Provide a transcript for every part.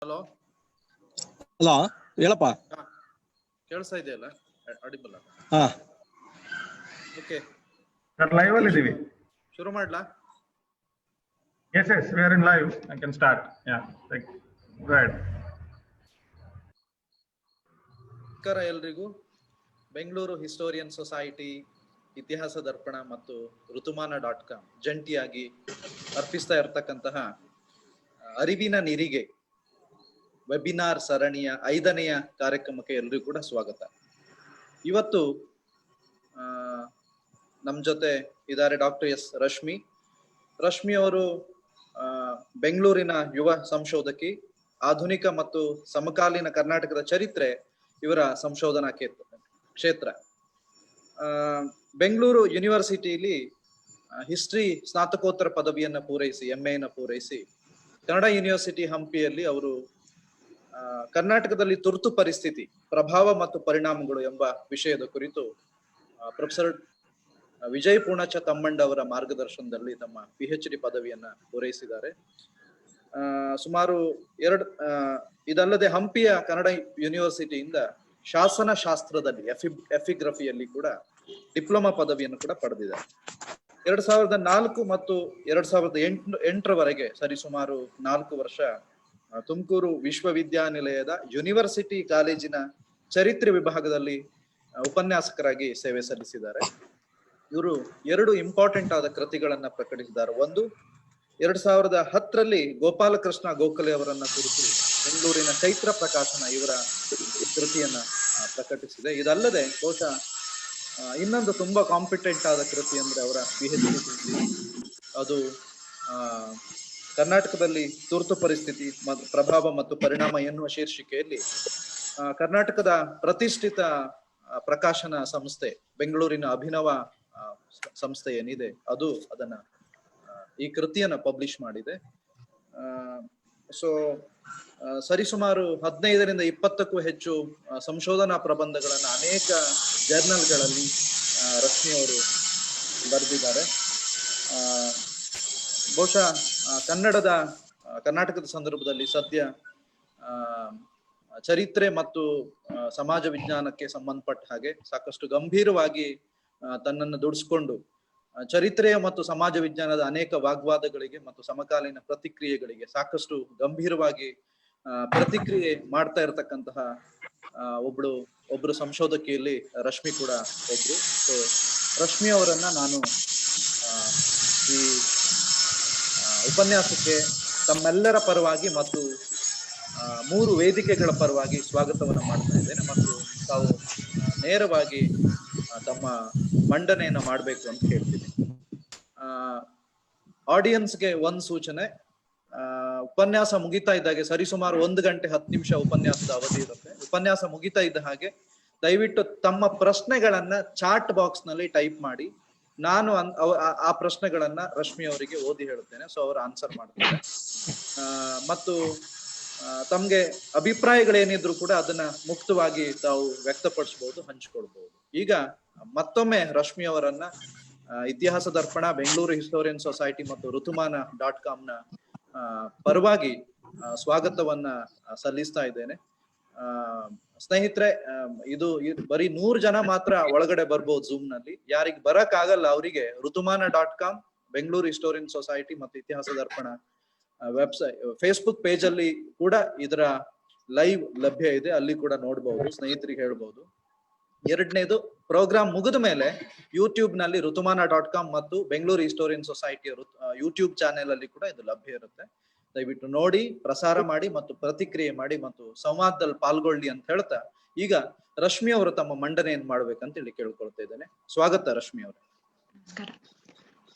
Hello hello ಹೇಳಪ್ಪ. ಕೇಳಿಸ್ತಾ ಇದೆಯಲ್ಲ, ಅಡಿಬಲ್ಲ? ಹಾ ಓಕೆ ಸರ್ ಲೈವ್ ಅಲ್ಲಿ ಇದೀವಿ. ಶುರು ಮಾಡ್ಲಾ? Yes, we are in live. I can start. Yeah, go ahead. ನಮಸ್ಕಾರ ಎಲ್ರಿಗೂ. ಬೆಂಗಳೂರು ಹಿಸ್ಟೋರಿಯನ್ ಸೊಸೈಟಿ, ಇತಿಹಾಸ ದರ್ಪಣ ಮತ್ತು ಋತುಮಾನ.com ಜಂಟಿಯಾಗಿ ಅರ್ಪಿಸ್ತಾ ಇರತಕ್ಕಂತಹ ಅರಿವಿನ ನಿರಿಗೆ ವೆಬಿನಾರ್ ಸರಣಿಯ 5ನೆಯ ಕಾರ್ಯಕ್ರಮಕ್ಕೆ ಎಲ್ರಿಗೂ ಕೂಡ ಸ್ವಾಗತ. ಇವತ್ತು ನಮ್ಮ ಜೊತೆ ಇದ್ದಾರೆ ಡಾಕ್ಟರ್ ಎಸ್ ರಶ್ಮಿ ಅವರು ಬೆಂಗಳೂರಿನ ಯುವ ಸಂಶೋಧಕಿ, ಆಧುನಿಕ ಮತ್ತು ಸಮಕಾಲೀನ ಕರ್ನಾಟಕದ ಚರಿತ್ರೆ ಇವರ ಸಂಶೋಧನಾ ಕ್ಷೇತ್ರ. ಬೆಂಗಳೂರು ಯೂನಿವರ್ಸಿಟಿಯಲ್ಲಿ ಹಿಸ್ಟ್ರಿ ಸ್ನಾತಕೋತ್ತರ ಪದವಿಯನ್ನ ಪೂರೈಸಿ, MA ಪೂರೈಸಿ, ಕನ್ನಡ ಯೂನಿವರ್ಸಿಟಿ ಹಂಪಿಯಲ್ಲಿ ಅವರು ಕರ್ನಾಟಕದಲ್ಲಿ ತುರ್ತು ಪರಿಸ್ಥಿತಿ, ಪ್ರಭಾವ ಮತ್ತು ಪರಿಣಾಮಗಳು ಎಂಬ ವಿಷಯದ ಕುರಿತು ಪ್ರೊಫೆಸರ್ ವಿಜಯ್ ಪೂರ್ಣಚ ತಮ್ಮಂಡ ಅವರ ಮಾರ್ಗದರ್ಶನದಲ್ಲಿ ತಮ್ಮ PhD ಪದವಿಯನ್ನ ಪೂರೈಸಿದ್ದಾರೆ. ಸುಮಾರು ಇದಲ್ಲದೆ ಹಂಪಿಯ ಕನ್ನಡ ಯೂನಿವರ್ಸಿಟಿಯಿಂದ ಶಾಸನ ಶಾಸ್ತ್ರದಲ್ಲಿ ಎಫಿಗ್ರಫಿಯಲ್ಲಿ ಕೂಡ ಡಿಪ್ಲೊಮಾ ಪದವಿಯನ್ನು ಕೂಡ ಪಡೆದಿದ್ದಾರೆ. 2004 ಮತ್ತು 2008ರವರೆಗೆ ಸರಿಸುಮಾರು 4 ವರ್ಷ ತುಮಕೂರು ವಿಶ್ವವಿದ್ಯಾನಿಲಯದ ಯೂನಿವರ್ಸಿಟಿ ಕಾಲೇಜಿನ ಚರಿತ್ರೆ ವಿಭಾಗದಲ್ಲಿ ಉಪನ್ಯಾಸಕರಾಗಿ ಸೇವೆ ಸಲ್ಲಿಸಿದ್ದಾರೆ. ಇವರು 2 ಇಂಪಾರ್ಟೆಂಟ್ ಆದ ಕೃತಿಗಳನ್ನ ಪ್ರಕಟಿಸಿದ್ದಾರೆ. ಒಂದು 2010ರಲ್ಲಿ ಗೋಪಾಲಕೃಷ್ಣ ಗೋಖಲೆ ಅವರನ್ನ ಕುರಿತು ಬೆಂಗಳೂರಿನ ಚೈತ್ರ ಪ್ರಕಾಶನ ಇವರ ಕೃತಿಯನ್ನ ಪ್ರಕಟಿಸಿದೆ. ಇದಲ್ಲದೆ ಬಹುಶಃ ಇನ್ನೊಂದು ತುಂಬಾ ಕಾಂಪಿಟೆಂಟ್ ಆದ ಕೃತಿ ಅಂದ್ರೆ ಅವರ PhD ಕೃತಿ, ಅದು ಕರ್ನಾಟಕದಲ್ಲಿ ತುರ್ತು ಪರಿಸ್ಥಿತಿ, ಪ್ರಭಾವ ಮತ್ತು ಪರಿಣಾಮ ಎನ್ನುವ ಶೀರ್ಷಿಕೆಯಲ್ಲಿ ಕರ್ನಾಟಕದ ಪ್ರತಿಷ್ಠಿತ ಪ್ರಕಾಶನ ಸಂಸ್ಥೆ ಬೆಂಗಳೂರಿನ ಅಭಿನವ ಸಂಸ್ಥೆ ಏನಿದೆ ಅದು ಅದನ್ನ ಈ ಕೃತಿಯನ್ನ ಪಬ್ಲಿಷ್ ಮಾಡಿದೆ. ಸೊ ಸರಿಸುಮಾರು 15ರಿಂದ 20ಕ್ಕೂ ಹೆಚ್ಚು ಸಂಶೋಧನಾ ಪ್ರಬಂಧಗಳನ್ನ ಅನೇಕ ಜರ್ನಲ್ಗಳಲ್ಲಿ ರಶ್ಮಿ ಅವರು ಬರೆದಿದ್ದಾರೆ. ಬಹುಶಃ ಕರ್ನಾಟಕದ ಸಂದರ್ಭದಲ್ಲಿ ಸದ್ಯ ಚರಿತ್ರೆ ಮತ್ತು ಸಮಾಜ ವಿಜ್ಞಾನಕ್ಕೆ ಸಂಬಂಧಪಟ್ಟ ಹಾಗೆ ಸಾಕಷ್ಟು ಗಂಭೀರವಾಗಿ ತನ್ನನ್ನು ದುಡಿಸ್ಕೊಂಡು ಚರಿತ್ರೆಯ ಮತ್ತು ಸಮಾಜ ವಿಜ್ಞಾನದ ಅನೇಕ ವಾಗ್ವಾದಗಳಿಗೆ ಮತ್ತು ಸಮಕಾಲೀನ ಪ್ರತಿಕ್ರಿಯೆಗಳಿಗೆ ಸಾಕಷ್ಟು ಗಂಭೀರವಾಗಿ ಪ್ರತಿಕ್ರಿಯೆ ಮಾಡ್ತಾ ಇರತಕ್ಕಂತಹ ಒಬ್ರು ಸಂಶೋಧಕಿಯಲ್ಲಿ ರಶ್ಮಿ ಕೂಡ ಒಬ್ರು. ಸೊ ರಶ್ಮಿ ಅವರನ್ನ ನಾನು ಈ ಉಪನ್ಯಾಸಕ್ಕೆ ತಮ್ಮೆಲ್ಲರ ಪರವಾಗಿ ಮತ್ತು 3 ವೇದಿಕೆಗಳ ಪರವಾಗಿ ಸ್ವಾಗತವನ್ನ ಮಾಡ್ತಾ ಇದ್ದೇನೆ ಮತ್ತು ತಾವು ನೇರವಾಗಿ ತಮ್ಮ ಮಂಡನೆಯನ್ನ ಮಾಡಬೇಕು ಅಂತ ಹೇಳ್ತೀನಿ. ಆಡಿಯನ್ಸ್ಗೆ ಒಂದು ಸೂಚನೆ, ಉಪನ್ಯಾಸ ಮುಗಿತಾ ಇದ್ದಾಗೆ ಸರಿಸುಮಾರು 1 ಗಂಟೆ 10 ನಿಮಿಷ ಉಪನ್ಯಾಸದ ಅವಧಿ ಇರುತ್ತೆ. ಉಪನ್ಯಾಸ ಮುಗಿತಾ ಇದ್ದ ಹಾಗೆ ದಯವಿಟ್ಟು ತಮ್ಮ ಪ್ರಶ್ನೆಗಳನ್ನ ಚಾಟ್ ಬಾಕ್ಸ್ ನಲ್ಲಿ ಟೈಪ್ ಮಾಡಿ. ನಾನು ಆ ಪ್ರಶ್ನೆಗಳನ್ನ ರಶ್ಮಿ ಅವರಿಗೆ ಓದಿ ಹೇಳುತ್ತೇನೆ, ಸೊ ಅವರು ಆನ್ಸರ್ ಮಾಡ್ತಾರೆ. ಮತ್ತು ತಮ್ಗೆ ಅಭಿಪ್ರಾಯಗಳೇನಿದ್ರು ಕೂಡ ಅದನ್ನ ಮುಕ್ತವಾಗಿ ತಾವು ವ್ಯಕ್ತಪಡಿಸಬಹುದು, ಹಂಚ್ಕೊಳ್ಬಹುದು. ಈಗ ಮತ್ತೊಮ್ಮೆ ರಶ್ಮಿ ಅವರನ್ನ ಇತಿಹಾಸ ದರ್ಪಣ, ಬೆಂಗಳೂರು ಹಿಸ್ಟೋರಿಯನ್ ಸೊಸೈಟಿ ಮತ್ತು ಋತುಮಾನ.com ನ ಪರವಾಗಿ ಸ್ವಾಗತವನ್ನ ಸಲ್ಲಿಸ್ತಾ ಇದ್ದೇನೆ. ಸ್ನೇಹಿತರೆ, ಇದು ಬರೀ 100 ಜನ ಮಾತ್ರ ಒಳಗಡೆ ಬರ್ಬೋದು ಝೂಮ್ ನಲ್ಲಿ. ಯಾರಿಗೆ ಬರಕ್ ಆಗಲ್ಲ ಅವರಿಗೆ ಋತುಮಾನ.com, ಬೆಂಗಳೂರು ಹಿಸ್ಟೋರಿಯನ್ ಸೊಸೈಟಿ ಮತ್ತು ಇತಿಹಾಸ ದರ್ಪಣ ವೆಬ್ಸೈಟ್, ಫೇಸ್ಬುಕ್ ಪೇಜ್ ಅಲ್ಲಿ ಕೂಡ ಇದರ ಲೈವ್ ಲಭ್ಯ ಇದೆ, ಅಲ್ಲಿ ಕೂಡ ನೋಡ್ಬಹುದು, ಸ್ನೇಹಿತರಿಗೆ ಹೇಳ್ಬಹುದು. 2ನೇದು, ಪ್ರೋಗ್ರಾಮ್ ಮುಗಿದ ಮೇಲೆ ಯೂಟ್ಯೂಬ್ ನಲ್ಲಿ ಋತುಮಾನ.com ಮತ್ತು ಬೆಂಗಳೂರು ಹಿಸ್ಟೋರಿಯನ್ ಸೊಸೈಟಿಯ ಯೂಟ್ಯೂಬ್ ಚಾನೆಲ್ ಅಲ್ಲಿ ಕೂಡ ಇದು ಲಭ್ಯ ಇರುತ್ತೆ. ದಯವಿಟ್ಟು ನೋಡಿ, ಪ್ರಸಾರ ಮಾಡಿ ಮತ್ತು ಪ್ರತಿಕ್ರಿಯೆ ಮಾಡಿ ಮತ್ತು ಸಂವಾದದಲ್ಲಿ ಪಾಲ್ಗೊಳ್ಳಿ ಅಂತ ಹೇಳ್ತಾ ಈಗ ರಶ್ಮಿ ಅವರು ತಮ್ಮ ಮಂಡನೆಯನ್ನು ಮಾಡ್ಬೇಕಂತ ಹೇಳಿ ಕೇಳ್ಕೊಳ್ತಾ ಇದ್ದೇನೆ. ಸ್ವಾಗತ ರಶ್ಮಿ ಅವರು. ನಮಸ್ಕಾರ.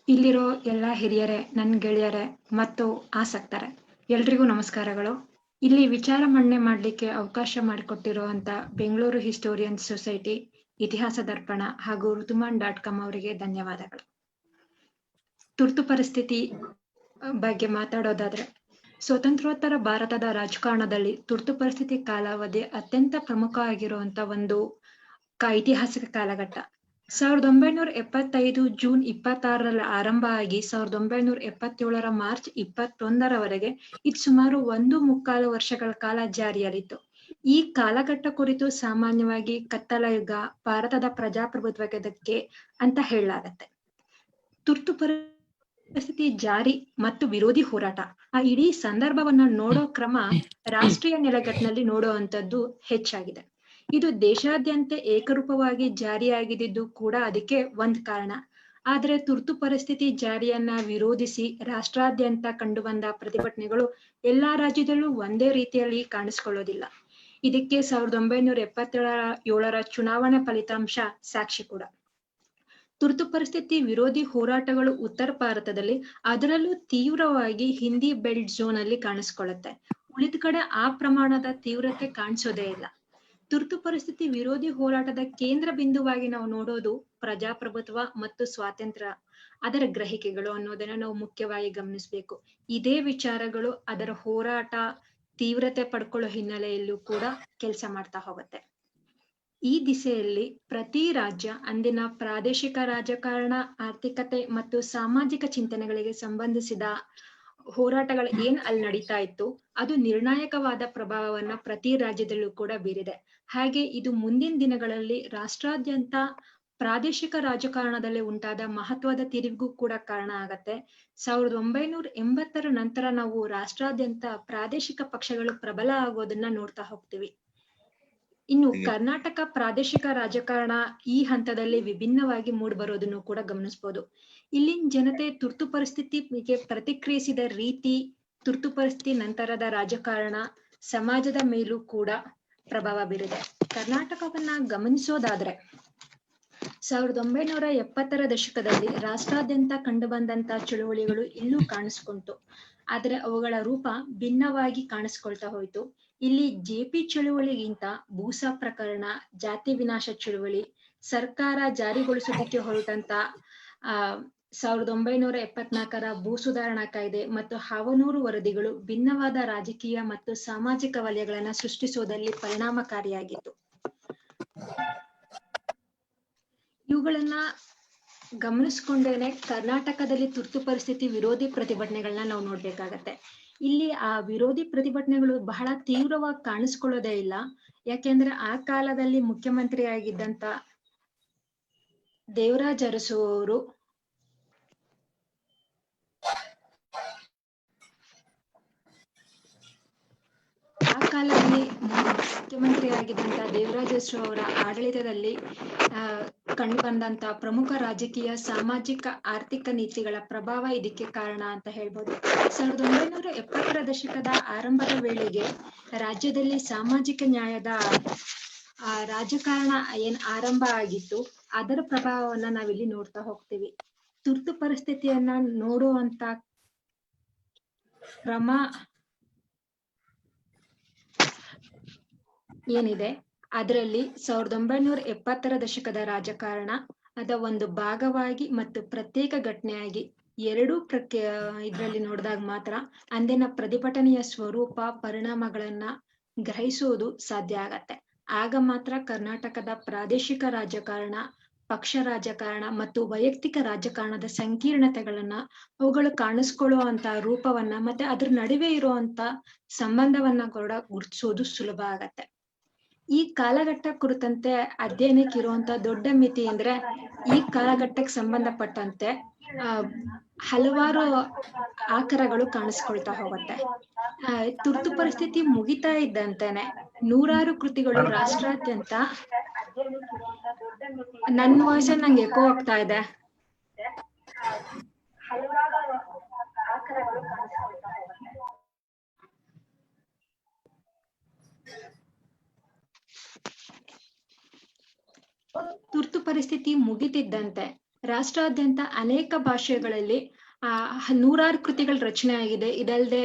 ಇಲ್ಲಿರೋ ಎಲ್ಲಾ ಹಿರಿಯರೇ, ನನ್ನ ಗೆಳೆಯರೇ ಮತ್ತು ಆಸಕ್ತರೇ, ಎಲ್ರಿಗೂ ನಮಸ್ಕಾರಗಳು. ಇಲ್ಲಿ ವಿಚಾರ ಮಂಡನೆ ಮಾಡ್ಲಿಕ್ಕೆ ಅವಕಾಶ ಮಾಡಿಕೊಟ್ಟಿರುವಂತ ಬೆಂಗಳೂರು ಹಿಸ್ಟೋರಿಯನ್ ಸೊಸೈಟಿ, ಇತಿಹಾಸ ದರ್ಪಣ ಹಾಗೂ ಋತುಮಾನ್.com ಅವರಿಗೆ ಧನ್ಯವಾದಗಳು. ತುರ್ತು ಪರಿಸ್ಥಿತಿ ಬಗ್ಗೆ ಮಾತಾಡೋದಾದ್ರೆ, ಸ್ವತಂತ್ರೋತ್ತರ ಭಾರತದ ರಾಜಕಾರಣದಲ್ಲಿ ತುರ್ತು ಪರಿಸ್ಥಿತಿ ಕಾಲಾವಧಿ ಅತ್ಯಂತ ಪ್ರಮುಖ ಆಗಿರುವಂತ ಒಂದು ಐತಿಹಾಸಿಕ ಕಾಲಘಟ್ಟ. 1975 ಜೂನ್ 26ರಲ್ಲಿ ಆರಂಭ ಆಗಿ 1977 ಮಾರ್ಚ್ 21ರವರೆಗೆ ಇದು ಸುಮಾರು 1.25 ವರ್ಷಗಳ ಕಾಲ ಜಾರಿಯಲ್ಲಿತ್ತು. ಈ ಕಾಲಘಟ್ಟ ಕುರಿತು ಸಾಮಾನ್ಯವಾಗಿ ಕತ್ತಲ ಯುಗ, ಭಾರತದ ಪ್ರಜಾಪ್ರಭುತ್ವಕ್ಕೆ ಅಂತ ಹೇಳಲಾಗತ್ತೆ. ತುರ್ತು ಪರಿಸ್ಥಿತಿ ಜಾರಿ ಮತ್ತು ವಿರೋಧಿ ಹೋರಾಟ, ಆ ಇಡೀ ಸಂದರ್ಭವನ್ನ ನೋಡೋ ಕ್ರಮ ರಾಷ್ಟ್ರೀಯ ನೆಲೆಗಟ್ಟಿನಲ್ಲಿ ನೋಡುವಂತದ್ದು ಹೆಚ್ಚಾಗಿದೆ. ಇದು ದೇಶಾದ್ಯಂತ ಏಕರೂಪವಾಗಿ ಜಾರಿಯಾಗಿದ್ದು ಕೂಡ ಅದಕ್ಕೆ ಒಂದ್ ಕಾರಣ. ಆದ್ರೆ ತುರ್ತು ಪರಿಸ್ಥಿತಿ ಜಾರಿಯನ್ನ ವಿರೋಧಿಸಿ ರಾಷ್ಟ್ರಾದ್ಯಂತ ಕಂಡುಬಂದ ಪ್ರತಿಭಟನೆಗಳು ಎಲ್ಲಾ ರಾಜ್ಯದಲ್ಲೂ ಒಂದೇ ರೀತಿಯಲ್ಲಿ ಕಾಣಿಸ್ಕೊಳ್ಳೋದಿಲ್ಲ. ಇದಕ್ಕೆ 1977ರ ಚುನಾವಣೆ ಫಲಿತಾಂಶ ಸಾಕ್ಷಿ ಕೂಡ. ತುರ್ತು ಪರಿಸ್ಥಿತಿ ವಿರೋಧಿ ಹೋರಾಟಗಳು ಉತ್ತರ ಭಾರತದಲ್ಲಿ, ಅದರಲ್ಲೂ ತೀವ್ರವಾಗಿ ಹಿಂದಿ ಬೆಲ್ಟ್ ಝೋನ್ ಅಲ್ಲಿ ಕಾಣಿಸ್ಕೊಳ್ಳುತ್ತೆ. ಉಳಿದ ಕಡೆ ಆ ಪ್ರಮಾಣದ ತೀವ್ರತೆ ಕಾಣಿಸೋದೇ ಇಲ್ಲ. ತುರ್ತು ಪರಿಸ್ಥಿತಿ ವಿರೋಧಿ ಹೋರಾಟದ ಕೇಂದ್ರ ಬಿಂದುವಾಗಿ ನಾವು ನೋಡೋದು ಪ್ರಜಾಪ್ರಭುತ್ವ ಮತ್ತು ಸ್ವಾತಂತ್ರ್ಯ, ಅದರ ಗ್ರಹಿಕೆಗಳು ಅನ್ನೋದನ್ನ ನಾವು ಮುಖ್ಯವಾಗಿ ಗಮನಿಸ್ಬೇಕು. ಇದೇ ವಿಚಾರಗಳು ಅದರ ಹೋರಾಟ ತೀವ್ರತೆ ಪಡ್ಕೊಳ್ಳೋ ಹಿನ್ನೆಲೆಯಲ್ಲೂ ಕೂಡ ಕೆಲಸ ಮಾಡ್ತಾ ಹೋಗುತ್ತೆ. ಈ ದಿಸೆಯಲ್ಲಿ ಪ್ರತಿ ರಾಜ್ಯ ಅಂದಿನ ಪ್ರಾದೇಶಿಕ ರಾಜಕಾರಣ, ಆರ್ಥಿಕತೆ ಮತ್ತು ಸಾಮಾಜಿಕ ಚಿಂತನೆಗಳಿಗೆ ಸಂಬಂಧಿಸಿದ ಹೋರಾಟಗಳು ಏನ್ ಅಲ್ಲಿ ನಡೀತಾ ಇತ್ತು, ಅದು ನಿರ್ಣಾಯಕವಾದ ಪ್ರಭಾವವನ್ನ ಪ್ರತಿ ರಾಜ್ಯದಲ್ಲೂ ಕೂಡ ಬೀರಿದೆ. ಹಾಗೆ ಇದು ಮುಂದಿನ ದಿನಗಳಲ್ಲಿ ರಾಷ್ಟ್ರಾದ್ಯಂತ ಪ್ರಾದೇಶಿಕ ರಾಜಕಾರಣದಲ್ಲಿ ಉಂಟಾದ ಮಹತ್ವದ ತಿರುವಿಗೂ ಕೂಡ ಕಾರಣ ಆಗತ್ತೆ. 1980ರ ನಂತರ ನಾವು ರಾಷ್ಟ್ರಾದ್ಯಂತ ಪ್ರಾದೇಶಿಕ ಪಕ್ಷಗಳು ಪ್ರಬಲ ಆಗೋದನ್ನ ನೋಡ್ತಾ ಹೋಗ್ತೀವಿ. ಇನ್ನು ಕರ್ನಾಟಕ ಪ್ರಾದೇಶಿಕ ರಾಜಕಾರಣ ಈ ಹಂತದಲ್ಲಿ ವಿಭಿನ್ನವಾಗಿ ಮೂಡಿಬರೋದನ್ನು ಕೂಡ ಗಮನಿಸಬಹುದು. ಇಲ್ಲಿನ ಜನತೆ ತುರ್ತು ಪರಿಸ್ಥಿತಿಗೆ ಪ್ರತಿಕ್ರಿಯಿಸಿದ ರೀತಿ, ತುರ್ತು ಪರಿಸ್ಥಿತಿ ನಂತರದ ರಾಜಕಾರಣ ಸಮಾಜದ ಮೇಲೂ ಕೂಡ ಪ್ರಭಾವ ಬೀರಿದೆ. ಕರ್ನಾಟಕವನ್ನ ಗಮನಿಸೋದಾದ್ರೆ 1970ರ ದಶಕದಲ್ಲಿ ರಾಷ್ಟ್ರಾದ್ಯಂತ ಕಂಡುಬಂದಂತ ಚಳುವಳಿಗಳು ಇಲ್ಲೂ ಕಾಣಿಸ್ಕೊಂತು. ಆದ್ರೆ ಅವುಗಳ ರೂಪ ಭಿನ್ನವಾಗಿ ಕಾಣಿಸ್ಕೊಳ್ತಾ ಹೋಯ್ತು. ಇಲ್ಲಿ ಜೆಪಿ ಚಳುವಳಿಗಿಂತ ಭೂಸಾ ಪ್ರಕರಣ, ಜಾತಿ ವಿನಾಶ ಚಳುವಳಿ, ಸರ್ಕಾರ ಜಾರಿಗೊಳಿಸೋದಕ್ಕೆ ಹೊರಟಂತ 1974ರ ಭೂ ಸುಧಾರಣಾ ಕಾಯ್ದೆ ಮತ್ತು ಹಾವನೂರು ವರದಿಗಳು ಭಿನ್ನವಾದ ರಾಜಕೀಯ ಮತ್ತು ಸಾಮಾಜಿಕ ವಲಯಗಳನ್ನ ಸೃಷ್ಟಿಸುವುದರಲ್ಲಿ ಪರಿಣಾಮಕಾರಿಯಾಗಿತ್ತು. ಇವುಗಳನ್ನ ಗಮನಿಸ್ಕೊಂಡೇನೆ ಕರ್ನಾಟಕದಲ್ಲಿ ತುರ್ತು ಪರಿಸ್ಥಿತಿ ವಿರೋಧಿ ಪ್ರತಿಭಟನೆಗಳನ್ನ ನಾವು ನೋಡ್ಬೇಕಾಗತ್ತೆ. ಇಲ್ಲಿ ಆ ವಿರೋಧಿ ಪ್ರತಿಭಟನೆಗಳು ಬಹಳ ತೀವ್ರವಾಗಿ ಕಾಣಿಸ್ಕೊಳ್ಳೋದೇ ಇಲ್ಲ. ಯಾಕೆಂದ್ರೆ ಆ ಕಾಲದಲ್ಲಿ ಮುಖ್ಯಮಂತ್ರಿ ಆಗಿದ್ದಂತ ದೇವರಾಜ ಅರಸು ಅವರು ಮುಖ್ಯಮಂತ್ರಿ ಆಗಿದ್ದಂತ ದೇವರಾಜ ಅರಸು ಅವರ ಆಡಳಿತದಲ್ಲಿ ಕಂಡು ಬಂದಂತ ಪ್ರಮುಖ ರಾಜಕೀಯ, ಸಾಮಾಜಿಕ, ಆರ್ಥಿಕ ನೀತಿಗಳ ಪ್ರಭಾವ ಇದಕ್ಕೆ ಕಾರಣ ಅಂತ ಹೇಳ್ಬೋದು. 1970ರ ದಶಕದ ಆರಂಭದ ವೇಳೆಗೆ ರಾಜ್ಯದಲ್ಲಿ ಸಾಮಾಜಿಕ ನ್ಯಾಯದ ರಾಜಕಾರಣ ಏನ್ ಆರಂಭ ಆಗಿತ್ತು, ಅದರ ಪ್ರಭಾವವನ್ನ ನಾವಿಲ್ಲಿ ನೋಡ್ತಾ ಹೋಗ್ತೀವಿ. ತುರ್ತು ಪರಿಸ್ಥಿತಿಯನ್ನ ನೋಡುವಂತ ಕ್ರಮ ಏನಿದೆ ಅದರಲ್ಲಿ 1970ರ ದಶಕದ ರಾಜಕಾರಣ ಅದ ಒಂದು ಭಾಗವಾಗಿ ಮತ್ತು ಪ್ರತ್ಯೇಕ ಘಟನೆಯಾಗಿ ಎರಡೂ ಇದ್ರಲ್ಲಿ ನೋಡಿದಾಗ ಮಾತ್ರ ಅಂದಿನ ಪ್ರತಿಭಟನೆಯ ಸ್ವರೂಪ, ಪರಿಣಾಮಗಳನ್ನ ಗ್ರಹಿಸುವುದು ಸಾಧ್ಯ ಆಗತ್ತೆ. ಆಗ ಮಾತ್ರ ಕರ್ನಾಟಕದ ಪ್ರಾದೇಶಿಕ ರಾಜಕಾರಣ, ಪಕ್ಷ ರಾಜಕಾರಣ ಮತ್ತು ವೈಯಕ್ತಿಕ ರಾಜಕಾರಣದ ಸಂಕೀರ್ಣತೆಗಳನ್ನ, ಅವುಗಳು ಕಾಣಿಸ್ಕೊಳ್ಳುವಂತ ರೂಪವನ್ನ ಮತ್ತೆ ಅದ್ರ ನಡುವೆ ಇರುವಂತ ಸಂಬಂಧವನ್ನ ಕೂಡ ಗುರುತಿಸೋದು ಸುಲಭ ಆಗತ್ತೆ. ಈ ಕಾಲಘಟ್ಟ ಕುರಿತಂತೆ ಅಧ್ಯಯನಕ್ಕೆ ಇರುವಂತ ದೊಡ್ಡ ಮಿತಿ ಅಂದ್ರೆ ಈ ಕಾಲಘಟ್ಟಕ್ಕೆ ಸಂಬಂಧಪಟ್ಟಂತೆ ಹಲವಾರು ಆಕರಗಳು ಕಾಣಿಸ್ಕೊಳ್ತಾ ಹೋಗುತ್ತೆ. ತುರ್ತು ಪರಿಸ್ಥಿತಿ ಮುಗಿತಾ ಇದ್ದಂತೆನೆ ನೂರಾರು ಕೃತಿಗಳು ರಾಷ್ಟ್ರಾದ್ಯಂತ. ನನ್ನ ವಾಯ್ಸ್ ನಂಗೆ ಎಕೋ ಆಗ್ತಾ ಇದೆ. ತುರ್ತು ಪರಿಸ್ಥಿತಿ ಮುಗಿತಿದ್ದಂತೆ ರಾಷ್ಟ್ರಾದ್ಯಂತ ಅನೇಕ ಭಾಷೆಗಳಲ್ಲಿ ನೂರಾರು ಕೃತಿಗಳ ರಚನೆ ಆಗಿದೆ. ಇದಲ್ಲದೆ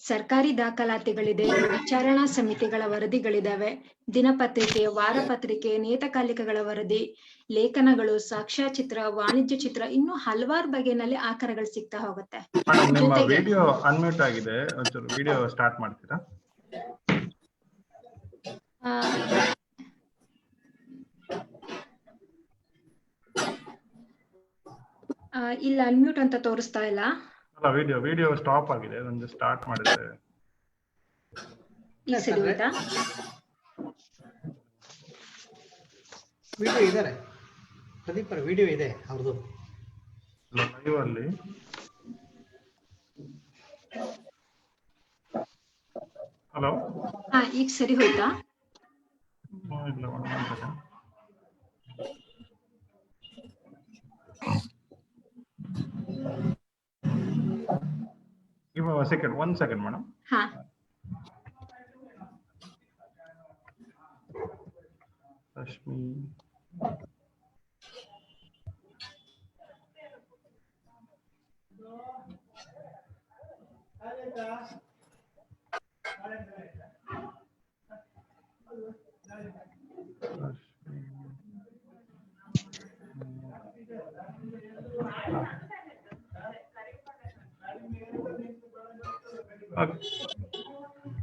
ಸರ್ಕಾರಿ ದಾಖಲಾತಿಗಳಿದೆ, ವಿಚಾರಣಾ ಸಮಿತಿಗಳ ವರದಿಗಳಿದಾವೆ, ದಿನಪತ್ರಿಕೆ, ವಾರಪತ್ರಿಕೆ, ನಿಯತಕಾಲಿಕಗಳ ವರದಿ, ಲೇಖನಗಳು, ಸಾಕ್ಷ್ಯಚಿತ್ರ, ವಾಣಿಜ್ಯ ಚಿತ್ರ, ಇನ್ನು ಹಲವಾರು ಬಗೆಯಲ್ಲಿ ಆಕಾರಗಳು ಸಿಗ್ತಾ ಹೋಗುತ್ತೆ. ನಿಮ್ಮ ವಿಡಿಯೋ ಅನ್ಮ್ಯೂಟ್ ಆಗಿದೆ, ಒಂಚೂರು ವಿಡಿಯೋ ಸ್ಟಾರ್ಟ್ ಮಾಡ್ತೀರಾ? ಇಲ್ಲ ಅನ್ಮ್ಯೂಟ್ ಅಂತ ತೋರಿಸ್ತಾ ಇಲ್ಲ. ಅಲ್ಲ, ವಿಡಿಯೋ ಸ್ಟಾಪ್ ಆಗಿದೆ, ಒಂದು ಸ್ಟಾರ್ಟ್ ಮಾಡಿದ್ರೆ. ಈಗ ಸರಿ ಹೋಯ್ತಾ? ವಿಡಿಯೋ ಇದ್ದಾರೆ ಪ್ರದೀಪ್ ಅವರ ವಿಡಿಯೋ ಇದೆ ಅವ್ರದ್ದು ಲೈವ್ ಅಲ್ಲಿ. ಹಲೋ, ಈಗ ಸರಿ ಹೋಯ್ತಾ? ಇಲ್ಲ, one second. Give me a second, 1 second, madam. ಹಾ. Rashmi.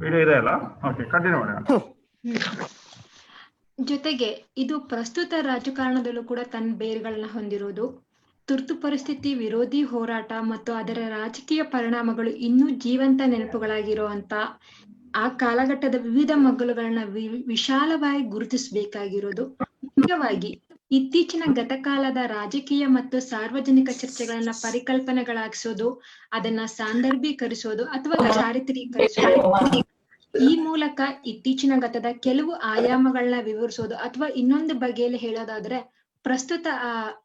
ವಿಡಿಯೋ ಇದೆ ಅಲ್ಲ? ಓಕೆ, ಕಂಟಿನ್ಯೂ ಮಾಡೋಣ. ಜೊತೆಗೆ ಇದು ಪ್ರಸ್ತುತ ರಾಜಕಾರಣದಲ್ಲೂ ಕೂಡ ತನ್ನ ಬೇರುಗಳನ್ನ ಹೊಂದಿರೋದು. ತುರ್ತು ಪರಿಸ್ಥಿತಿ ವಿರೋಧಿ ಹೋರಾಟ ಮತ್ತು ಅದರ ರಾಜಕೀಯ ಪರಿಣಾಮಗಳು ಇನ್ನೂ ಜೀವಂತ ನೆನಪುಗಳಾಗಿರುವಂತ ಆ ಕಾಲಘಟ್ಟದ ವಿವಿಧ ಮಗ್ಗಲುಗಳನ್ನ ವಿಶಾಲವಾಗಿ ಗುರುತಿಸಬೇಕಾಗಿರೋದು. ಮುಖ್ಯವಾಗಿ ಇತ್ತೀಚಿನ ಗತಕಾಲದ ರಾಜಕೀಯ ಮತ್ತು ಸಾರ್ವಜನಿಕ ಚರ್ಚೆಗಳನ್ನ ಪರಿಕಲ್ಪನೆಗಳಾಗಿಸೋದು, ಅದನ್ನ ಸಾಂದರ್ಭೀಕರಿಸೋದು ಅಥವಾ ಚಾರಿತ್ರೀಕರಿಸೋದು. ಈ ಮೂಲಕ ಇತ್ತೀಚಿನ ಗತದ ಕೆಲವು ಆಯಾಮಗಳನ್ನ ವಿವರಿಸೋದು ಅಥವಾ ಇನ್ನೊಂದು ಬಗೆಯಲ್ಲಿ ಹೇಳೋದಾದ್ರೆ ಪ್ರಸ್ತುತ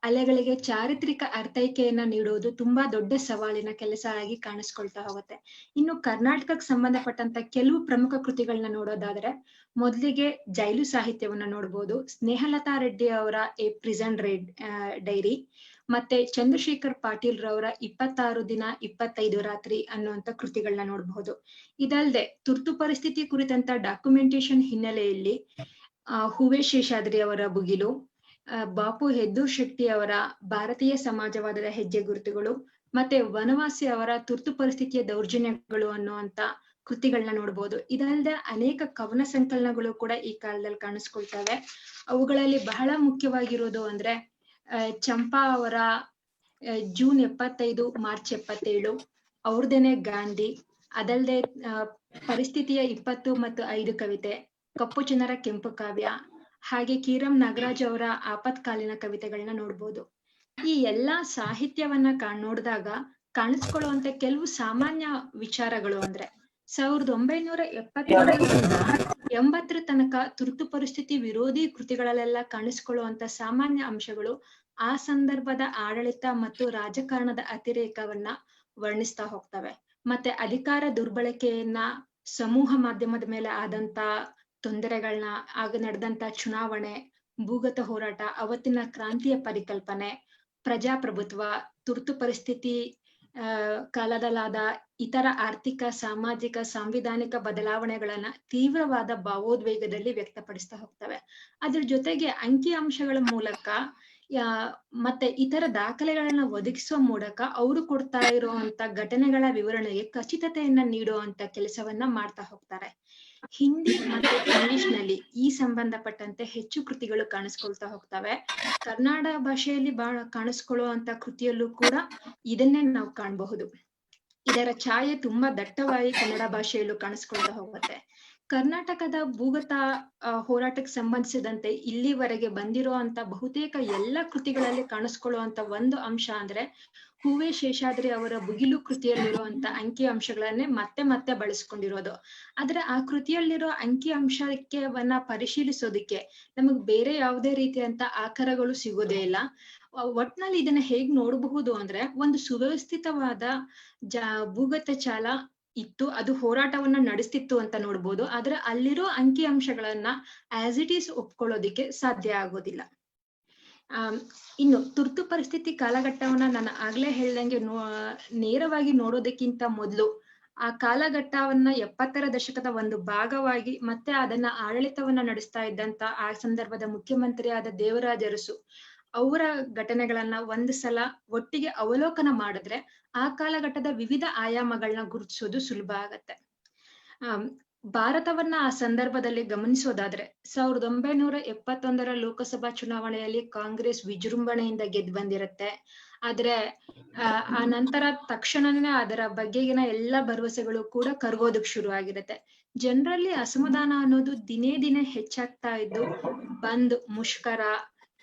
ಅಲೆಗಳಿಗೆ ಚಾರಿತ್ರಿಕ ಅರ್ಥೈಕೆಯನ್ನ ನೀಡುವುದು ತುಂಬಾ ದೊಡ್ಡ ಸವಾಲಿನ ಕೆಲಸ ಆಗಿ ಕಾಣಿಸ್ಕೊಳ್ತಾ ಹೋಗುತ್ತೆ. ಇನ್ನು ಕರ್ನಾಟಕಕ್ಕೆ ಸಂಬಂಧಪಟ್ಟಂತ ಕೆಲವು ಪ್ರಮುಖ ಕೃತಿಗಳನ್ನ ನೋಡೋದಾದ್ರೆ ಮೊದಲಿಗೆ ಜೈಲು ಸಾಹಿತ್ಯವನ್ನ ನೋಡ್ಬೋದು. ಸ್ನೇಹಲತಾ ರೆಡ್ಡಿ ಅವರ ಎ ಪ್ರಿಸನ್ ಡೈರಿ, ಮತ್ತೆ ಚಂದ್ರಶೇಖರ್ ಪಾಟೀಲ್ ರವರ 26 ದಿನ 25 ರಾತ್ರಿ ಅನ್ನುವಂತ ಕೃತಿಗಳನ್ನ ನೋಡಬಹುದು. ಇದಲ್ಲದೆ ತುರ್ತು ಪರಿಸ್ಥಿತಿ ಕುರಿತಂತ ಡಾಕ್ಯುಮೆಂಟೇಶನ್ ಹಿನ್ನೆಲೆಯಲ್ಲಿ ಹೂವೆ ಶೇಷಾದ್ರಿ ಅವರ ಬುಗಿಲು, ಬಾಪು ಹೆದ್ದೂರ್ ಶೆಟ್ಟಿ ಅವರ ಭಾರತೀಯ ಸಮಾಜವಾದದ ಹೆಜ್ಜೆ ಗುರುತುಗಳು, ಮತ್ತೆ ವನವಾಸಿ ಅವರ ತುರ್ತು ಪರಿಸ್ಥಿತಿಯ ದೌರ್ಜನ್ಯಗಳು ಅನ್ನುವಂತ ಕೃತಿಗಳನ್ನ ನೋಡ್ಬೋದು. ಇದಲ್ಲದೆ ಅನೇಕ ಕವನ ಸಂಕಲನಗಳು ಕೂಡ ಈ ಕಾಲದಲ್ಲಿ ಕಾಣಿಸ್ಕೊಳ್ತವೆ. ಅವುಗಳಲ್ಲಿ ಬಹಳ ಮುಖ್ಯವಾಗಿರೋದು ಅಂದ್ರೆ ಚಂಪಾ ಅವರ ಜೂನ್ 75 ಮಾರ್ಚ್ 77, ಅವ್ರದೇನೆ ಗಾಂಧಿ, ಅದಲ್ಲದೆ ಪರಿಸ್ಥಿತಿಯ 20 ಮತ್ತು 5 ಕವಿತೆ, ಕಪ್ಪು ಚಿನ್ನರ ಕೆಂಪು ಕಾವ್ಯ, ಹಾಗೆ ಕಿರಂ ನಾಗರಾಜ್ ಅವರ ಆಪತ್ಕಾಲೀನ ಕವಿತೆಗಳನ್ನ ನೋಡ್ಬೋದು. ಈ ಎಲ್ಲಾ ಸಾಹಿತ್ಯವನ್ನ ನೋಡಿದಾಗ ಕಾಣಿಸ್ಕೊಳ್ಳುವಂತ ಕೆಲವು ಸಾಮಾನ್ಯ ವಿಚಾರಗಳು ಅಂದ್ರೆ 1970 ತನಕ ತುರ್ತು ಪರಿಸ್ಥಿತಿ ವಿರೋಧಿ ಕೃತಿಗಳಲ್ಲೆಲ್ಲ ಕಾಣಿಸ್ಕೊಳ್ಳುವಂತ ಸಾಮಾನ್ಯ ಅಂಶಗಳು ಆ ಸಂದರ್ಭದ ಆಡಳಿತ ಮತ್ತು ರಾಜಕಾರಣದ ಅತಿರೇಕವನ್ನ ವರ್ಣಿಸ್ತಾ ಹೋಗ್ತವೆ. ಮತ್ತೆ ಅಧಿಕಾರ ದುರ್ಬಳಕೆಯನ್ನ, ಸಮೂಹ ಮಾಧ್ಯಮದ ಮೇಲೆ ಆದಂತ ತೊಂದರೆಗಳನ್ನ, ಆಗ ನಡೆದಂತ ಚುನಾವಣೆ, ಭೂಗತ ಹೋರಾಟ, ಅವತ್ತಿನ ಕ್ರಾಂತಿಯ ಪರಿಕಲ್ಪನೆ, ಪ್ರಜಾಪ್ರಭುತ್ವ, ತುರ್ತು ಪರಿಸ್ಥಿತಿ ಕಾಲದಲ್ಲಾದ ಇತರ ಆರ್ಥಿಕ, ಸಾಮಾಜಿಕ, ಸಾಂವಿಧಾನಿಕ ಬದಲಾವಣೆಗಳನ್ನ ತೀವ್ರವಾದ ಭಾವೋದ್ವೇಗದಲ್ಲಿ ವ್ಯಕ್ತಪಡಿಸ್ತಾ ಹೋಗ್ತವೆ. ಅದ್ರ ಜೊತೆಗೆ ಅಂಕಿ ಅಂಶಗಳ ಮೂಲಕ ಮತ್ತೆ ಇತರ ದಾಖಲೆಗಳನ್ನ ಒದಗಿಸುವ ಮೂಲಕ ಅವರು ಕೊಡ್ತಾ ಇರುವಂತ ಘಟನೆಗಳ ವಿವರಣೆಗೆ ಖಚಿತತೆಯನ್ನ ನೀಡುವಂತ ಕೆಲಸವನ್ನ ಮಾಡ್ತಾ ಹೋಗ್ತಾರೆ. ಹಿಂದಿ ಮತ್ತು ಇಂಗ್ಲಿಷ್ ನಲ್ಲಿ ಈ ಸಂಬಂಧಪಟ್ಟಂತೆ ಹೆಚ್ಚು ಕೃತಿಗಳು ಕಾಣಿಸ್ಕೊಳ್ತಾ ಹೋಗ್ತವೆ. ಕನ್ನಡ ಭಾಷೆಯಲ್ಲಿ ಬಹಳ ಕಾಣಿಸ್ಕೊಳ್ಳುವಂತ ಕೃತಿಯಲ್ಲೂ ಕೂಡ ಇದನ್ನೇ ನಾವು ಕಾಣಬಹುದು. ಇದರ ಛಾಯೆ ತುಂಬಾ ದಟ್ಟವಾಗಿ ಕನ್ನಡ ಭಾಷೆಯಲ್ಲೂ ಕಾಣಿಸ್ಕೊಳ್ತಾ ಹೋಗುತ್ತೆ. ಕರ್ನಾಟಕದ ಭೂಗತ ಹೋರಾಟಕ್ಕೆ ಸಂಬಂಧಿಸಿದಂತೆ ಇಲ್ಲಿವರೆಗೆ ಬಂದಿರುವಂತ ಬಹುತೇಕ ಎಲ್ಲ ಕೃತಿಗಳಲ್ಲಿ ಕಾಣಿಸ್ಕೊಳ್ಳುವಂತ ಒಂದು ಅಂಶ ಅಂದ್ರೆ ಹೂವೆ ಶೇಷಾದ್ರಿ ಅವರ ಬುಗಿಲು ಕೃತಿಯಲ್ಲಿರುವಂತ ಅಂಕಿ ಅಂಶಗಳನ್ನೇ ಮತ್ತೆ ಮತ್ತೆ ಬಳಸ್ಕೊಂಡಿರೋದು. ಆದ್ರೆ ಆ ಕೃತಿಯಲ್ಲಿರೋ ಅಂಕಿ ಅಂಶವನ್ನ ಪರಿಶೀಲಿಸೋದಿಕ್ಕೆ ನಮಗ್ ಬೇರೆ ಯಾವುದೇ ರೀತಿಯಂತ ಆಕರಗಳು ಸಿಗೋದೇ ಇಲ್ಲ. ಒಟ್ನಲ್ಲಿ ಇದನ್ನ ಹೇಗ್ ನೋಡಬಹುದು ಅಂದ್ರೆ ಒಂದು ಸುವ್ಯವಸ್ಥಿತವಾದ ಭೂಗತ ಚಾಲ ಇತ್ತು, ಅದು ಹೋರಾಟವನ್ನ ನಡೆಸ್ತಿತ್ತು ಅಂತ ನೋಡ್ಬೋದು. ಆದ್ರೆ ಅಲ್ಲಿರೋ ಅಂಕಿ ಅಂಶಗಳನ್ನ ಆಸ್ ಇಟ್ ಈಸ್ ಒಪ್ಕೊಳ್ಳೋದಿಕ್ಕೆ ಸಾಧ್ಯ ಆಗೋದಿಲ್ಲ. ಇನ್ನು ತುರ್ತು ಪರಿಸ್ಥಿತಿ ಕಾಲಘಟ್ಟವನ್ನ ನಾನು ಆಗ್ಲೇ ಹೇಳ್ದಂಗೆ ನೇರವಾಗಿ ನೋಡೋದಕ್ಕಿಂತ ಮೊದಲು ಆ ಕಾಲಘಟ್ಟವನ್ನ 70ರ ದಶಕದ ಒಂದು ಭಾಗವಾಗಿ ಮತ್ತೆ ಅದನ್ನ ಆಡಳಿತವನ್ನ ನಡೆಸ್ತಾ ಇದ್ದಂತ ಆ ಸಂದರ್ಭದ ಮುಖ್ಯಮಂತ್ರಿಯಾದ ದೇವರಾಜ ಅರಸು ಅವರ ಘಟನೆಗಳನ್ನ ಒಂದು ಸಲ ಒಟ್ಟಿಗೆ ಅವಲೋಕನ ಮಾಡಿದ್ರೆ ಆ ಕಾಲಘಟ್ಟದ ವಿವಿಧ ಆಯಾಮಗಳನ್ನ ಗುರುತಿಸೋದು ಸುಲಭ ಆಗತ್ತೆ. ಭಾರತವನ್ನ ಆ ಸಂದರ್ಭದಲ್ಲಿ ಗಮನಿಸೋದಾದ್ರೆ 1971ರ ಲೋಕಸಭಾ ಚುನಾವಣೆಯಲ್ಲಿ ಕಾಂಗ್ರೆಸ್ ವಿಜೃಂಭಣೆಯಿಂದ ಗೆದ್ದು ಬಂದಿರುತ್ತೆ. ಆದ್ರೆ ಆ ನಂತರ ತಕ್ಷಣನೇ ಅದರ ಬಗೆಗಿನ ಎಲ್ಲ ಭರವಸೆಗಳು ಕೂಡ ಕರಗೋದಕ್ ಶುರು ಆಗಿರುತ್ತೆ. ಜನರಲ್ಲಿ ಅಸಮಾಧಾನ ಅನ್ನೋದು ದಿನೇ ದಿನೇ ಹೆಚ್ಚಾಗ್ತಾ ಇದ್ದು ಬಂದ್, ಮುಷ್ಕರ,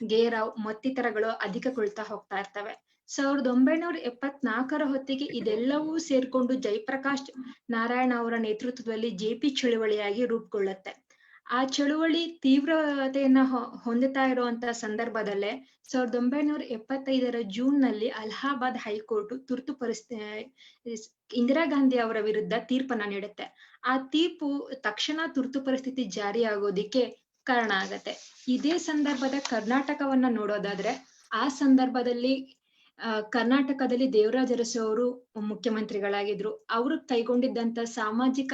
ಗೇರಾವ್ ಮತ್ತಿತರಗಳು ಅಧಿಕಗೊಳ್ತಾ ಹೋಗ್ತಾ ಇರ್ತವೆ. 1974 ಹೊತ್ತಿಗೆ ಇದೆಲ್ಲವೂ ಸೇರ್ಕೊಂಡು ಜಯಪ್ರಕಾಶ್ ನಾರಾಯಣ ಅವರ ನೇತೃತ್ವದಲ್ಲಿ ಜೆಪಿ ಚಳುವಳಿಯಾಗಿ ರೂಪುಗೊಳ್ಳುತ್ತೆ. ಆ ಚಳುವಳಿ ತೀವ್ರತೆಯನ್ನ ಹೊಂದುತ್ತಾ ಇರುವಂತ ಸಂದರ್ಭದಲ್ಲೇ 1975 ಜೂನ್ ನಲ್ಲಿ ಅಲಹಾಬಾದ್ ಹೈಕೋರ್ಟ್ ತುರ್ತು ಪರಿಸ್ಥಿತಿ ಇಂದಿರಾ ಗಾಂಧಿ ಅವರ ವಿರುದ್ಧ ತೀರ್ಪನ್ನ ನೀಡುತ್ತೆ. ಆ ತೀರ್ಪು ತಕ್ಷಣ ತುರ್ತು ಪರಿಸ್ಥಿತಿ ಜಾರಿಯಾಗೋದಿಕ್ಕೆ ಕಾರಣ ಆಗತ್ತೆ. ಇದೇ ಸಂದರ್ಭದ ಕರ್ನಾಟಕವನ್ನ ನೋಡೋದಾದ್ರೆ ಆ ಸಂದರ್ಭದಲ್ಲಿ ಕರ್ನಾಟಕದಲ್ಲಿ ದೇವರಾಜ ಅರಸು ಅವರು ಮುಖ್ಯಮಂತ್ರಿಗಳಾಗಿದ್ರು. ಅವರು ಕೈಗೊಂಡಿದ್ದಂತ ಸಾಮಾಜಿಕ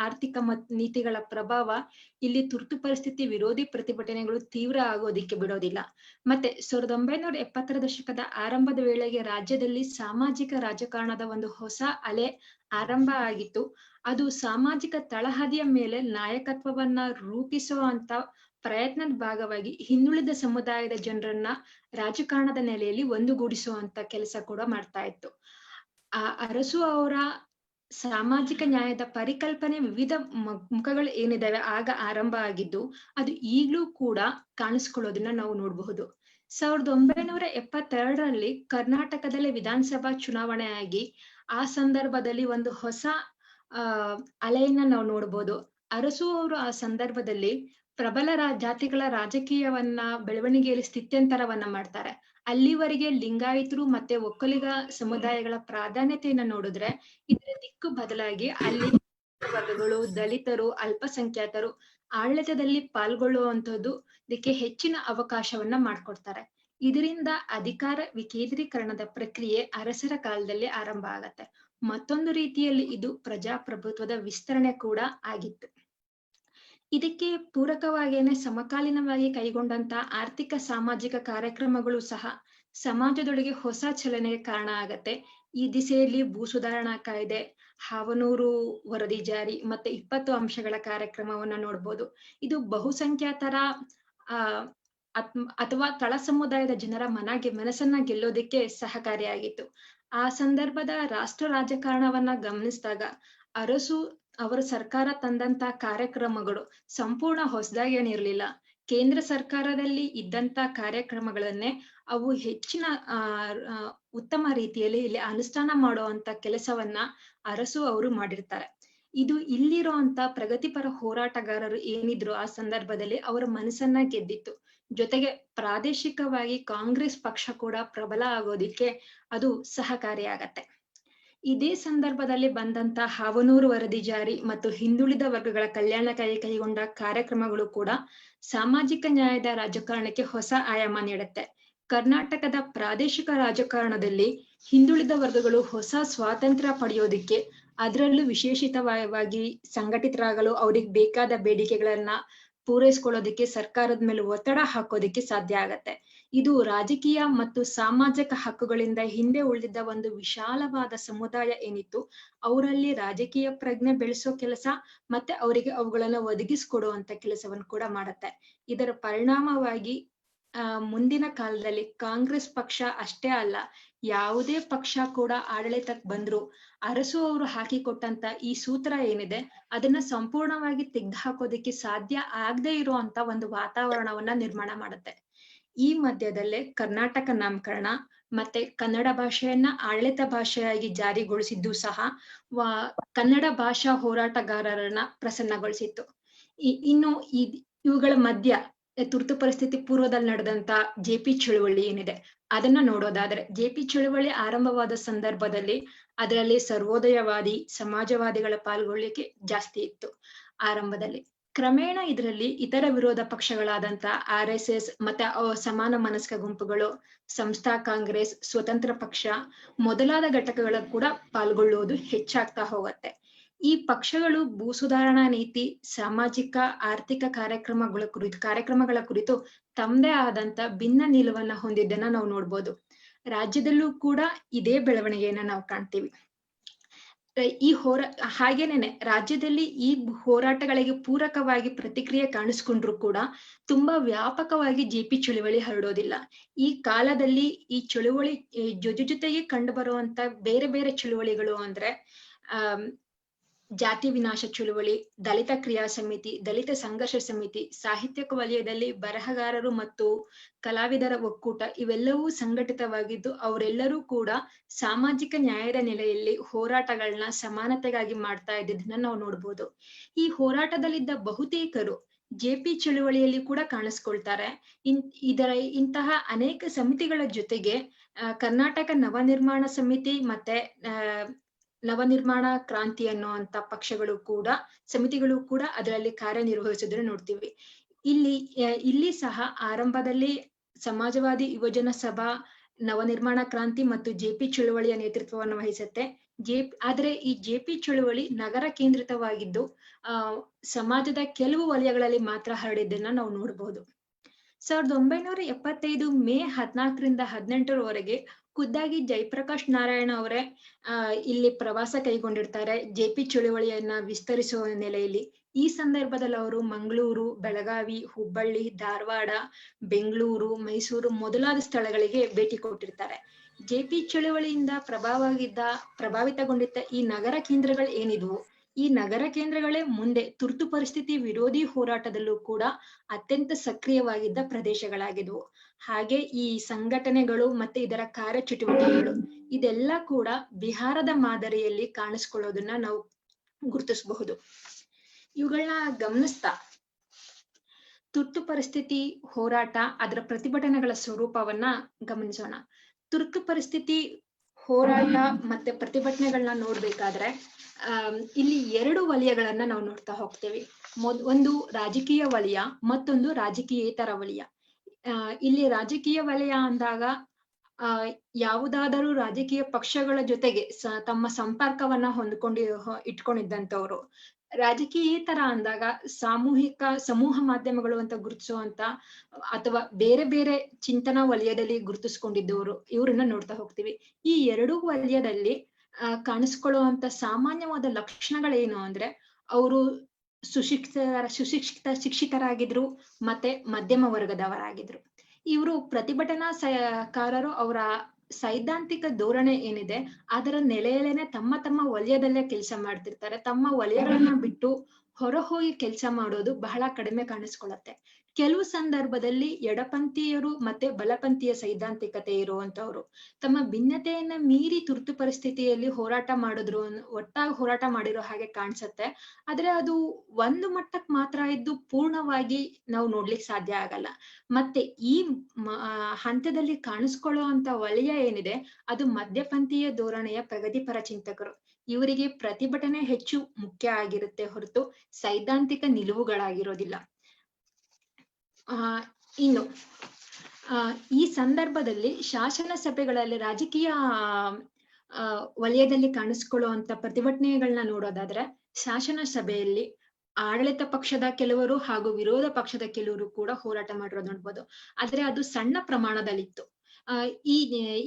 ಆರ್ಥಿಕ ನೀತಿಗಳ ಪ್ರಭಾವ ಇಲ್ಲಿ ತುರ್ತು ಪರಿಸ್ಥಿತಿ ವಿರೋಧಿ ಪ್ರತಿಭಟನೆಗಳು ತೀವ್ರ ಆಗೋದಿಕ್ಕೆ ಬಿಡೋದಿಲ್ಲ. ಮತ್ತೆ 1970ರ ದಶಕದ ಆರಂಭದ ವೇಳೆಗೆ ರಾಜ್ಯದಲ್ಲಿ ಸಾಮಾಜಿಕ ರಾಜಕಾರಣದ ಒಂದು ಹೊಸ ಅಲೆ ಆರಂಭ ಆಗಿತ್ತು. ಅದು ಸಾಮಾಜಿಕ ತಳಹದಿಯ ಮೇಲೆ ನಾಯಕತ್ವವನ್ನ ರೂಪಿಸುವಂತ ಪ್ರಯತ್ನದ ಭಾಗವಾಗಿ ಹಿಂದುಳಿದ ಸಮುದಾಯದ ಜನರನ್ನ ರಾಜಕಾರಣದ ನೆಲೆಯಲ್ಲಿ ಒಂದುಗೂಡಿಸುವಂತ ಕೆಲಸ ಕೂಡ ಮಾಡ್ತಾ ಇತ್ತು. ಅರಸು ಅವರ ಸಾಮಾಜಿಕ ನ್ಯಾಯದ ಪರಿಕಲ್ಪನೆ ವಿವಿಧ ಮುಖಗಳು ಏನಿದಾವೆ ಆಗ ಆರಂಭ ಆಗಿದ್ದು ಅದು ಈಗ್ಲೂ ಕೂಡ ಕಾಣಿಸ್ಕೊಳ್ಳೋದನ್ನ ನಾವು ನೋಡಬಹುದು. 1972ರಲ್ಲಿ ಕರ್ನಾಟಕದಲ್ಲಿ ವಿಧಾನಸಭಾ ಚುನಾವಣೆ ಆಗಿ ಆ ಸಂದರ್ಭದಲ್ಲಿ ಒಂದು ಹೊಸ ಅಲೆಯನ್ನ ನಾವು ನೋಡ್ಬೋದು. ಅರಸು ಅವರು ಆ ಸಂದರ್ಭದಲ್ಲಿ ಪ್ರಬಲ ಜಾತಿಗಳ ರಾಜಕೀಯವನ್ನ ಬೆಳವಣಿಗೆಯಲ್ಲಿ ಸ್ಥಿತ್ಯಂತರವನ್ನ ಮಾಡ್ತಾರೆ. ಅಲ್ಲಿವರೆಗೆ ಲಿಂಗಾಯತರು ಮತ್ತೆ ಒಕ್ಕಲಿಗ ಸಮುದಾಯಗಳ ಪ್ರಾಧಾನ್ಯತೆಯನ್ನ ನೋಡಿದ್ರೆ ಇದರ ದಿಕ್ಕು ಬದಲಾಗಿ ಅಲ್ಲಿ ವರ್ಗಗಳು, ದಲಿತರು, ಅಲ್ಪಸಂಖ್ಯಾತರು ಆಡಳಿತದಲ್ಲಿ ಪಾಲ್ಗೊಳ್ಳುವಂತದ್ದು ಇದಕ್ಕೆ ಹೆಚ್ಚಿನ ಅವಕಾಶವನ್ನ ಮಾಡ್ಕೊಡ್ತಾರೆ. ಇದರಿಂದ ಅಧಿಕಾರ ವಿಕೇಂದ್ರೀಕರಣದ ಪ್ರಕ್ರಿಯೆ ಅರಸರ ಕಾಲದಲ್ಲಿ ಆರಂಭ ಆಗತ್ತೆ. ಮತ್ತೊಂದು ರೀತಿಯಲ್ಲಿ ಇದು ಪ್ರಜಾಪ್ರಭುತ್ವದ ವಿಸ್ತರಣೆ ಕೂಡ ಆಗಿತ್ತು. ಇದಕ್ಕೆ ಪೂರಕವಾಗಿಯೇ ಸಮಕಾಲೀನವಾಗಿ ಕೈಗೊಂಡಂತ ಆರ್ಥಿಕ ಸಾಮಾಜಿಕ ಕಾರ್ಯಕ್ರಮಗಳು ಸಹ ಸಮಾಜದೊಳಗೆ ಹೊಸ ಚಲನೆಗೆ ಕಾರಣ ಆಗತ್ತೆ. ಈ ದಿಸೆಯಲ್ಲಿ ಭೂ ಸುಧಾರಣಾ ಕಾಯ್ದೆ, ಹಾವನೂರು ವರದಿ ಜಾರಿ ಮತ್ತೆ 20 ಅಂಶಗಳ ಕಾರ್ಯಕ್ರಮವನ್ನ ನೋಡ್ಬೋದು. ಇದು ಬಹುಸಂಖ್ಯಾತರ ಅಥವಾ ತಳ ಸಮುದಾಯದ ಜನರ ಮನಸ್ಸನ್ನ ಗೆಲ್ಲೋದಕ್ಕೆ ಸಹಕಾರಿಯಾಗಿತ್ತು. ಆ ಸಂದರ್ಭದ ರಾಷ್ಟ್ರ ರಾಜಕಾರಣವನ್ನ ಗಮನಿಸಿದಾಗ ಅರಸು ಅವರ ಸರ್ಕಾರ ತಂದಂತ ಕಾರ್ಯಕ್ರಮಗಳು ಸಂಪೂರ್ಣ ಹೊಸದಾಗಿ ಏನಿರ್ಲಿಲ್ಲ. ಕೇಂದ್ರ ಸರ್ಕಾರದಲ್ಲಿ ಇದ್ದಂತ ಕಾರ್ಯಕ್ರಮಗಳನ್ನೇ ಅವು ಹೆಚ್ಚಿನ ಉತ್ತಮ ರೀತಿಯಲ್ಲಿ ಇಲ್ಲಿ ಅನುಷ್ಠಾನ ಮಾಡುವಂತ ಕೆಲಸವನ್ನ ಅರಸು ಅವರು ಮಾಡಿರ್ತಾರೆ. ಇದು ಇಲ್ಲಿರುವಂತ ಪ್ರಗತಿಪರ ಹೋರಾಟಗಾರರು ಏನಿದ್ರು ಆ ಸಂದರ್ಭದಲ್ಲಿ ಅವರ ಮನಸ್ಸನ್ನ ಗೆದ್ದಿತ್ತು. ಜೊತೆಗೆ ಪ್ರಾದೇಶಿಕವಾಗಿ ಕಾಂಗ್ರೆಸ್ ಪಕ್ಷ ಕೂಡ ಪ್ರಬಲ ಆಗೋದಿಕ್ಕೆ ಅದು ಸಹಕಾರಿಯಾಗತ್ತೆ. ಇದೇ ಸಂದರ್ಭದಲ್ಲಿ ಬಂದಂತ ಹಾವನೂರು ವರದಿ ಜಾರಿ ಮತ್ತು ಹಿಂದುಳಿದ ವರ್ಗಗಳ ಕಲ್ಯಾಣಕ್ಕಾಗಿ ಕೈಗೊಂಡ ಕಾರ್ಯಕ್ರಮಗಳು ಕೂಡ ಸಾಮಾಜಿಕ ನ್ಯಾಯದ ರಾಜಕಾರಣಕ್ಕೆ ಹೊಸ ಆಯಾಮ ನೀಡುತ್ತೆ. ಕರ್ನಾಟಕದ ಪ್ರಾದೇಶಿಕ ರಾಜಕಾರಣದಲ್ಲಿ ಹಿಂದುಳಿದ ವರ್ಗಗಳು ಹೊಸ ಸ್ವಾತಂತ್ರ್ಯ ಪಡೆಯೋದಿಕ್ಕೆ, ಅದರಲ್ಲೂ ವಿಶೇಷಿತವಾಗಿ ಸಂಘಟಿತರಾಗಲು ಅವ್ರಿಗೆ ಬೇಕಾದ ಬೇಡಿಕೆಗಳನ್ನ ಪೂರೈಸ್ಕೊಳ್ಳೋದಿಕ್ಕೆ ಸರ್ಕಾರದ ಮೇಲೆ ಒತ್ತಡ ಹಾಕೋದಿಕ್ಕೆ ಸಾಧ್ಯ ಆಗತ್ತೆ. ಇದು ರಾಜಕೀಯ ಮತ್ತು ಸಾಮಾಜಿಕ ಹಕ್ಕುಗಳಿಂದ ಹಿಂದೆ ಉಳಿದಿದ್ದ ಒಂದು ವಿಶಾಲವಾದ ಸಮುದಾಯ ಏನಿತ್ತು ಅವರಲ್ಲಿ ರಾಜಕೀಯ ಪ್ರಜ್ಞೆ ಬೆಳೆಸೋ ಕೆಲಸ ಮತ್ತೆ ಅವರಿಗೆ ಅವುಗಳನ್ನ ಒದಗಿಸ್ಕೊಡುವಂತ ಕೆಲಸವನ್ನು ಕೂಡ ಮಾಡತ್ತೆ. ಇದರ ಪರಿಣಾಮವಾಗಿ ಮುಂದಿನ ಕಾಲದಲ್ಲಿ ಕಾಂಗ್ರೆಸ್ ಪಕ್ಷ ಅಷ್ಟೇ ಅಲ್ಲ, ಯಾವುದೇ ಪಕ್ಷ ಕೂಡ ಆಡಳಿತಕ್ಕೆ ಬಂದ್ರು ಅರಸು ಅವರು ಹಾಕಿಕೊಟ್ಟಂತ ಈ ಸೂತ್ರ ಏನಿದೆ ಅದನ್ನ ಸಂಪೂರ್ಣವಾಗಿ ತೆಗೆದು ಹಾಕೋದಿಕ್ಕೆ ಸಾಧ್ಯ ಆಗದೆ ಇರುವಂತ ಒಂದು ವಾತಾವರಣವನ್ನ ನಿರ್ಮಾಣ ಮಾಡುತ್ತೆ. ಈ ಮಧ್ಯದಲ್ಲೇ ಕರ್ನಾಟಕ ನಾಮಕರಣ ಮತ್ತೆ ಕನ್ನಡ ಭಾಷೆಯನ್ನ ಆಡಳಿತ ಭಾಷೆಯಾಗಿ ಜಾರಿಗೊಳಿಸಿದ್ದು ಸಹ ಕನ್ನಡ ಭಾಷಾ ಹೋರಾಟಗಾರರನ್ನ ಪ್ರಸನ್ನಗೊಳಿಸಿತ್ತು. ಇನ್ನು ಇವುಗಳ ಮಧ್ಯ ತುರ್ತು ಪರಿಸ್ಥಿತಿ ಪೂರ್ವದಲ್ಲಿ ನಡೆದಂತ ಜೆಪಿ ಚಳುವಳಿ ಏನಿದೆ ಅದನ್ನ ನೋಡೋದಾದ್ರೆ, ಜೆಪಿ ಚಳುವಳಿ ಆರಂಭವಾದ ಸಂದರ್ಭದಲ್ಲಿ ಅದರಲ್ಲಿ ಸರ್ವೋದಯವಾದಿ ಸಮಾಜವಾದಿಗಳ ಪಾಲ್ಗೊಳ್ಳಿಕೆ ಜಾಸ್ತಿ ಇತ್ತು ಆರಂಭದಲ್ಲಿ. ಕ್ರಮೇಣ ಇದರಲ್ಲಿ ಇತರ ವಿರೋಧ ಪಕ್ಷಗಳಾದಂತ RSS ಮತ್ತೆ ಸಮಾನ ಮನಸ್ಕ ಗುಂಪುಗಳು, ಸಂಸ್ಥಾ ಕಾಂಗ್ರೆಸ್, ಸ್ವತಂತ್ರ ಪಕ್ಷ ಮೊದಲಾದ ಘಟಕಗಳ ಕೂಡ ಪಾಲ್ಗೊಳ್ಳುವುದು ಹೆಚ್ಚಾಗ್ತಾ ಹೋಗುತ್ತೆ. ಈ ಪಕ್ಷಗಳು ಭೂ ಸುಧಾರಣಾ ನೀತಿ, ಸಾಮಾಜಿಕ ಆರ್ಥಿಕ ಕಾರ್ಯಕ್ರಮಗಳ ಕುರಿತು ತಮ್ಮದೇ ಆದಂತ ಭಿನ್ನ ನಿಲುವನ್ನ ಹೊಂದಿದ್ದನ್ನ ನಾವು ನೋಡ್ಬೋದು. ರಾಜ್ಯದಲ್ಲೂ ಕೂಡ ಇದೇ ಬೆಳವಣಿಗೆಯನ್ನ ನಾವು ಕಾಣ್ತೀವಿ. ಹಾಗೇನೇನೆ ರಾಜ್ಯದಲ್ಲಿ ಈ ಹೋರಾಟಗಳಿಗೆ ಪೂರಕವಾಗಿ ಪ್ರತಿಕ್ರಿಯೆ ಕಾಣಿಸ್ಕೊಂಡ್ರು ಕೂಡ ತುಂಬಾ ವ್ಯಾಪಕವಾಗಿ ಜೆಪಿ ಚಳುವಳಿ ಹರಡೋದಿಲ್ಲ. ಈ ಕಾಲದಲ್ಲಿ ಈ ಚಳುವಳಿ ಜೊತೆಗೆ ಕಂಡು ಬರುವಂತ ಬೇರೆ ಬೇರೆ ಚಳುವಳಿಗಳು ಅಂದ್ರೆ ಜಾತಿ ವಿನಾಶ ಚಳುವಳಿ, ದಲಿತ ಕ್ರಿಯಾ ಸಮಿತಿ, ದಲಿತ ಸಂಘರ್ಷ ಸಮಿತಿ, ಸಾಹಿತ್ಯಕ ವಲಯದಲ್ಲಿ ಬರಹಗಾರರು ಮತ್ತು ಕಲಾವಿದರ ಒಕ್ಕೂಟ ಇವೆಲ್ಲವೂ ಸಂಘಟಿತವಾಗಿದ್ದು ಅವರೆಲ್ಲರೂ ಕೂಡ ಸಾಮಾಜಿಕ ನ್ಯಾಯದ ನೆಲೆಯಲ್ಲಿ ಹೋರಾಟಗಳನ್ನ ಸಮಾನತೆಗಾಗಿ ಮಾಡ್ತಾ ಇದ್ದದನ್ನ ನಾವು ನೋಡ್ಬೋದು. ಈ ಹೋರಾಟದಲ್ಲಿದ್ದ ಬಹುತೇಕರು ಜೆಪಿ ಚಳುವಳಿಯಲ್ಲಿ ಕೂಡ ಕಾಣಿಸ್ಕೊಳ್ತಾರೆ. ಇಂತಹ ಅನೇಕ ಸಮಿತಿಗಳ ಜೊತೆಗೆ ಕರ್ನಾಟಕ ನವನಿರ್ಮಾಣ ಸಮಿತಿ ಮತ್ತೆ ನವನಿರ್ಮಾಣ ಕ್ರಾಂತಿ ಅನ್ನುವಂತ ಸಮಿತಿಗಳು ಕೂಡ ಅದರಲ್ಲಿ ಕಾರ್ಯನಿರ್ವಹಿಸೋದನ್ನ ನೋಡ್ತೀವಿ. ಇಲ್ಲಿ ಸಹ ಆರಂಭದಲ್ಲಿ ಸಮಾಜವಾದಿ ಯುವಜನ ಸಭಾ, ನವನಿರ್ಮಾಣ ಕ್ರಾಂತಿ ಮತ್ತು ಜೆಪಿ ಚಳುವಳಿಯ ನೇತೃತ್ವವನ್ನು ವಹಿಸುತ್ತೆ. ಆದ್ರೆ ಈ ಜೆಪಿ ಚಳುವಳಿ ನಗರ ಕೇಂದ್ರಿತವಾಗಿದ್ದು ಸಮಾಜದ ಕೆಲವು ವಲಯಗಳಲ್ಲಿ ಮಾತ್ರ ಹರಡಿದ್ದನ್ನ ನಾವು ನೋಡಬಹುದು. 1975 ಮೇ 14ರಿಂದ 18ರವರೆಗೆ ಖುದ್ದಾಗಿ ಜಯಪ್ರಕಾಶ್ ನಾರಾಯಣ ಅವರೇ ಇಲ್ಲಿ ಪ್ರವಾಸ ಕೈಗೊಂಡಿರ್ತಾರೆ ಜೆಪಿ ಚಳುವಳಿಯನ್ನ ವಿಸ್ತರಿಸುವ ನೆಲೆಯಲ್ಲಿ. ಈ ಸಂದರ್ಭದಲ್ಲಿ ಅವರು ಮಂಗಳೂರು, ಬೆಳಗಾವಿ, ಹುಬ್ಬಳ್ಳಿ, ಧಾರವಾಡ, ಬೆಂಗಳೂರು, ಮೈಸೂರು ಮೊದಲಾದ ಸ್ಥಳಗಳಿಗೆ ಭೇಟಿ ಕೊಟ್ಟಿರ್ತಾರೆ. ಜೆಪಿ ಚಳುವಳಿಯಿಂದ ಪ್ರಭಾವಿತಗೊಂಡಿದ್ದ ಈ ನಗರ ಕೇಂದ್ರಗಳು ಏನಿದ್ವು, ಈ ನಗರ ಕೇಂದ್ರಗಳೇ ಮುಂದೆ ತುರ್ತು ಪರಿಸ್ಥಿತಿ ವಿರೋಧಿ ಹೋರಾಟದಲ್ಲೂ ಕೂಡ ಅತ್ಯಂತ ಸಕ್ರಿಯವಾಗಿದ್ದ ಪ್ರದೇಶಗಳಾಗಿದ್ವು. ಹಾಗೆ ಈ ಸಂಘಟನೆಗಳು ಮತ್ತೆ ಇದರ ಕಾರ್ಯಚಟುವಟಿಕೆಗಳು ಇದೆಲ್ಲ ಕೂಡ ಬಿಹಾರದ ಮಾದರಿಯಲ್ಲಿ ಕಾಣಿಸ್ಕೊಳ್ಳೋದನ್ನ ನಾವು ಗುರುತಿಸಬಹುದು. ಇವುಗಳನ್ನ ಗಮನಿಸ್ತಾ ತುರ್ತು ಪರಿಸ್ಥಿತಿ ಹೋರಾಟ, ಅದರ ಪ್ರತಿಭಟನೆಗಳ ಸ್ವರೂಪವನ್ನ ಗಮನಿಸೋಣ. ತುರ್ತು ಪರಿಸ್ಥಿತಿ ಹೋರಾಟ ಮತ್ತೆ ಪ್ರತಿಭಟನೆಗಳನ್ನ ನೋಡ್ಬೇಕಾದ್ರೆ ಇಲ್ಲಿ 2 ವಲಯಗಳನ್ನ ನಾವು ನೋಡ್ತಾ ಹೋಗ್ತೇವೆ. ಒಂದು ರಾಜಕೀಯ ವಲಯ, ಮತ್ತೊಂದು ರಾಜಕೀಯೇತರ ವಲಯ. ಇಲ್ಲಿ ರಾಜಕೀಯ ವಲಯ ಅಂದಾಗ ಯಾವುದಾದರೂ ರಾಜಕೀಯ ಪಕ್ಷಗಳ ಜೊತೆಗೆ ತಮ್ಮ ಸಂಪರ್ಕವನ್ನ ಇಟ್ಕೊಂಡಿದ್ದಂಥವ್ರು. ರಾಜಕೀಯೇತರ ಅಂದಾಗ ಸಮೂಹ ಮಾಧ್ಯಮಗಳು ಅಂತ ಗುರುತಿಸುವಂತ ಅಥವಾ ಬೇರೆ ಬೇರೆ ಚಿಂತನಾ ವಲಯದಲ್ಲಿ ಗುರುತಿಸ್ಕೊಂಡಿದ್ದವರು, ಇವ್ರನ್ನ ನೋಡ್ತಾ ಹೋಗ್ತೀವಿ. ಈ 2 ವಲಯದಲ್ಲಿ ಕಾಣಿಸ್ಕೊಳ್ಳುವಂತ ಸಾಮಾನ್ಯವಾದ ಲಕ್ಷಣಗಳೇನು ಅಂದ್ರೆ ಅವರು ಶಿಕ್ಷಿತರಾಗಿದ್ರು ಮತ್ತೆ ಮಧ್ಯಮ ವರ್ಗದವರಾಗಿದ್ರು. ಇವರು ಪ್ರತಿಭಟನಾಕಾರರು ಅವರ ಸೈದ್ಧಾಂತಿಕ ಧೋರಣೆ ಏನಿದೆ ಅದರ ನೆಲೆಯಲ್ಲೇನೆ ತಮ್ಮ ವಲಯದಲ್ಲೇ ಕೆಲಸ ಮಾಡ್ತಿರ್ತಾರೆ. ತಮ್ಮ ವಲಯಗಳನ್ನ ಬಿಟ್ಟು ಹೊರ ಹೋಗಿ ಕೆಲಸ ಮಾಡೋದು ಬಹಳ ಕಡಿಮೆ ಕಾಣಿಸ್ಕೊಳ್ಳುತ್ತೆ. ಕೆಲವು ಸಂದರ್ಭದಲ್ಲಿ ಎಡಪಂಥೀಯರು ಮತ್ತೆ ಬಲಪಂಥೀಯ ಸೈದ್ಧಾಂತಿಕತೆ ಇರುವಂತವ್ರು ತಮ್ಮ ಭಿನ್ನತೆಯನ್ನ ಮೀರಿ ತುರ್ತು ಪರಿಸ್ಥಿತಿಯಲ್ಲಿ ಒಟ್ಟಾಗಿ ಹೋರಾಟ ಮಾಡಿರೋ ಹಾಗೆ ಕಾಣಿಸುತ್ತೆ. ಆದ್ರೆ ಅದು ಒಂದು ಮಟ್ಟಕ್ಕೆ ಮಾತ್ರ ಇದ್ದು ಪೂರ್ಣವಾಗಿ ನಾವು ನೋಡ್ಲಿಕ್ಕೆ ಸಾಧ್ಯ ಆಗಲ್ಲ. ಮತ್ತೆ ಈ ಹಂತದಲ್ಲಿ ಕಾಣಿಸ್ಕೊಳ್ಳುವಂತ ವಲಯ ಏನಿದೆ ಅದು ಮಧ್ಯಪಂಥೀಯ ಧೋರಣೆಯ ಪ್ರಗತಿಪರ ಚಿಂತಕರು. ಇವರಿಗೆ ಪ್ರತಿಭಟನೆ ಹೆಚ್ಚು ಮುಖ್ಯ ಆಗಿರುತ್ತೆ ಹೊರತು ಸೈದ್ಧಾಂತಿಕ ನಿಲುವುಗಳಾಗಿರೋದಿಲ್ಲ. ಇನ್ನು ಈ ಸಂದರ್ಭದಲ್ಲಿ ಶಾಸನ ಸಭೆಗಳಲ್ಲಿ ರಾಜಕೀಯ ವಲಯದಲ್ಲಿ ಕಾಣಿಸ್ಕೊಳ್ಳುವಂತ ಪ್ರತಿಭಟನೆಗಳನ್ನ ನೋಡೋದಾದ್ರೆ ಶಾಸನ ಸಭೆಯಲ್ಲಿ ಆಡಳಿತ ಪಕ್ಷದ ಕೆಲವರು ಹಾಗೂ ವಿರೋಧ ಪಕ್ಷದ ಕೆಲವರು ಕೂಡ ಹೋರಾಟ ಮಾಡಿರೋದು ನೋಡ್ಬೋದು. ಆದ್ರೆ ಅದು ಸಣ್ಣ ಪ್ರಮಾಣದಲ್ಲಿತ್ತು.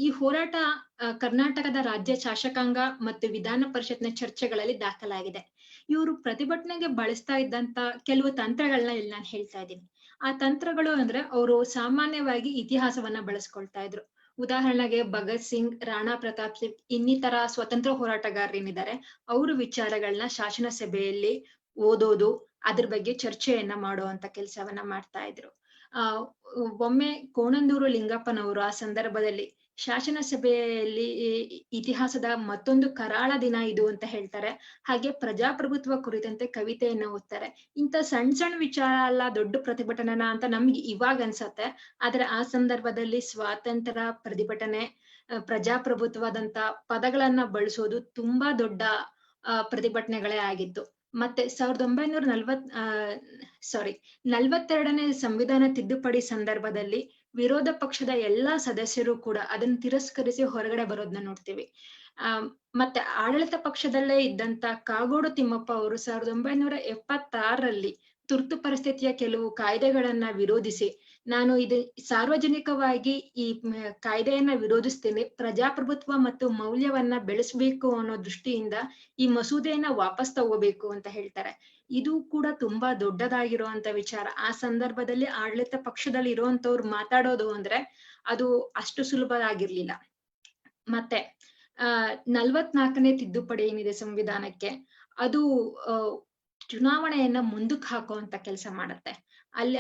ಈ ಹೋರಾಟ ಕರ್ನಾಟಕದ ರಾಜ್ಯ ಶಾಸಕಾಂಗ ಮತ್ತು ವಿಧಾನ ಪರಿಷತ್ನ ಚರ್ಚೆಗಳಲ್ಲಿ ದಾಖಲಾಗಿದೆ. ಇವರು ಪ್ರತಿಭಟನೆಗೆ ಬಳಸ್ತಾ ಇದ್ದಂತ ಕೆಲವು ತಂತ್ರಗಳನ್ನ ಇಲ್ಲಿ ನಾನು ಹೇಳ್ತಾ ಇದ್ದೀನಿ. ಆ ತಂತ್ರಗಳು ಅಂದ್ರೆ ಅವರು ಸಾಮಾನ್ಯವಾಗಿ ಇತಿಹಾಸವನ್ನ ಬಳಸ್ಕೊಳ್ತಾ ಇದ್ರು. ಉದಾಹರಣೆಗೆ ಭಗತ್ ಸಿಂಗ್, ರಾಣಾ ಪ್ರತಾಪ್ ಸಿಂಗ್ ಇನ್ನಿತರ ಸ್ವತಂತ್ರ ಹೋರಾಟಗಾರರೇನಿದ್ದಾರೆ ಅವ್ರ ವಿಚಾರಗಳನ್ನ ಶಾಸನ ಸಭೆಯಲ್ಲಿ ಓದೋದು, ಅದ್ರ ಬಗ್ಗೆ ಚರ್ಚೆಯನ್ನ ಮಾಡುವಂತ ಕೆಲಸವನ್ನ ಮಾಡ್ತಾ ಇದ್ರು. ಒಮ್ಮೆ ಕೋಣಂದೂರು ಲಿಂಗಪ್ಪನವರು ಆ ಸಂದರ್ಭದಲ್ಲಿ ಶಾಸನ ಸಭೆಯಲ್ಲಿ ಇತಿಹಾಸದ ಮತ್ತೊಂದು ಕರಾಳ ದಿನ ಇದು ಅಂತ ಹೇಳ್ತಾರೆ. ಹಾಗೆ ಪ್ರಜಾಪ್ರಭುತ್ವ ಕುರಿತಂತೆ ಕವಿತೆಯನ್ನ ಓದ್ತಾರೆ. ಇಂಥ ಸಣ್ಣ ವಿಚಾರ ಅಲ್ಲ ದೊಡ್ಡ ಪ್ರತಿಭಟನೆನ ಅಂತ ನಮ್ಗೆ ಇವಾಗ ಅನ್ಸತ್ತೆ. ಆದ್ರೆ ಆ ಸಂದರ್ಭದಲ್ಲಿ ಸ್ವಾತಂತ್ರ್ಯ, ಪ್ರತಿಭಟನೆ, ಪ್ರಜಾಪ್ರಭುತ್ವದಂತ ಪದಗಳನ್ನ ಬಳಸೋದು ತುಂಬಾ ದೊಡ್ಡ ಪ್ರತಿಭಟನೆಗಳೇ ಆಗಿತ್ತು. ಮತ್ತೆ 1942ನೇ ಸಂವಿಧಾನ ತಿದ್ದುಪಡಿ ಸಂದರ್ಭದಲ್ಲಿ ವಿರೋಧ ಪಕ್ಷದ ಎಲ್ಲಾ ಸದಸ್ಯರು ಕೂಡ ಅದನ್ನ ತಿರಸ್ಕರಿಸಿ ಹೊರಗಡೆ ಬರೋದನ್ನ ನೋಡ್ತೀವಿ. ಮತ್ತೆ ಆಡಳಿತ ಪಕ್ಷದಲ್ಲೇ ಇದ್ದಂತ ಕಾಗೋಡು ತಿಮ್ಮಪ್ಪ ಅವರು 1976ರಲ್ಲಿ ತುರ್ತು ಪರಿಸ್ಥಿತಿಯ ಕೆಲವು ಕಾಯ್ದೆಗಳನ್ನ ವಿರೋಧಿಸಿ ನಾನು ಇದು ಸಾರ್ವಜನಿಕವಾಗಿ ಈ ಕಾಯ್ದೆಯನ್ನ ವಿರೋಧಿಸ್ತೇನೆ, ಪ್ರಜಾಪ್ರಭುತ್ವ ಮತ್ತು ಮೌಲ್ಯವನ್ನ ಬೆಳೆಸಬೇಕು ಅನ್ನೋ ದೃಷ್ಟಿಯಿಂದ ಈ ಮಸೂದೆಯನ್ನ ವಾಪಸ್ ತಗೋಬೇಕು ಅಂತ ಹೇಳ್ತಾರೆ. ಇದು ಕೂಡ ತುಂಬಾ ದೊಡ್ಡದಾಗಿರುವಂತ ವಿಚಾರ. ಆ ಸಂದರ್ಭದಲ್ಲಿ ಆಡಳಿತ ಪಕ್ಷದಲ್ಲಿ ಇರುವಂತವ್ರು ಮಾತಾಡೋದು ಅಂದ್ರೆ ಅದು ಅಷ್ಟು ಸುಲಭ ಆಗಿರ್ಲಿಲ್ಲ. ಮತ್ತೆ 44ನೇ ತಿದ್ದುಪಡಿ ಏನಿದೆ ಸಂವಿಧಾನಕ್ಕೆ, ಅದು ಚುನಾವಣೆಯನ್ನ ಮುಂದಕ್ಕೆ ಹಾಕುವಂತ ಕೆಲಸ ಮಾಡುತ್ತೆ. ಅಲ್ಲಿ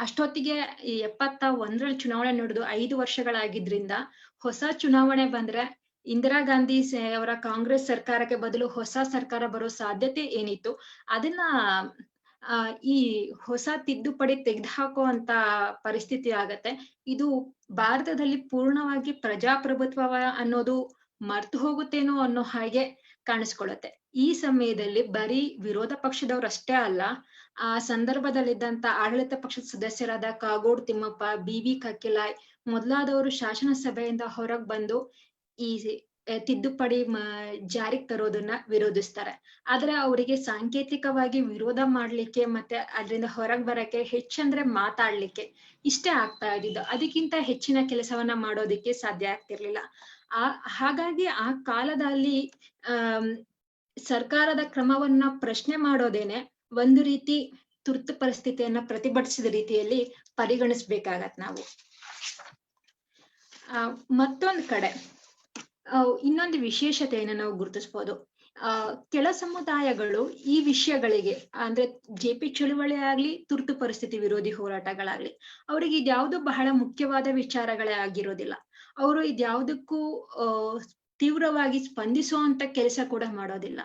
ಅಷ್ಟೊತ್ತಿಗೆ 71ರಲ್ಲಿ ಚುನಾವಣೆ ನಡೆದು 5 ವರ್ಷಗಳಾಗಿದ್ರಿಂದ ಹೊಸ ಚುನಾವಣೆ ಬಂದ್ರೆ ಇಂದಿರಾ ಗಾಂಧಿ ಅವರ ಕಾಂಗ್ರೆಸ್ ಸರ್ಕಾರಕ್ಕೆ ಬದಲು ಹೊಸ ಸರ್ಕಾರ ಬರೋ ಸಾಧ್ಯತೆ ಏನಿತ್ತು, ಅದನ್ನ ಈ ಹೊಸ ತಿದ್ದುಪಡಿ ತೆಗೆದುಹಾಕುವಂತ ಪರಿಸ್ಥಿತಿ ಆಗತ್ತೆ. ಇದು ಭಾರತದಲ್ಲಿ ಪೂರ್ಣವಾಗಿ ಪ್ರಜಾಪ್ರಭುತ್ವ ಅನ್ನೋದು ಮರ್ತು ಹೋಗುತ್ತೇನೋ ಅನ್ನೋ ಹಾಗೆ ಕಾಣಿಸ್ಕೊಳ್ಳುತ್ತೆ. ಈ ಸಮಯದಲ್ಲಿ ಬರೀ ವಿರೋಧ ಪಕ್ಷದವ್ರು ಅಷ್ಟೇ ಅಲ್ಲ, ಆ ಸಂದರ್ಭದಲ್ಲಿದ್ದಂತ ಆಡಳಿತ ಪಕ್ಷದ ಸದಸ್ಯರಾದ ಕಾಗೋಡು ತಿಮ್ಮಪ್ಪ, BB ಕಕ್ಕಿಲಾಯ್ ಮೊದಲಾದವರು ಶಾಸನ ಸಭೆಯಿಂದ ಹೊರಗೆ ಬಂದು ಈ ತಿದ್ದುಪಡಿ ಜಾರಿಗೆ ತರೋದನ್ನ ವಿರೋಧಿಸ್ತಾರೆ. ಆದ್ರೆ ಅವರಿಗೆ ಸಾಂಕೇತಿಕವಾಗಿ ವಿರೋಧ ಮಾಡ್ಲಿಕ್ಕೆ ಮತ್ತೆ ಅದರಿಂದ ಹೊರಗೆ ಬರಕ್ಕೆ ಹೆಚ್ಚಂದ್ರೆ ಮಾತಾಡ್ಲಿಕ್ಕೆ ಇಷ್ಟೇ ಆಗ್ತಾ ಇದ್ದಿದ್ದು. ಅದಕ್ಕಿಂತ ಹೆಚ್ಚಿನ ಕೆಲಸವನ್ನ ಮಾಡೋದಿಕ್ಕೆ ಸಾಧ್ಯ ಆಗ್ತಿರ್ಲಿಲ್ಲ. ಹಾಗಾಗಿ ಆ ಕಾಲದಲ್ಲಿ ಸರ್ಕಾರದ ಕ್ರಮವನ್ನ ಪ್ರಶ್ನೆ ಮಾಡೋದೇನೆ ಒಂದು ರೀತಿ ತುರ್ತು ಪರಿಸ್ಥಿತಿಯನ್ನ ಪ್ರತಿಭಟಿಸಿದ ರೀತಿಯಲ್ಲಿ ಪರಿಗಣಿಸ್ಬೇಕಾಗತ್ ನಾವು. ಮತ್ತೊಂದ್ ಕಡೆ ಇನ್ನೊಂದು ವಿಶೇಷತೆಯನ್ನು ನಾವು ಗುರುತಿಸ್ಬೋದು. ಕೆಲ ಸಮುದಾಯಗಳು ಈ ವಿಷಯಗಳಿಗೆ ಅಂದ್ರೆ JP ಚಳುವಳಿ ಆಗ್ಲಿ, ತುರ್ತು ಪರಿಸ್ಥಿತಿ ವಿರೋಧಿ ಹೋರಾಟಗಳಾಗ್ಲಿ, ಅವ್ರಿಗೆ ಇದ್ಯಾವುದು ಬಹಳ ಮುಖ್ಯವಾದ ವಿಚಾರಗಳೇ ಆಗಿರೋದಿಲ್ಲ. ಅವರು ಇದ್ಯಾವುದಕ್ಕೂ ತೀವ್ರವಾಗಿ ಸ್ಪಂದಿಸುವಂತ ಕೆಲಸ ಕೂಡ ಮಾಡೋದಿಲ್ಲ.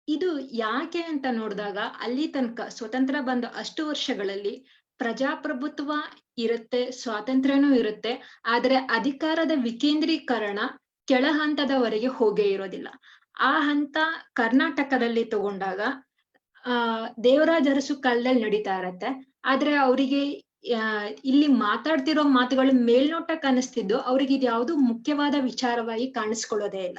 ಇದು ಯಾಕೆ ಅಂತ ನೋಡಿದಾಗ ಅಲ್ಲಿ ತನಕ ಸ್ವತಂತ್ರ ಬಂದ ಅಷ್ಟು ವರ್ಷಗಳಲ್ಲಿ ಪ್ರಜಾಪ್ರಭುತ್ವ ಇರುತ್ತೆ, ಸ್ವಾತಂತ್ರ್ಯನೂ ಇರುತ್ತೆ, ಆದ್ರೆ ಅಧಿಕಾರದ ವಿಕೇಂದ್ರೀಕರಣ ಕೆಳ ಹಂತದವರೆಗೆ ಹೋಗೇ ಇರೋದಿಲ್ಲ. ಆ ಹಂತ ಕರ್ನಾಟಕದಲ್ಲಿ ತಗೊಂಡಾಗ ದೇವರಾಜ ಅರಸು ಕಾಲದಲ್ಲಿ ನಡೀತಾ ಇರತ್ತೆ. ಆದ್ರೆ ಅವರಿಗೆ ಇಲ್ಲಿ ಮಾತಾಡ್ತಿರೋ ಮಾತುಗಳು ಮೇಲ್ನೋಟಕ್ಕೆ ಅನಿಸ್ತಿದ್ದು ಅವ್ರಿಗೆ ಇದ್ಯಾವುದು ಮುಖ್ಯವಾದ ವಿಚಾರವಾಗಿ ಕಾಣಿಸ್ಕೊಳ್ಳೋದೇ ಇಲ್ಲ.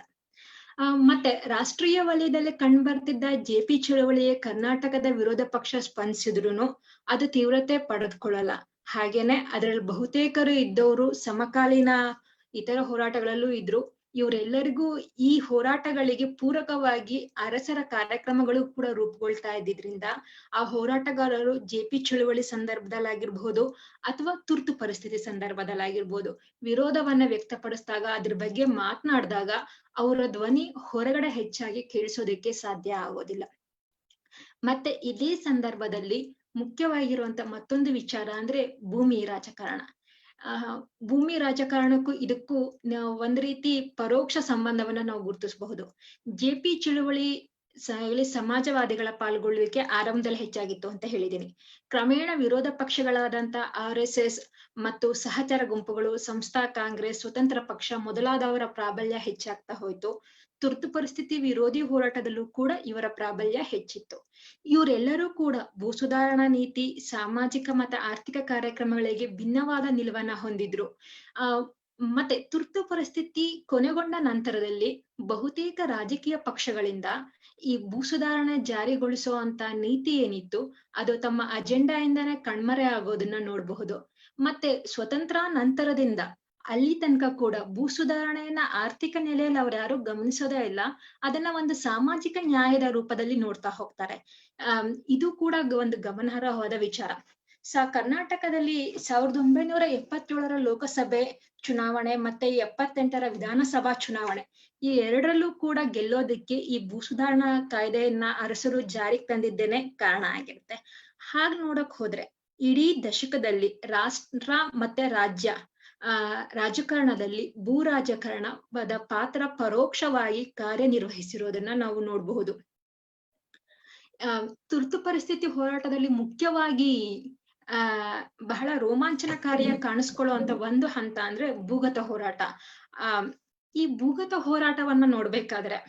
ಮತ್ತೆ ರಾಷ್ಟ್ರೀಯ ವಲಯದಲ್ಲಿ ಕಂಡುಬರ್ತಿದ್ದ JP ಚಳವಳಿಯ ಕರ್ನಾಟಕದ ವಿರೋಧ ಪಕ್ಷ ಸ್ಪಂದಿಸಿದ್ರು ಅದು ತೀವ್ರತೆ ಪಡೆದುಕೊಳ್ಳಲ್ಲ. ಹಾಗೇನೆ ಅದರಲ್ಲಿ ಬಹುತೇಕರು ಇದ್ದವರು ಸಮಕಾಲೀನ ಇತರ ಹೋರಾಟಗಳಲ್ಲೂ ಇದ್ರು. ಇವರೆಲ್ಲರಿಗೂ ಈ ಹೋರಾಟಗಳಿಗೆ ಪೂರಕವಾಗಿ ಅರಸರ ಕಾರ್ಯಕ್ರಮಗಳು ಕೂಡ ರೂಪುಗೊಳ್ತಾ ಇದ್ದಿದ್ರಿಂದ ಆ ಹೋರಾಟಗಾರರು JP ಚಳುವಳಿ ಸಂದರ್ಭದಲ್ಲಾಗಿರ್ಬಹುದು ಅಥವಾ ತುರ್ತು ಪರಿಸ್ಥಿತಿ ಸಂದರ್ಭದಲ್ಲಾಗಿರ್ಬೋದು ವಿರೋಧವನ್ನ ವ್ಯಕ್ತಪಡಿಸಿದಾಗ ಅದ್ರ ಬಗ್ಗೆ ಮಾತನಾಡಿದಾಗ ಅವರ ಧ್ವನಿ ಹೊರಗಡೆ ಹೆಚ್ಚಾಗಿ ಕೇಳಿಸೋದಕ್ಕೆ ಸಾಧ್ಯ ಆಗೋದಿಲ್ಲ. ಮತ್ತೆ ಇದೇ ಸಂದರ್ಭದಲ್ಲಿ ಮುಖ್ಯವಾಗಿರುವಂತ ಮತ್ತೊಂದು ವಿಚಾರ ಅಂದ್ರೆ ಭೂಮಿ ರಾಜಕಾರಣ. ಭೂಮಿ ರಾಜಕಾರಣಕ್ಕೂ ಇದಕ್ಕೂ ಒಂದ್ ರೀತಿ ಪರೋಕ್ಷ ಸಂಬಂಧವನ್ನ ನಾವು ಗುರುತಿಸಬಹುದು. JP ಚಳುವಳಿ ಸಮಾಜವಾದಿಗಳ ಪಾಲ್ಗೊಳ್ಳುವಿಕೆ ಆರಂಭದಲ್ಲಿ ಹೆಚ್ಚಾಗಿತ್ತು ಅಂತ ಹೇಳಿದೀನಿ. ಕ್ರಮೇಣ ವಿರೋಧ ಪಕ್ಷಗಳಾದಂತ RSS ಮತ್ತು ಸಹಚರ ಗುಂಪುಗಳು, ಸಂಸ್ಥಾ ಕಾಂಗ್ರೆಸ್, ಸ್ವತಂತ್ರ ಪಕ್ಷ ಮೊದಲಾದವರ ಪ್ರಾಬಲ್ಯ ಹೆಚ್ಚಾಗ್ತಾ ಹೋಯ್ತು. ತುರ್ತು ಪರಿಸ್ಥಿತಿ ವಿರೋಧಿ ಹೋರಾಟದಲ್ಲೂ ಕೂಡ ಇವರ ಪ್ರಾಬಲ್ಯ ಹೆಚ್ಚಿತ್ತು. ಇವರೆಲ್ಲರೂ ಕೂಡ ಭೂ ಸುಧಾರಣಾ ನೀತಿ, ಸಾಮಾಜಿಕ ಮತ್ತು ಆರ್ಥಿಕ ಕಾರ್ಯಕ್ರಮಗಳಿಗೆ ಭಿನ್ನವಾದ ನಿಲುವನ್ನ ಹೊಂದಿದ್ರು. ಮತ್ತೆ ತುರ್ತು ಪರಿಸ್ಥಿತಿ ಕೊನೆಗೊಂಡ ನಂತರದಲ್ಲಿ ಬಹುತೇಕ ರಾಜಕೀಯ ಪಕ್ಷಗಳಿಂದ ಈ ಭೂ ಸುಧಾರಣೆ ಜಾರಿಗೊಳಿಸುವಂತ ನೀತಿ ಏನಿತ್ತು ಅದು ತಮ್ಮ ಅಜೆಂಡಾಯಿಂದನೇ ಕಣ್ಮರೆ ಆಗೋದನ್ನ ನೋಡಬಹುದು. ಮತ್ತೆ ಸ್ವತಂತ್ರ ನಂತರದಿಂದ ಅಲ್ಲಿ ತನಕ ಕೂಡ ಭೂ ಸುಧಾರಣೆಯನ್ನ ಆರ್ಥಿಕ ನೆಲೆಯಲ್ಲಿ ಅವ್ರು ಯಾರು ಗಮನಿಸೋದೇ ಇಲ್ಲ, ಅದನ್ನ ಒಂದು ಸಾಮಾಜಿಕ ನ್ಯಾಯದ ರೂಪದಲ್ಲಿ ನೋಡ್ತಾ ಹೋಗ್ತಾರೆ. ಇದು ಕೂಡ ಒಂದು ಗಮನಾರ್ಹವಾದ ವಿಚಾರ. ಕರ್ನಾಟಕದಲ್ಲಿ 1977ರ ಲೋಕಸಭೆ ಚುನಾವಣೆ ಮತ್ತೆ 78ರ ವಿಧಾನಸಭಾ ಚುನಾವಣೆ ಈ ಎರಡರಲ್ಲೂ ಕೂಡ ಗೆಲ್ಲೋದಕ್ಕೆ ಈ ಭೂ ಸುಧಾರಣಾ ಕಾಯ್ದೆಯನ್ನ ಅರಸರು ಜಾರಿಗೆ ತಂದಿದ್ದೇನೆ ಕಾರಣ ಆಗಿರುತ್ತೆ. ಹಾಗೆ ನೋಡಕ್ ಹೋದ್ರೆ ಇಡೀ ದಶಕದಲ್ಲಿ ರಾಷ್ಟ್ರ ಮತ್ತೆ ರಾಜ್ಯ ರಾಜಕಾರಣದಲ್ಲಿ ಭೂ ರಾಜಕಾರಣದ ಪಾತ್ರ ಪರೋಕ್ಷವಾಗಿ ಕಾರ್ಯನಿರ್ವಹಿಸಿರೋದನ್ನ ನಾವು ನೋಡಬಹುದು. ತುರ್ತು ಪರಿಸ್ಥಿತಿ ಹೋರಾಟದಲ್ಲಿ ಮುಖ್ಯವಾಗಿ ಬಹಳ ರೋಮಾಂಚನಕಾರಿಯಾಗಿ ಕಾಣಿಸ್ಕೊಳ್ಳುವಂತ ಒಂದು ಹಂತ ಅಂದ್ರೆ ಭೂಗತ ಹೋರಾಟ. ಈ ಭೂಗತ ಹೋರಾಟವನ್ನ ನೋಡ್ಬೇಕಾದ್ರೆ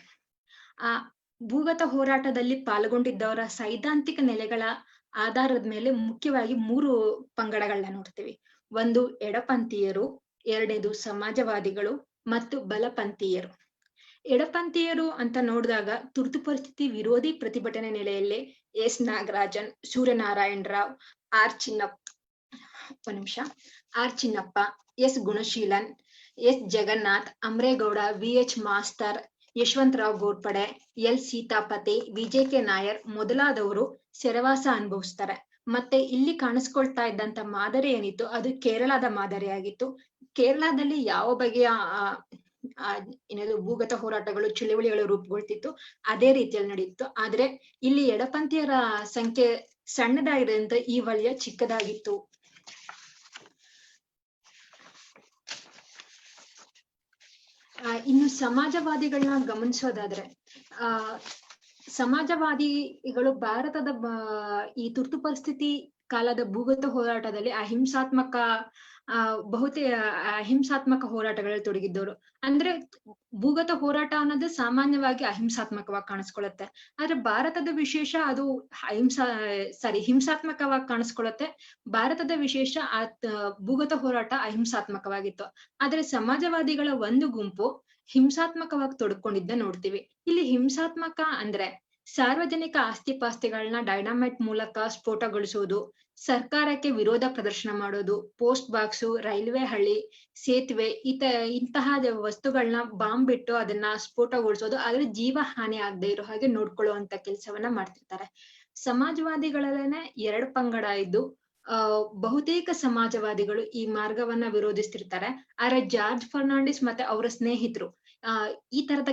ಭೂಗತ ಹೋರಾಟದಲ್ಲಿ ಪಾಲ್ಗೊಂಡಿದ್ದವರ ಸೈದ್ಧಾಂತಿಕ ನೆಲೆಗಳ ಆಧಾರದ ಮೇಲೆ ಮುಖ್ಯವಾಗಿ 3 ಪಂಗಡಗಳನ್ನ ನೋಡ್ತೀವಿ. ಒಂದು ಎಡಪಂಥೀಯರು, ಎರಡನೇದು ಸಮಾಜವಾದಿಗಳು ಮತ್ತು ಬಲಪಂಥೀಯರು. ಎಡಪಂಥೀಯರು ಅಂತ ನೋಡಿದಾಗ ತುರ್ತು ಪರಿಸ್ಥಿತಿ ವಿರೋಧಿ ಪ್ರತಿಭಟನೆ ನೆಲೆಯಲ್ಲಿ S Nagarajan, Suryanarayana Rao, R Chinnappa, S Gunashilan, S Jagannath, Amregowda, VH Mastar, Yashwantrao Ghorpade, L Seetapathi, VJK Nair ಮೊದಲಾದವರು ಸೆರೆವಾಸ ಅನುಭವಿಸ್ತಾರೆ. ಮತ್ತೆ ಇಲ್ಲಿ ಕಾಣಿಸ್ಕೊಳ್ತಾ ಇದ್ದಂತ ಮಾದರಿ ಏನಿತ್ತು ಅದು ಕೇರಳದ ಮಾದರಿಯಾಗಿತ್ತು. ಕೇರಳದಲ್ಲಿ ಯಾವ ಬಗೆಯ ಏನದು ಭೂಗತ ಹೋರಾಟಗಳು, ಚಳುವಳಿಗಳು ರೂಪುಗೊಳ್ತಿತ್ತು ಅದೇ ರೀತಿಯಲ್ಲಿ ನಡೆಯಿತು. ಆದ್ರೆ ಇಲ್ಲಿ ಎಡಪಂಥೀಯರ ಸಂಖ್ಯೆ ಸಣ್ಣದಾಗಿರೋದ್ರಿಂದ ಈ ವಲಯ ಚಿಕ್ಕದಾಗಿತ್ತು. ಇನ್ನು ಸಮಾಜವಾದಿಗಳನ್ನ ಗಮನಿಸೋದಾದ್ರೆ ಸಮಾಜವಾದಿಗಳು ಭಾರತದ ಈ ತುರ್ತು ಪರಿಸ್ಥಿತಿ ಕಾಲದ ಭೂಗತ ಹೋರಾಟದಲ್ಲಿ ಅಹಿಂಸಾತ್ಮಕ ಹೋರಾಟಗಳಲ್ಲಿ ತೊಡಗಿದ್ದವರು. ಅಂದ್ರೆ ಭೂಗತ ಹೋರಾಟ ಅನ್ನೋದು ಸಾಮಾನ್ಯವಾಗಿ ಅಹಿಂಸಾತ್ಮಕವಾಗಿ ಕಾಣಿಸ್ಕೊಳ್ಳುತ್ತೆ. ಆದ್ರೆ ಭಾರತದ ವಿಶೇಷ ಅದು ಹಿಂಸಾತ್ಮಕವಾಗಿ ಕಾಣಿಸ್ಕೊಳ್ಳುತ್ತೆ. ಭಾರತದ ವಿಶೇಷ ಭೂಗತ ಹೋರಾಟ ಅಹಿಂಸಾತ್ಮಕವಾಗಿತ್ತು. ಆದ್ರೆ ಸಮಾಜವಾದಿಗಳ ಒಂದು ಗುಂಪು ಹಿಂಸಾತ್ಮಕವಾಗಿ ತೊಡ್ಕೊಂಡಿದ್ದ ನೋಡ್ತೀವಿ. ಇಲ್ಲಿ ಹಿಂಸಾತ್ಮಕ ಅಂದ್ರೆ ಸಾರ್ವಜನಿಕ ಆಸ್ತಿಪಾಸ್ತಿಗಳನ್ನ ಡೈನಾಮೈಟ್ ಮೂಲಕ ಸ್ಫೋಟಗೊಳಿಸುವುದು, ಸರ್ಕಾರಕ್ಕೆ ವಿರೋಧ ಪ್ರದರ್ಶನ ಮಾಡೋದು, ಪೋಸ್ಟ್ ಬಾಕ್ಸು, ರೈಲ್ವೆ ಹಳಿ, ಸೇತುವೆ ಇಂತಹ ವಸ್ತುಗಳನ್ನ ಬಾಂಬ್ ಬಿಟ್ಟು ಅದನ್ನ ಸ್ಫೋಟಗೊಳಿಸೋದು, ಆದ್ರೆ ಜೀವ ಹಾನಿ ಆಗದೆ ಇರೋ ಹಾಗೆ ನೋಡ್ಕೊಳ್ಳುವಂತ ಕೆಲಸವನ್ನ ಮಾಡ್ತಿರ್ತಾರೆ. ಸಮಾಜವಾದಿಗಳಲ್ಲೇನೆ ಎರಡು ಪಂಗಡ ಇದ್ದು ಬಹುತೇಕ ಸಮಾಜವಾದಿಗಳು ಈ ಮಾರ್ಗವನ್ನ ವಿರೋಧಿಸ್ತಿರ್ತಾರೆ. ಆದ್ರೆ ಜಾರ್ಜ್ ಫರ್ನಾಂಡಿಸ್ ಮತ್ತೆ ಅವರ ಸ್ನೇಹಿತರು ಈ ತರದ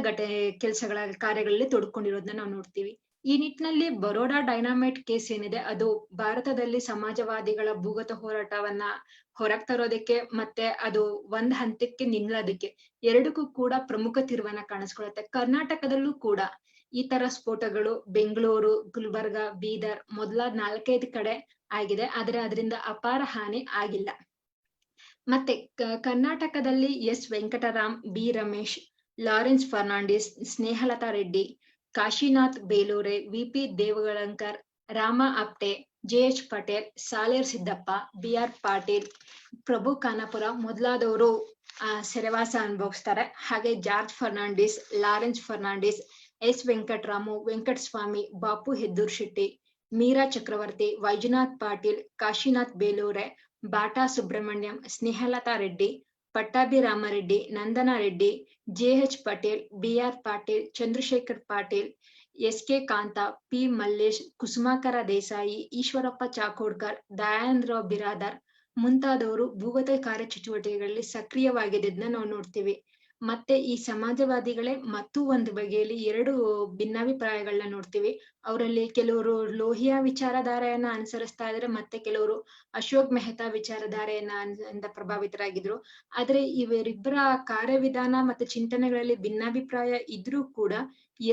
ಕಾರ್ಯಗಳಲ್ಲಿ ತೊಡ್ಕೊಂಡಿರೋದನ್ನ ನಾವು ನೋಡ್ತೀವಿ. ಈ ನಿಟ್ಟಿನಲ್ಲಿ ಬರೋಡಾ ಡೈನಾಮೈಟ್ ಕೇಸ್ ಏನಿದೆ ಅದು ಭಾರತದಲ್ಲಿ ಸಮಾಜವಾದಿಗಳ ಭೂಗತ ಹೋರಾಟವನ್ನ ಹೊರಗ್ ತರೋದಕ್ಕೆ ಮತ್ತೆ ಅದು ಒಂದ್ ಹಂತಕ್ಕೆ ನಿಲ್ಲೋದಕ್ಕೆ ಎರಡಕ್ಕೂ ಕೂಡ ಪ್ರಮುಖ ತಿರುವನ್ನ ಕಾಣಿಸ್ಕೊಳ್ಳುತ್ತೆ. ಕರ್ನಾಟಕದಲ್ಲೂ ಕೂಡ ಈ ತರ ಸ್ಫೋಟಗಳು ಬೆಂಗಳೂರು, ಗುಲ್ಬರ್ಗ, ಬೀದರ್ ಮೊದಲಾದ 4-5 ಕಡೆ ಆಗಿದೆ. ಆದ್ರೆ ಅದರಿಂದ ಅಪಾರ ಹಾನಿ ಆಗಿಲ್ಲ. ಮತ್ತೆ ಕರ್ನಾಟಕದಲ್ಲಿ S Venkataram, B Ramesh, Lawrence Fernandes, Snehalata Reddy, Kashinath Belure, VP Devagalankar, Rama Apte, JH Patel, Saler Siddappa, BR Patil, Prabhu Khanapura ಮೊದಲಾದವರು ಸೆರೆವಾಸ ಅನುಭವಿಸ್ತಾರೆ. ಹಾಗೆ George Fernandes, Lawrence Fernandes, S Venkataramu, Venkataswamy, Bapu Heddur Shetty, Meera Chakravarthy, Vaijanath Patil, Kashinath Belure, Bata Subrahmanyam, Snehalata Reddy, Pattabhi Ramareddy, Nandana Reddy, JH Patel, BR Patil, Chandrashekhar Patil, S K Kanta, P Mallesh, Kusumakara Desai, Eshwarappa Chakodkar, ದಯಾನಂದರಾವ್ Biradar ಮುಂತಾದವರು ಭೂಗತ ಕಾರ್ಯಚಟುವಟಿಕೆಗಳಲ್ಲಿ ಸಕ್ರಿಯವಾಗಿದ್ದನ್ನ ನಾವು ನೋಡ್ತೀವಿ. ಮತ್ತೆ ಈ ಸಮಾಜವಾದಿಗಳೇ ಮತ್ತೂ ಒಂದು ಬಗೆಯಲ್ಲಿ ಎರಡು ಭಿನ್ನಾಭಿಪ್ರಾಯಗಳನ್ನ ನೋಡ್ತೀವಿ. ಅವರಲ್ಲಿ ಕೆಲವರು ಲೋಹಿಯಾ ವಿಚಾರಧಾರೆಯನ್ನ ಅನುಸರಿಸ್ತಾ ಇದ್ರೆ, ಮತ್ತೆ ಕೆಲವರು ಅಶೋಕ್ ಮೆಹ್ತಾ ವಿಚಾರಧಾರೆಯನ್ನ ಪ್ರಭಾವಿತರಾಗಿದ್ರು. ಆದ್ರೆ ಇವರಿಬ್ಬರ ಕಾರ್ಯವಿಧಾನ ಮತ್ತೆ ಚಿಂತನೆಗಳಲ್ಲಿ ಭಿನ್ನಾಭಿಪ್ರಾಯ ಇದ್ರೂ ಕೂಡ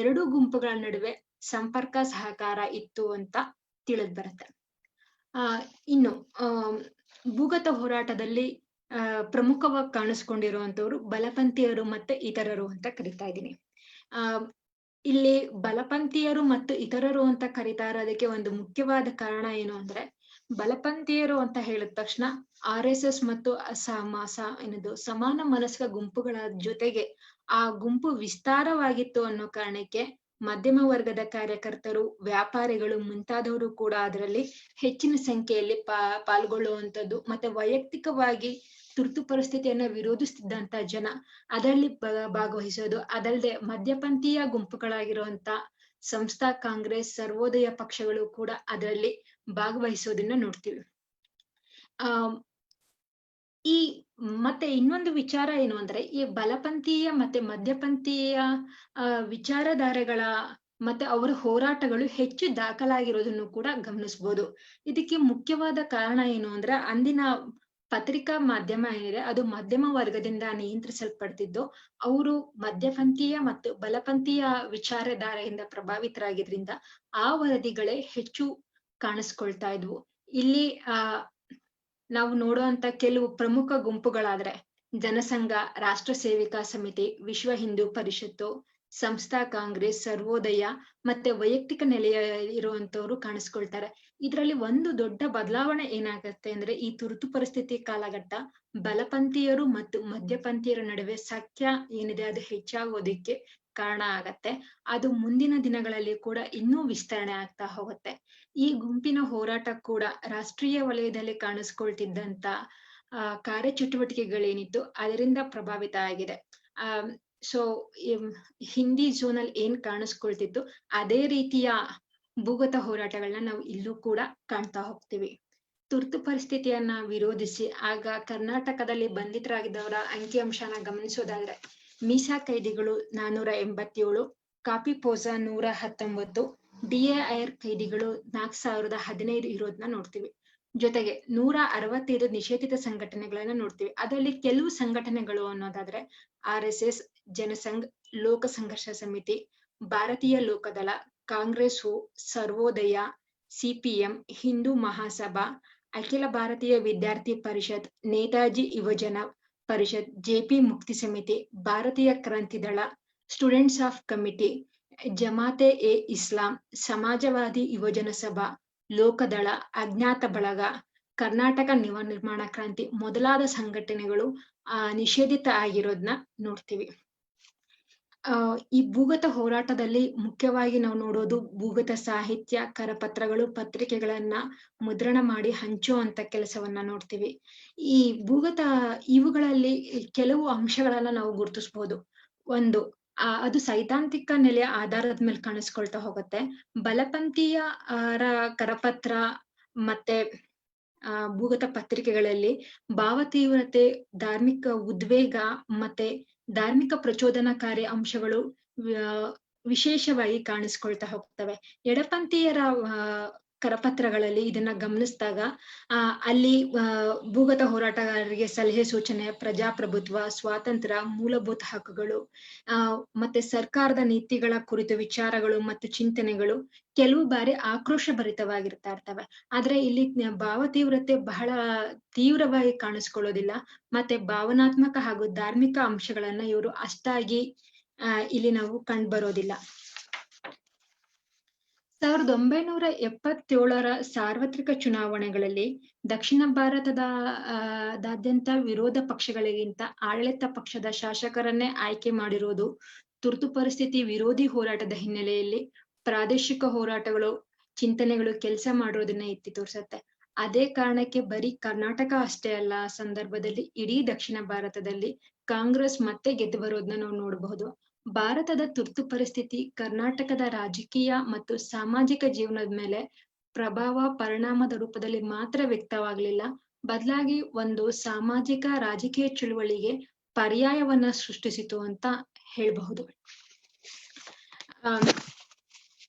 ಎರಡು ಗುಂಪುಗಳ ನಡುವೆ ಸಂಪರ್ಕ ಸಹಕಾರ ಇತ್ತು ಅಂತ ತಿಳಿದ್ ಬರುತ್ತೆ. ಇನ್ನು ಭೂಗತ ಹೋರಾಟದಲ್ಲಿ ಪ್ರಮುಖವಾಗಿ ಕಾಣಿಸ್ಕೊಂಡಿರುವಂತವ್ರು ಬಲಪಂಥೀಯರು ಮತ್ತೆ ಇತರರು ಅಂತ ಕರಿತಾ ಇದ್ದೀನಿ. ಇಲ್ಲಿ ಬಲಪಂಥೀಯರು ಮತ್ತು ಇತರರು ಅಂತ ಕರಿತಾ ಇರೋದಕ್ಕೆ ಒಂದು ಮುಖ್ಯವಾದ ಕಾರಣ ಏನು ಅಂದ್ರೆ, ಬಲಪಂಥೀಯರು ಅಂತ ಹೇಳಿದ ತಕ್ಷಣ RSS ಮತ್ತು ಸಮಾನ ಮನಸ್ಕ ಗುಂಪುಗಳ ಜೊತೆಗೆ ಆ ಗುಂಪು ವಿಸ್ತಾರವಾಗಿತ್ತು ಅನ್ನೋ ಕಾರಣಕ್ಕೆ ಮಧ್ಯಮ ವರ್ಗದ ಕಾರ್ಯಕರ್ತರು, ವ್ಯಾಪಾರಿಗಳು ಮುಂತಾದವರು ಕೂಡ ಅದರಲ್ಲಿ ಹೆಚ್ಚಿನ ಸಂಖ್ಯೆಯಲ್ಲಿ ಪಾಲ್ಗೊಳ್ಳುವಂಥದ್ದು, ಮತ್ತೆ ವೈಯಕ್ತಿಕವಾಗಿ ತುರ್ತು ಪರಿಸ್ಥಿತಿಯನ್ನ ವಿರೋಧಿಸ್ತಿದ್ದಂತ ಜನ ಅದರಲ್ಲಿ ಭಾಗವಹಿಸೋದು. ಅದಲ್ಲದೆ ಮಧ್ಯಪಂಥೀಯ ಗುಂಪುಗಳಾಗಿರುವಂತ ಸಂಸ್ಥಾ ಕಾಂಗ್ರೆಸ್, ಸರ್ವೋದಯ ಪಕ್ಷಗಳು ಕೂಡ ಅದರಲ್ಲಿ ಭಾಗವಹಿಸೋದನ್ನ ನೋಡ್ತೀವಿ. ಈ ಮತ್ತೆ ಇನ್ನೊಂದು ವಿಚಾರ ಏನು ಅಂದ್ರೆ, ಈ ಬಲಪಂಥೀಯ ಮತ್ತೆ ಮಧ್ಯಪಂಥೀಯ ವಿಚಾರಧಾರೆಗಳ ಮತ್ತೆ ಅವರ ಹೋರಾಟಗಳು ಹೆಚ್ಚು ದಾಖಲಾಗಿರೋದನ್ನು ಕೂಡ ಗಮನಿಸಬಹುದು. ಇದಕ್ಕೆ ಮುಖ್ಯವಾದ ಕಾರಣ ಏನು ಅಂದ್ರೆ, ಅಂದಿನ ಪತ್ರಿಕಾ ಮಾಧ್ಯಮ ಏನಿದೆ ಅದು ಮಧ್ಯಮ ವರ್ಗದಿಂದ ನಿಯಂತ್ರಿಸಲ್ಪಡ್ತಿದ್ದು, ಅವರು ಮಧ್ಯಪಂಥೀಯ ಮತ್ತು ಬಲಪಂಥೀಯ ವಿಚಾರಧಾರೆಯಿಂದ ಪ್ರಭಾವಿತರಾಗಿದ್ರಿಂದ ಆ ವರದಿಗಳೇ ಹೆಚ್ಚು ಕಾಣಿಸ್ಕೊಳ್ತಾ ಇದ್ವು. ಇಲ್ಲಿ ನಾವು ನೋಡುವಂತ ಕೆಲವು ಪ್ರಮುಖ ಗುಂಪುಗಳಾದ್ರೆ ಜನಸಂಘ, ರಾಷ್ಟ್ರ ಸೇವಿಕಾ ಸಮಿತಿ, ವಿಶ್ವ ಹಿಂದೂ ಪರಿಷತ್ತು, ಸಂಸ್ಥಾ ಕಾಂಗ್ರೆಸ್, ಸರ್ವೋದಯ ಮತ್ತೆ ವೈಯಕ್ತಿಕ ನೆಲೆಯ ಇರುವಂತವ್ರು ಕಾಣಿಸ್ಕೊಳ್ತಾರೆ. ಇದರಲ್ಲಿ ಒಂದು ದೊಡ್ಡ ಬದಲಾವಣೆ ಏನಾಗತ್ತೆ ಅಂದ್ರೆ, ಈ ತುರ್ತು ಪರಿಸ್ಥಿತಿ ಕಾಲಘಟ್ಟ ಬಲಪಂಥೀಯರು ಮತ್ತು ಮಧ್ಯಪಂಥೀಯರ ನಡುವೆ ಸಖ್ಯ ಏನಿದೆ ಅದು ಹೆಚ್ಚಾಗೋದಿಕ್ಕೆ ಕಾರಣ ಆಗತ್ತೆ. ಅದು ಮುಂದಿನ ದಿನಗಳಲ್ಲಿ ಕೂಡ ಇನ್ನೂ ವಿಸ್ತರಣೆ ಆಗ್ತಾ ಹೋಗುತ್ತೆ. ಈ ಗುಂಪಿನ ಹೋರಾಟ ಕೂಡ ರಾಷ್ಟ್ರೀಯ ವಲಯದಲ್ಲಿ ಕಾಣಿಸ್ಕೊಳ್ತಿದ್ದಂತ ಕಾರ್ಯಚಟುವಟಿಕೆಗಳೇನಿತ್ತು ಅದರಿಂದ ಪ್ರಭಾವಿತ ಆಗಿದೆ. ಸೊ ಹಿಂದಿ ಝೋನಲ್ಲಿ ಏನ್ ಕಾಣಿಸ್ಕೊಳ್ತಿತ್ತು ಅದೇ ರೀತಿಯ ಭೂಗತ ಹೋರಾಟಗಳನ್ನ ನಾವು ಇಲ್ಲೂ ಕೂಡ ಕಾಣ್ತಾ ಹೋಗ್ತೀವಿ. ತುರ್ತು ಪರಿಸ್ಥಿತಿಯನ್ನ ವಿರೋಧಿಸಿ ಆಗ ಕರ್ನಾಟಕದಲ್ಲಿ ಬಂಧಿತರಾಗಿದ್ದವರ ಅಂಕಿಅಂಶನ ಗಮನಿಸೋದಾದ್ರೆ ಮೀಸಾ ಕೈದಿಗಳು 487, ಕಾಪಿ ಪೋಸಾ 119, DAIR ಕೈದಿಗಳು 4015 ಇರೋದನ್ನ ನೋಡ್ತೀವಿ. ಜೊತೆಗೆ 165 ನಿಷೇಧಿತ ಸಂಘಟನೆಗಳನ್ನ ನೋಡ್ತೀವಿ. ಅದರಲ್ಲಿ ಕೆಲವು ಸಂಘಟನೆಗಳು ಅನ್ನೋದಾದ್ರೆ RSS, ಜನಸಂಘ್, ಲೋಕ ಸಂಘರ್ಷ ಸಮಿತಿ, ಭಾರತೀಯ ಲೋಕದಳ, ಕಾಂಗ್ರೆಸ್ಸು, ಸರ್ವೋದಯ, CPM, ಹಿಂದೂ ಮಹಾಸಭಾ, ಅಖಿಲ ಭಾರತೀಯ ವಿದ್ಯಾರ್ಥಿ ಪರಿಷತ್, ನೇತಾಜಿ ಯುವಜನ ಪರಿಷತ್, JP ಮುಕ್ತಿ ಸಮಿತಿ, ಭಾರತೀಯ ಕ್ರಾಂತಿ ದಳ, ಸ್ಟೂಡೆಂಟ್ಸ್ ಆಫ್ ಕಮಿಟಿ, ಜಮಾತೆ ಎ ಇಸ್ಲಾಂ, ಸಮಾಜವಾದಿ ಯುವಜನ ಸಭಾ, ಲೋಕದಳ, ಅಜ್ಞಾತ ಬಳಗ, ಕರ್ನಾಟಕ ನಿರ್ಮಾಣ ಕ್ರಾಂತಿ ಮೊದಲಾದ ಸಂಘಟನೆಗಳು ನಿಷೇಧಿತ ಆಗಿರೋದನ್ನ ನೋಡ್ತೀವಿ. ಈ ಭೂಗತ ಹೋರಾಟದಲ್ಲಿ ಮುಖ್ಯವಾಗಿ ನಾವು ನೋಡೋದು ಭೂಗತ ಸಾಹಿತ್ಯ, ಕರಪತ್ರಗಳು, ಪತ್ರಿಕೆಗಳನ್ನ ಮುದ್ರಣ ಮಾಡಿ ಹಂಚುವಂತ ಕೆಲಸವನ್ನ ನೋಡ್ತೀವಿ. ಈ ಭೂಗತ ಇವುಗಳಲ್ಲಿ ಕೆಲವು ಅಂಶಗಳನ್ನ ನಾವು ಗುರುತಿಸಬಹುದು. ಒಂದು ಅದು ಸೈದ್ಧಾಂತಿಕ ನೆಲೆಯ ಆಧಾರದ ಮೇಲೆ ಕಾಣಿಸ್ಕೊಳ್ತಾ ಹೋಗುತ್ತೆ. ಬಲಪಂಥೀಯ ಕರಪತ್ರ ಮತ್ತೆ ಭೂಗತ ಪತ್ರಿಕೆಗಳಲ್ಲಿ ಭಾವತೀವ್ರತೆ, ಧಾರ್ಮಿಕ ಉದ್ವೇಗ ಮತ್ತೆ ಧಾರ್ಮಿಕ ಪ್ರಚೋದನಕಾರಿ ಅಂಶಗಳು ವಿಶೇಷವಾಗಿ ಕಾಣಿಸ್ಕೊಳ್ತಾ ಹೋಗ್ತವೆ. ಎಡಪಂಥೀಯರ ಕರಪತ್ರಗಳಲ್ಲಿ ಇದನ್ನ ಗಮನಿಸಿದಾಗ ಅಲ್ಲಿ ಭೂಗತ ಹೋರಾಟಗಾರರಿಗೆ ಸಲಹೆ ಸೂಚನೆ, ಪ್ರಜಾಪ್ರಭುತ್ವ, ಸ್ವಾತಂತ್ರ್ಯ, ಮೂಲಭೂತ ಹಕ್ಕುಗಳು ಮತ್ತೆ ಸರ್ಕಾರದ ನೀತಿಗಳ ಕುರಿತು ವಿಚಾರಗಳು ಮತ್ತು ಚಿಂತನೆಗಳು ಕೆಲವು ಬಾರಿ ಆಕ್ರೋಶ ಭರಿತವಾಗಿರ್ತಾ ಇರ್ತವೆ. ಆದ್ರೆ ಇಲ್ಲಿ ಭಾವತೀವ್ರತೆ ಬಹಳ ತೀವ್ರವಾಗಿ ಕಾಣಿಸ್ಕೊಳ್ಳೋದಿಲ್ಲ. ಮತ್ತೆ ಭಾವನಾತ್ಮಕ ಹಾಗೂ ಧಾರ್ಮಿಕ ಅಂಶಗಳನ್ನ ಇವರು ಅಷ್ಟಾಗಿ ಇಲ್ಲಿ ನಾವು ಕಂಡುಬರೋದಿಲ್ಲ. 1977ರ ಸಾರ್ವತ್ರಿಕ ಚುನಾವಣೆಗಳಲ್ಲಿ ದಕ್ಷಿಣ ಭಾರತದಾದ್ಯಂತ ವಿರೋಧ ಪಕ್ಷಗಳಿಗಿಂತ ಆಡಳಿತ ಪಕ್ಷದ ಶಾಸಕರನ್ನೇ ಆಯ್ಕೆ ಮಾಡಿರುವುದು ತುರ್ತು ಪರಿಸ್ಥಿತಿ ವಿರೋಧಿ ಹೋರಾಟದ ಹಿನ್ನೆಲೆಯಲ್ಲಿ ಪ್ರಾದೇಶಿಕ ಹೋರಾಟಗಳು, ಚಿಂತನೆಗಳು ಕೆಲಸ ಮಾಡೋದನ್ನ ಎತ್ತಿ ತೋರಿಸುತ್ತೆ. ಅದೇ ಕಾರಣಕ್ಕೆ ಬರೀ ಕರ್ನಾಟಕ ಅಷ್ಟೇ ಅಲ್ಲ, ಸಂದರ್ಭದಲ್ಲಿ ಇಡೀ ದಕ್ಷಿಣ ಭಾರತದಲ್ಲಿ ಕಾಂಗ್ರೆಸ್ ಮತ್ತೆ ಗೆದ್ದು ಬರೋದನ್ನ ನಾವು ನೋಡಬಹುದು. ಭಾರತದ ತುರ್ತು ಪರಿಸ್ಥಿತಿ ಕರ್ನಾಟಕದ ರಾಜಕೀಯ ಮತ್ತು ಸಾಮಾಜಿಕ ಜೀವನದ ಮೇಲೆ ಪರಿಣಾಮದ ರೂಪದಲ್ಲಿ ಮಾತ್ರ ವ್ಯಕ್ತವಾಗಲಿಲ್ಲ, ಬದಲಾಗಿ ಒಂದು ಸಾಮಾಜಿಕ ರಾಜಕೀಯ ಚಳುವಳಿಗೆ ಪರ್ಯಾಯವನ್ನ ಸೃಷ್ಟಿಸಿತು ಅಂತ ಹೇಳಬಹುದು.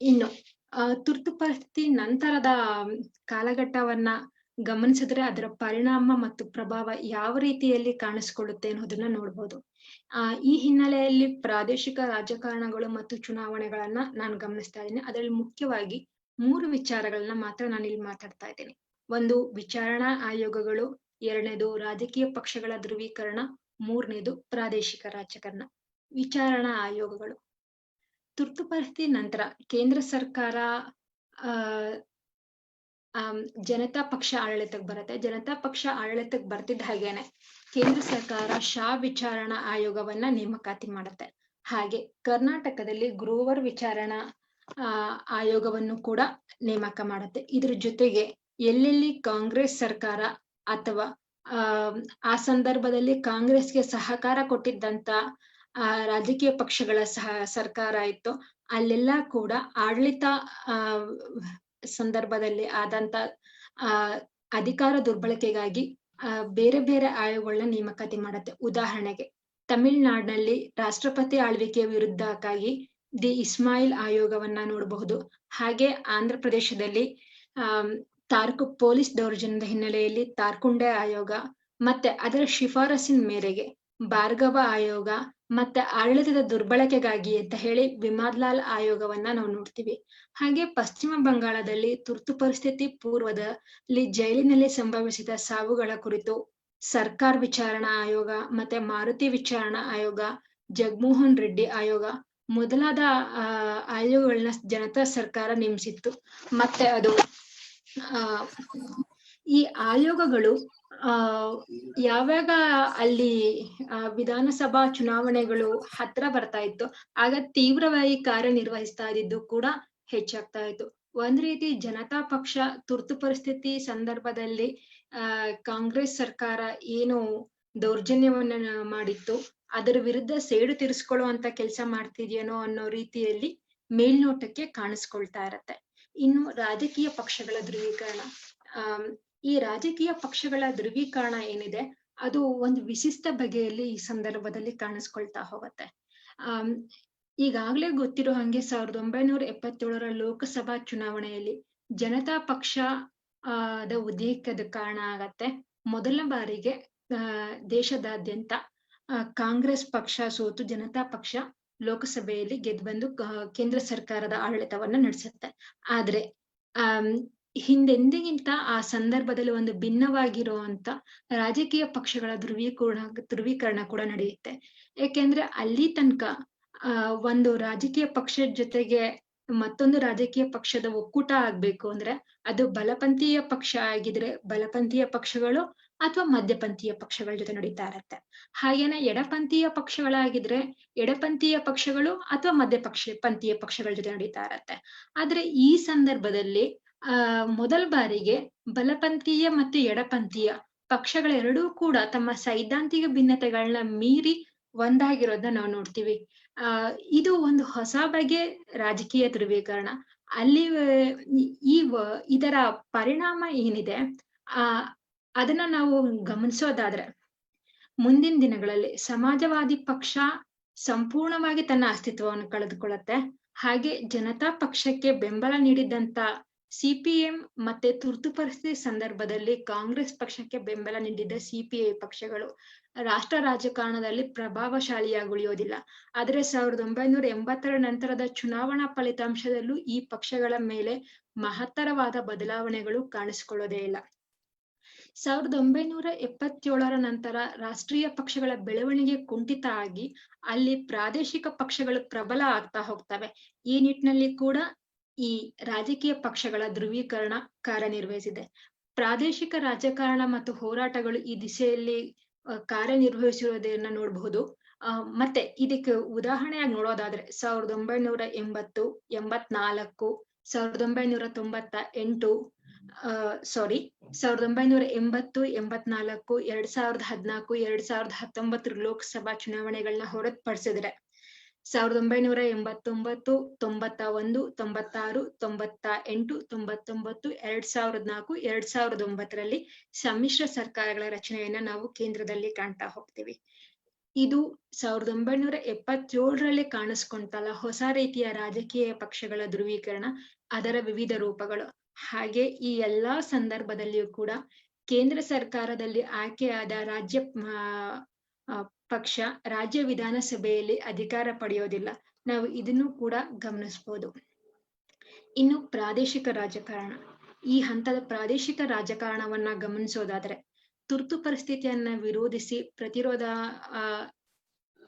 ಇನ್ನು ತುರ್ತು ಪರಿಸ್ಥಿತಿ ನಂತರದ ಕಾಲಘಟ್ಟವನ್ನ ಗಮನಿಸಿದ್ರೆ ಅದರ ಪರಿಣಾಮ ಮತ್ತು ಪ್ರಭಾವ ಯಾವ ರೀತಿಯಲ್ಲಿ ಕಾಣಿಸ್ಕೊಳ್ಳುತ್ತೆ ಅನ್ನೋದನ್ನ ನೋಡ್ಬೋದು. ಈ ಹಿನ್ನೆಲೆಯಲ್ಲಿ ಪ್ರಾದೇಶಿಕ ರಾಜಕಾರಣಗಳು ಮತ್ತು ಚುನಾವಣೆಗಳನ್ನ ನಾನು ಗಮನಿಸ್ತಾ ಇದ್ದೀನಿ. ಅದರಲ್ಲಿ ಮುಖ್ಯವಾಗಿ 3 ವಿಚಾರಗಳನ್ನ ಮಾತ್ರ ನಾನು ಇಲ್ಲಿ ಮಾತಾಡ್ತಾ ಇದ್ದೀನಿ. ಒಂದು, ವಿಚಾರಣಾ ಆಯೋಗಗಳು. 2ನೇದು, ರಾಜಕೀಯ ಪಕ್ಷಗಳ ಧ್ರುವೀಕರಣ. 3ನೇದು, ಪ್ರಾದೇಶಿಕ ರಾಜಕಾರಣ. ವಿಚಾರಣಾ ಆಯೋಗಗಳು. ತುರ್ತು ಪರಿಸ್ಥಿತಿ ನಂತರ ಕೇಂದ್ರ ಸರ್ಕಾರ ಜನತಾ ಪಕ್ಷ ಆಡಳಿತಕ್ಕೆ ಬರುತ್ತೆ. ಜನತಾ ಪಕ್ಷ ಆಡಳಿತಕ್ಕೆ ಬರ್ತಿದ್ದ ಹಾಗೇನೆ ಕೇಂದ್ರ ಸರ್ಕಾರ ಶಾ ವಿಚಾರಣಾ ಆಯೋಗವನ್ನ ನೇಮಕಾತಿ ಮಾಡುತ್ತೆ. ಹಾಗೆ ಕರ್ನಾಟಕದಲ್ಲಿ ಗ್ರೋವರ್ ವಿಚಾರಣಾ ಆಯೋಗವನ್ನು ಕೂಡ ನೇಮಕ ಮಾಡುತ್ತೆ. ಇದ್ರ ಜೊತೆಗೆ ಎಲ್ಲೆಲ್ಲಿ ಕಾಂಗ್ರೆಸ್ ಸರ್ಕಾರ ಅಥವಾ ಆ ಸಂದರ್ಭದಲ್ಲಿ ಕಾಂಗ್ರೆಸ್ಗೆ ಸಹಕಾರ ಕೊಟ್ಟಿದ್ದಂತ ರಾಜಕೀಯ ಪಕ್ಷಗಳ ಸರ್ಕಾರ ಇತ್ತು, ಅಲ್ಲೆಲ್ಲ ಕೂಡ ಆಡಳಿತ ಸಂದರ್ಭದಲ್ಲಿ ಆದಂತ ಅಧಿಕಾರ ದುರ್ಬಳಕೆಗಾಗಿ ಬೇರೆ ಬೇರೆ ಆಯೋಗಗಳನ್ನ ನೇಮಕಾತಿ ಮಾಡುತ್ತೆ. ಉದಾಹರಣೆಗೆ ತಮಿಳುನಾಡಿನಲ್ಲಿ ರಾಷ್ಟ್ರಪತಿ ಆಳ್ವಿಕೆಯ ವಿರುದ್ಧಕ್ಕಾಗಿ ದಿ ಇಸ್ಮಾಯಿಲ್ ಆಯೋಗವನ್ನ ನೋಡಬಹುದು. ಹಾಗೆ ಆಂಧ್ರ ಪ್ರದೇಶದಲ್ಲಿ ಪೊಲೀಸ್ ದೌರ್ಜನ್ಯದ ಹಿನ್ನೆಲೆಯಲ್ಲಿ ತಾರ್ಕುಂಡೆ ಆಯೋಗ, ಮತ್ತೆ ಅದರ ಶಿಫಾರಸಿನ ಮೇರೆಗೆ ಭಾರ್ಗವ ಆಯೋಗ, ಮತ್ತೆ ಆಡಳಿತದ ದುರ್ಬಳಕೆಗಾಗಿ ಅಂತ ಹೇಳಿ ವಿಮಾದ್ಲಾಲ್ ಆಯೋಗವನ್ನ ನಾವು ನೋಡ್ತೀವಿ. ಹಾಗೆ ಪಶ್ಚಿಮ ಬಂಗಾಳದಲ್ಲಿ ತುರ್ತು ಪರಿಸ್ಥಿತಿ ಪೂರ್ವದಲ್ಲಿ ಜೈಲಿನಲ್ಲಿ ಸಂಭವಿಸಿದ ಸಾವುಗಳ ಕುರಿತು ಸರ್ಕಾರ್ ವಿಚಾರಣಾ ಆಯೋಗ, ಮತ್ತೆ ಮಾರುತಿ ವಿಚಾರಣಾ ಆಯೋಗ, ಜಗಮೋಹನ್ ರೆಡ್ಡಿ ಆಯೋಗ ಮೊದಲಾದ ಜನತಾ ಸರ್ಕಾರ ನೇಮಿಸಿತ್ತು. ಮತ್ತೆ ಅದು ಈ ಆಯೋಗಗಳು ಆ ಯಾವಾಗ ಅಲ್ಲಿ ವಿಧಾನಸಭಾ ಚುನಾವಣೆಗಳು ಹತ್ರ ಬರ್ತಾ ಇತ್ತು ಆಗ ತೀವ್ರವಾಗಿ ಕಾರ್ಯನಿರ್ವಹಿಸ್ತಾ ಇದ್ದು ಕೂಡ ಹೆಚ್ಚಾಗ್ತಾ ಇತ್ತು. ಒಂದ್ ರೀತಿ ಜನತಾ ಪಕ್ಷ ತುರ್ತು ಪರಿಸ್ಥಿತಿ ಸಂದರ್ಭದಲ್ಲಿ ಕಾಂಗ್ರೆಸ್ ಸರ್ಕಾರ ಏನು ದೌರ್ಜನ್ಯವನ್ನ ಮಾಡಿತ್ತು ಅದರ ವಿರುದ್ಧ ಸೇಡು ತೀರಿಸ್ಕೊಳ್ಳುವಂತ ಕೆಲಸ ಮಾಡ್ತಿದ್ಯೇನೋ ಅನ್ನೋ ರೀತಿಯಲ್ಲಿ ಮೇಲ್ನೋಟಕ್ಕೆ ಕಾಣಿಸ್ಕೊಳ್ತಾ ಇರತ್ತೆ. ಇನ್ನು ರಾಜಕೀಯ ಪಕ್ಷಗಳ ಧ್ರುವೀಕರಣ, ಈ ರಾಜಕೀಯ ಪಕ್ಷಗಳ ಧ್ರುವೀಕರಣ ಏನಿದೆ ಅದು ಒಂದು ವಿಶಿಷ್ಟ ಬಗೆಯಲ್ಲಿ ಈ ಸಂದರ್ಭದಲ್ಲಿ ಕಾಣಿಸ್ಕೊಳ್ತಾ ಹೋಗುತ್ತೆ. ಈಗಾಗ್ಲೇ ಗೊತ್ತಿರೋ ಹಂಗೆ 1977ರ ಲೋಕಸಭಾ ಚುನಾವಣೆಯಲ್ಲಿ ಜನತಾ ಪಕ್ಷ ದ ಉದಯಕ್ಕದ ಕಾರಣ ಆಗತ್ತೆ. ಮೊದಲ ಬಾರಿಗೆ ದೇಶದಾದ್ಯಂತ ಕಾಂಗ್ರೆಸ್ ಪಕ್ಷ ಸೋತು ಜನತಾ ಪಕ್ಷ ಲೋಕಸಭೆಯಲ್ಲಿ ಗೆದ್ದು ಬಂದು ಕೇಂದ್ರ ಸರ್ಕಾರದ ಆಡಳಿತವನ್ನ ನಡೆಸುತ್ತೆ. ಆದ್ರೆ ಹಿಂದೆಂದಿಗಿಂತ ಆ ಸಂದರ್ಭದಲ್ಲಿ ಒಂದು ಭಿನ್ನವಾಗಿರುವಂತ ರಾಜಕೀಯ ಪಕ್ಷಗಳ ಧ್ರುವೀಕರಣ ಕೂಡ ನಡೆಯುತ್ತೆ. ಯಾಕೆಂದ್ರೆ ಅಲ್ಲಿ ತನಕ ಒಂದು ರಾಜಕೀಯ ಪಕ್ಷದ ಜೊತೆಗೆ ಮತ್ತೊಂದು ರಾಜಕೀಯ ಪಕ್ಷದ ಒಕ್ಕೂಟ ಆಗ್ಬೇಕು ಅಂದ್ರೆ ಅದು ಬಲಪಂಥೀಯ ಪಕ್ಷ ಆಗಿದ್ರೆ ಬಲಪಂಥೀಯ ಪಕ್ಷಗಳು ಅಥವಾ ಮಧ್ಯಪಂಥೀಯ ಪಕ್ಷಗಳ ಜೊತೆ ನಡೀತಾ ಇರತ್ತೆ. ಹಾಗೇನೆ ಎಡಪಂಥೀಯ ಪಕ್ಷಗಳಾಗಿದ್ರೆ ಎಡಪಂಥೀಯ ಪಕ್ಷಗಳು ಅಥವಾ ಪಂಥೀಯ ಪಕ್ಷಗಳ ಜೊತೆ ನಡೀತಾ ಇರತ್ತೆ. ಆದ್ರೆ ಈ ಸಂದರ್ಭದಲ್ಲಿ ಮೊದಲ ಬಾರಿಗೆ ಬಲಪಂಥೀಯ ಮತ್ತು ಎಡಪಂಥೀಯ ಪಕ್ಷಗಳೆರಡೂ ಕೂಡ ತಮ್ಮ ಸೈದ್ಧಾಂತಿಕ ಭಿನ್ನತೆಗಳನ್ನ ಮೀರಿ ಒಂದಾಗಿರೋದನ್ನ ನಾವು ನೋಡ್ತೀವಿ. ಇದು ಒಂದು ಹೊಸ ಬಗೆ ರಾಜಕೀಯ ಧ್ರುವೀಕರಣ. ಅಲ್ಲಿ ಇದರ ಪರಿಣಾಮ ಏನಿದೆ ಅದನ್ನ ನಾವು ಗಮನಿಸೋದಾದ್ರೆ ಮುಂದಿನ ದಿನಗಳಲ್ಲಿ ಸಮಾಜವಾದಿ ಪಕ್ಷ ಸಂಪೂರ್ಣವಾಗಿ ತನ್ನ ಅಸ್ತಿತ್ವವನ್ನು ಕಳೆದುಕೊಳ್ಳುತ್ತೆ. ಹಾಗೆ ಜನತಾ ಪಕ್ಷಕ್ಕೆ ಬೆಂಬಲ ನೀಡಿದಂತ ಸಿಪಿಎಂ ಮತ್ತೆ ತುರ್ತು ಪರಿಸ್ಥಿತಿ ಸಂದರ್ಭದಲ್ಲಿ ಕಾಂಗ್ರೆಸ್ ಪಕ್ಷಕ್ಕೆ ಬೆಂಬಲ ನೀಡಿದ್ದ ಸಿಪಿಐ ಪಕ್ಷಗಳು ರಾಷ್ಟ್ರ ರಾಜಕಾರಣದಲ್ಲಿ ಪ್ರಭಾವಶಾಲಿಯಾಗಿ ಉಳಿಯೋದಿಲ್ಲ. ಆದ್ರೆ 1980ರ ನಂತರದ ಚುನಾವಣಾ ಫಲಿತಾಂಶದಲ್ಲೂ ಈ ಪಕ್ಷಗಳ ಮೇಲೆ ಮಹತ್ತರವಾದ ಬದಲಾವಣೆಗಳು ಕಾಣಿಸಿಕೊಳ್ಳೋದೇ ಇಲ್ಲ. 1977ರ ನಂತರ ರಾಷ್ಟ್ರೀಯ ಪಕ್ಷಗಳ ಬೆಳವಣಿಗೆ ಕುಂಠಿತ ಆಗಿ ಅಲ್ಲಿ ಪ್ರಾದೇಶಿಕ ಪಕ್ಷಗಳು ಪ್ರಬಲ ಆಗ್ತಾ ಹೋಗ್ತವೆ. ಈ ನಿಟ್ಟಿನಲ್ಲಿ ಕೂಡ ಈ ರಾಜಕೀಯ ಪಕ್ಷಗಳ ಧ್ರುವೀಕರಣ ಕಾರ್ಯನಿರ್ವಹಿಸಿದೆ. ಪ್ರಾದೇಶಿಕ ರಾಜಕಾರಣ ಮತ್ತು ಹೋರಾಟಗಳು ಈ ದಿಸೆಯಲ್ಲಿ ಕಾರ್ಯನಿರ್ವಹಿಸಿರೋದನ್ನ ನೋಡಬಹುದು. ಮತ್ತೆ ಇದಕ್ಕೆ ಉದಾಹರಣೆಯಾಗಿ ನೋಡೋದಾದ್ರೆ 1980, 84, 1998 1980, 84, 2014, 2019 ಲೋಕಸಭಾ ಚುನಾವಣೆಗಳನ್ನ ಹೊರತುಪಡಿಸಿದ್ರೆ 1989, 91, 96, 98, 99, 2004, 2009ರಲ್ಲಿ ಸಮ್ಮಿಶ್ರ ಸರ್ಕಾರಗಳ ರಚನೆಯನ್ನ ನಾವು ಕೇಂದ್ರದಲ್ಲಿ ಕಾಣ್ತಾ ಹೋಗ್ತೀವಿ. ಇದು 1977ರಲ್ಲಿ ಕಾಣಿಸ್ಕೊಂತಲ್ಲ ಹೊಸ ರೀತಿಯ ರಾಜಕೀಯ ಪಕ್ಷಗಳ ಧ್ರುವೀಕರಣ, ಅದರ ವಿವಿಧ ರೂಪಗಳು. ಹಾಗೆ ಈ ಎಲ್ಲಾ ಸಂದರ್ಭದಲ್ಲಿಯೂ ಕೂಡ ಕೇಂದ್ರ ಸರ್ಕಾರದಲ್ಲಿ ಆಯ್ಕೆಯಾದ ರಾಜ್ಯ ಪಕ್ಷ ರಾಜ್ಯ ವಿಧಾನಸಭೆಯಲ್ಲಿ ಅಧಿಕಾರ ಪಡೆಯೋದಿಲ್ಲ. ನಾವು ಇದನ್ನು ಕೂಡ ಗಮನಿಸಬಹುದು. ಇನ್ನು ಪ್ರಾದೇಶಿಕ ರಾಜಕಾರಣ, ಈ ಹಂತದ ಪ್ರಾದೇಶಿಕ ರಾಜಕಾರಣವನ್ನ ಗಮನಿಸೋದಾದ್ರೆ ತುರ್ತು ಪರಿಸ್ಥಿತಿಯನ್ನ ವಿರೋಧಿಸಿ ಪ್ರತಿರೋಧ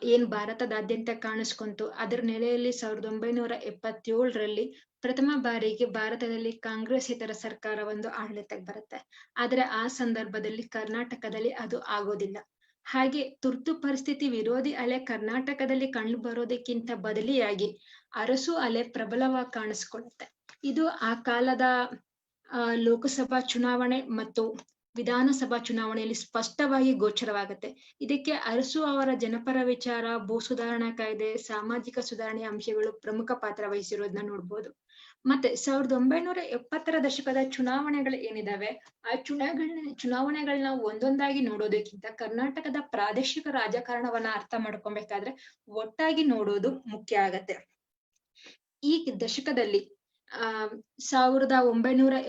ಏನ್ ಭಾರತದಾದ್ಯಂತ ಕಾಣಿಸ್ಕೊಂತು, ಅದರ ನೆಲೆಯಲ್ಲಿ 1977ರಲ್ಲಿ ಪ್ರಥಮ ಬಾರಿಗೆ ಭಾರತದಲ್ಲಿ ಕಾಂಗ್ರೆಸ್ ಇತರ ಸರ್ಕಾರ ಒಂದು ಆಡಳಿತಕ್ಕೆ ಬರುತ್ತೆ. ಆದ್ರೆ ಆ ಸಂದರ್ಭದಲ್ಲಿ ಕರ್ನಾಟಕದಲ್ಲಿ ಅದು ಆಗೋದಿಲ್ಲ. ಹಾಗೆ ತುರ್ತು ಪರಿಸ್ಥಿತಿ ವಿರೋಧಿ ಅಲೆ ಕರ್ನಾಟಕದಲ್ಲಿ ಕಂಡು ಬರೋದಕ್ಕಿಂತ ಬದಲಿಯಾಗಿ ಅರಸು ಅಲೆ ಪ್ರಬಲವಾಗಿ ಕಾಣಿಸ್ಕೊಳ್ಳುತ್ತೆ. ಇದು ಆ ಕಾಲದ ಲೋಕಸಭಾ ಚುನಾವಣೆ ಮತ್ತು ವಿಧಾನಸಭಾ ಚುನಾವಣೆಯಲ್ಲಿ ಸ್ಪಷ್ಟವಾಗಿ ಗೋಚರವಾಗುತ್ತೆ. ಇದಕ್ಕೆ ಅರಸು ಅವರ ಜನಪರ ವಿಚಾರ, ಭೂ ಸುಧಾರಣಾ ಕಾಯ್ದೆ, ಸಾಮಾಜಿಕ ಸುಧಾರಣೆಯ ಅಂಶಗಳು ಪ್ರಮುಖ ಪಾತ್ರ ವಹಿಸಿರೋದನ್ನ ನೋಡ್ಬೋದು. ಮತ್ತೆ 1970ರ ದಶಕದ ಚುನಾವಣೆಗಳು ಏನಿದಾವೆ ಆ ಚುನಾವಣೆಗಳನ್ನ ಒಂದೊಂದಾಗಿ ನೋಡೋದಕ್ಕಿಂತ ಕರ್ನಾಟಕದ ಪ್ರಾದೇಶಿಕ ರಾಜಕಾರಣವನ್ನ ಅರ್ಥ ಮಾಡ್ಕೊಬೇಕಾದ್ರೆ ಒಟ್ಟಾಗಿ ನೋಡೋದು ಮುಖ್ಯ ಆಗತ್ತೆ. ಈ ದಶಕದಲ್ಲಿ 1971,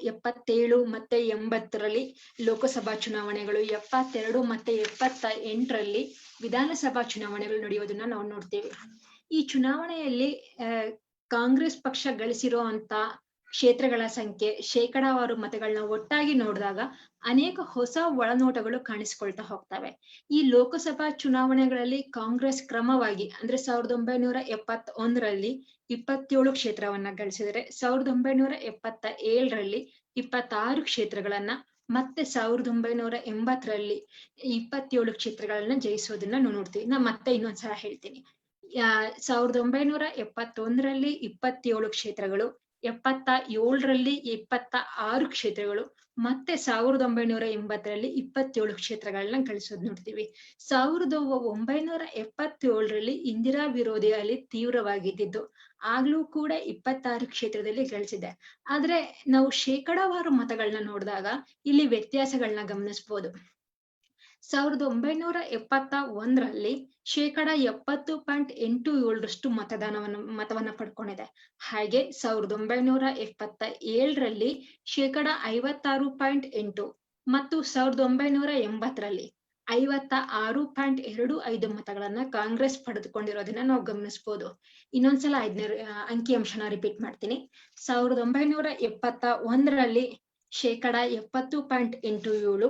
77 ಮತ್ತೆ 80ರಲ್ಲಿ ಲೋಕಸಭಾ ಚುನಾವಣೆಗಳು, 72 ಮತ್ತೆ 78ರಲ್ಲಿ ವಿಧಾನಸಭಾ ಚುನಾವಣೆಗಳು ನಡೆಯೋದನ್ನ ನಾವು ನೋಡ್ತೇವೆ. ಈ ಚುನಾವಣೆಯಲ್ಲಿ ಕಾಂಗ್ರೆಸ್ ಪಕ್ಷ ಗಳಿಸಿರೋ ಅಂತ ಕ್ಷೇತ್ರಗಳ ಸಂಖ್ಯೆ, ಶೇಕಡಾವಾರು ಮತಗಳನ್ನ ಒಟ್ಟಾಗಿ ನೋಡಿದಾಗ ಅನೇಕ ಹೊಸ ಒಳನೋಟಗಳು ಕಾಣಿಸ್ಕೊಳ್ತಾ ಹೋಗ್ತವೆ. ಈ ಲೋಕಸಭಾ ಚುನಾವಣೆಗಳಲ್ಲಿ ಕಾಂಗ್ರೆಸ್ ಕ್ರಮವಾಗಿ ಅಂದ್ರೆ 1971ರಲ್ಲಿ 27 ಕ್ಷೇತ್ರವನ್ನ ಗಳಿಸಿದರೆ 1977ರಲ್ಲಿ 26 ಕ್ಷೇತ್ರಗಳನ್ನ, ಮತ್ತೆ 1980ರಲ್ಲಿ 27 ಕ್ಷೇತ್ರಗಳನ್ನ ಜಯಿಸೋದನ್ನ ನಾವು ನೋಡ್ತೀವಿ. ನಾ ಮತ್ತೆ ಇನ್ನೊಂದ್ಸಲ ಹೇಳ್ತೀನಿ. 1971ರಲ್ಲಿ 27 ಕ್ಷೇತ್ರಗಳು, 77ರಲ್ಲಿ 26 ಕ್ಷೇತ್ರಗಳು, ಮತ್ತೆ 1980ರಲ್ಲಿ 27 ಕ್ಷೇತ್ರಗಳನ್ನ ಗಳಿಸೋದ್ ನೋಡ್ತೀವಿ. 1977ರಲ್ಲಿ ಇಂದಿರಾ ವಿರೋಧಿ ಅಲೆ ತೀವ್ರವಾಗಿದ್ದು ಆಗ್ಲೂ ಕೂಡ 26 ಕ್ಷೇತ್ರದಲ್ಲಿ ಗಳಿಸಿದೆ. ಆದ್ರೆ ನಾವು ಶೇಕಡಾವಾರು ಮತಗಳನ್ನ ನೋಡಿದಾಗ ಇಲ್ಲಿ ವ್ಯತ್ಯಾಸಗಳನ್ನ ಗಮನಿಸಬಹುದು. 1971ರಲ್ಲಿ 70.87% ಮತವನ್ನ ಪಡ್ಕೊಂಡಿದೆ. ಹಾಗೆ 1977ರಲ್ಲಿ 56.8 ಮತ್ತು 1980ರಲ್ಲಿ 56.25 ಮತಗಳನ್ನ ಕಾಂಗ್ರೆಸ್ ಪಡೆದುಕೊಂಡಿರೋದನ್ನ ನಾವು ಗಮನಿಸಬಹುದು. ಇನ್ನೊಂದ್ಸಲ ಅಂಕಿಅಂಶನ ರಿಪೀಟ್ ಮಾಡ್ತೀನಿ. 1971ರಲ್ಲಿ 70.87,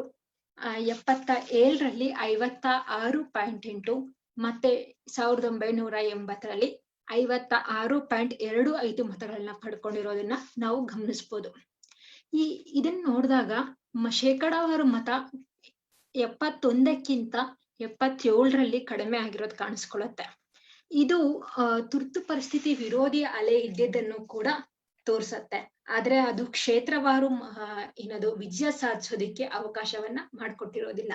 77ರಲ್ಲಿ 56.8 ಮತ್ತೆ 1980ರಲ್ಲಿ 56.25 ಮತಗಳನ್ನ ಪಡ್ಕೊಂಡಿರೋದನ್ನ ನಾವು ಗಮನಿಸಬಹುದು. ಇದನ್ನ ನೋಡಿದಾಗ ಶೇಕಡಾವಾರು ಮತ 71ಕ್ಕಿಂತ 77ರಲ್ಲಿ ಕಡಿಮೆ ಆಗಿರೋದು ಕಾಣಿಸ್ಕೊಳ್ಳುತ್ತೆ. ಇದು ತುರ್ತು ಪರಿಸ್ಥಿತಿ ವಿರೋಧಿ ಅಲೆ ಇದ್ದಿದ್ದನ್ನು ಕೂಡ ತೋರ್ಸತ್ತೆ. ಆದ್ರೆ ಅದು ಕ್ಷೇತ್ರವಾರು ಏನದು ವಿಜಯ ಸಾಧಿಸೋದಿಕ್ಕೆ ಅವಕಾಶವನ್ನ ಮಾಡಿಕೊಟ್ಟಿರೋದಿಲ್ಲ.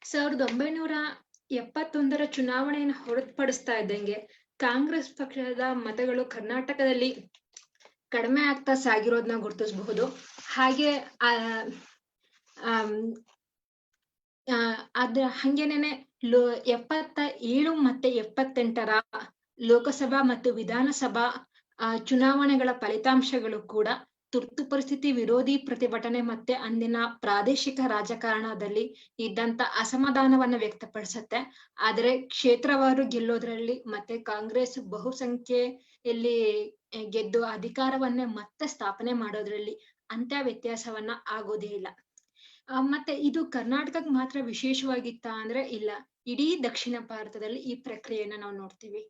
1971ರ ಚುನಾವಣೆಯನ್ನು ಹೊರತುಪಡಿಸ್ತಾ ಇದ್ದಂಗೆ ಕಾಂಗ್ರೆಸ್ ಪಕ್ಷದ ಮತಗಳು ಕರ್ನಾಟಕದಲ್ಲಿ ಕಡಿಮೆ ಆಗ್ತಾ ಸಾಗಿರೋದನ್ನ ಗುರುತಿಸಬಹುದು. ಹಾಗೆ ಹಂಗೇನೇನೆ 77 ಮತ್ತೆ 78ರ ಲೋಕಸಭಾ ಮತ್ತು ವಿಧಾನಸಭಾ ಚುನಾವಣೆಗಳ ಫಲಿತಾಂಶಗಳು ಕೂಡ ತುರ್ತು ಪರಿಸ್ಥಿತಿ ವಿರೋಧಿ ಪ್ರತಿಭಟನೆ ಮತ್ತೆ ಅಂದಿನ ಪ್ರಾದೇಶಿಕ ರಾಜಕಾರಣದಲ್ಲಿ ಇದ್ದಂತ ಅಸಮಾಧಾನವನ್ನ ವ್ಯಕ್ತಪಡಿಸುತ್ತೆ. ಆದ್ರೆ ಕ್ಷೇತ್ರವಾರು ಗೆಲ್ಲೋದ್ರಲ್ಲಿ ಮತ್ತೆ ಕಾಂಗ್ರೆಸ್ ಬಹುಸಂಖ್ಯೆಯಲ್ಲಿ ಗೆದ್ದು ಅಧಿಕಾರವನ್ನೇ ಮತ್ತೆ ಸ್ಥಾಪನೆ ಮಾಡೋದ್ರಲ್ಲಿ ಅಂತ ವ್ಯತ್ಯಾಸವನ್ನ ಆಗೋದೇ ಇಲ್ಲ. ಮತ್ತೆ ಇದು ಕರ್ನಾಟಕಕ್ಕೆ ಮಾತ್ರ ವಿಶೇಷವಾಗಿತ್ತ ಅಂದ್ರೆ ಇಲ್ಲ, ಇಡೀ ದಕ್ಷಿಣ ಭಾರತದಲ್ಲಿ ಈ ಪ್ರಕ್ರಿಯೆಯನ್ನ ನಾವು ನೋಡ್ತೀವಿ.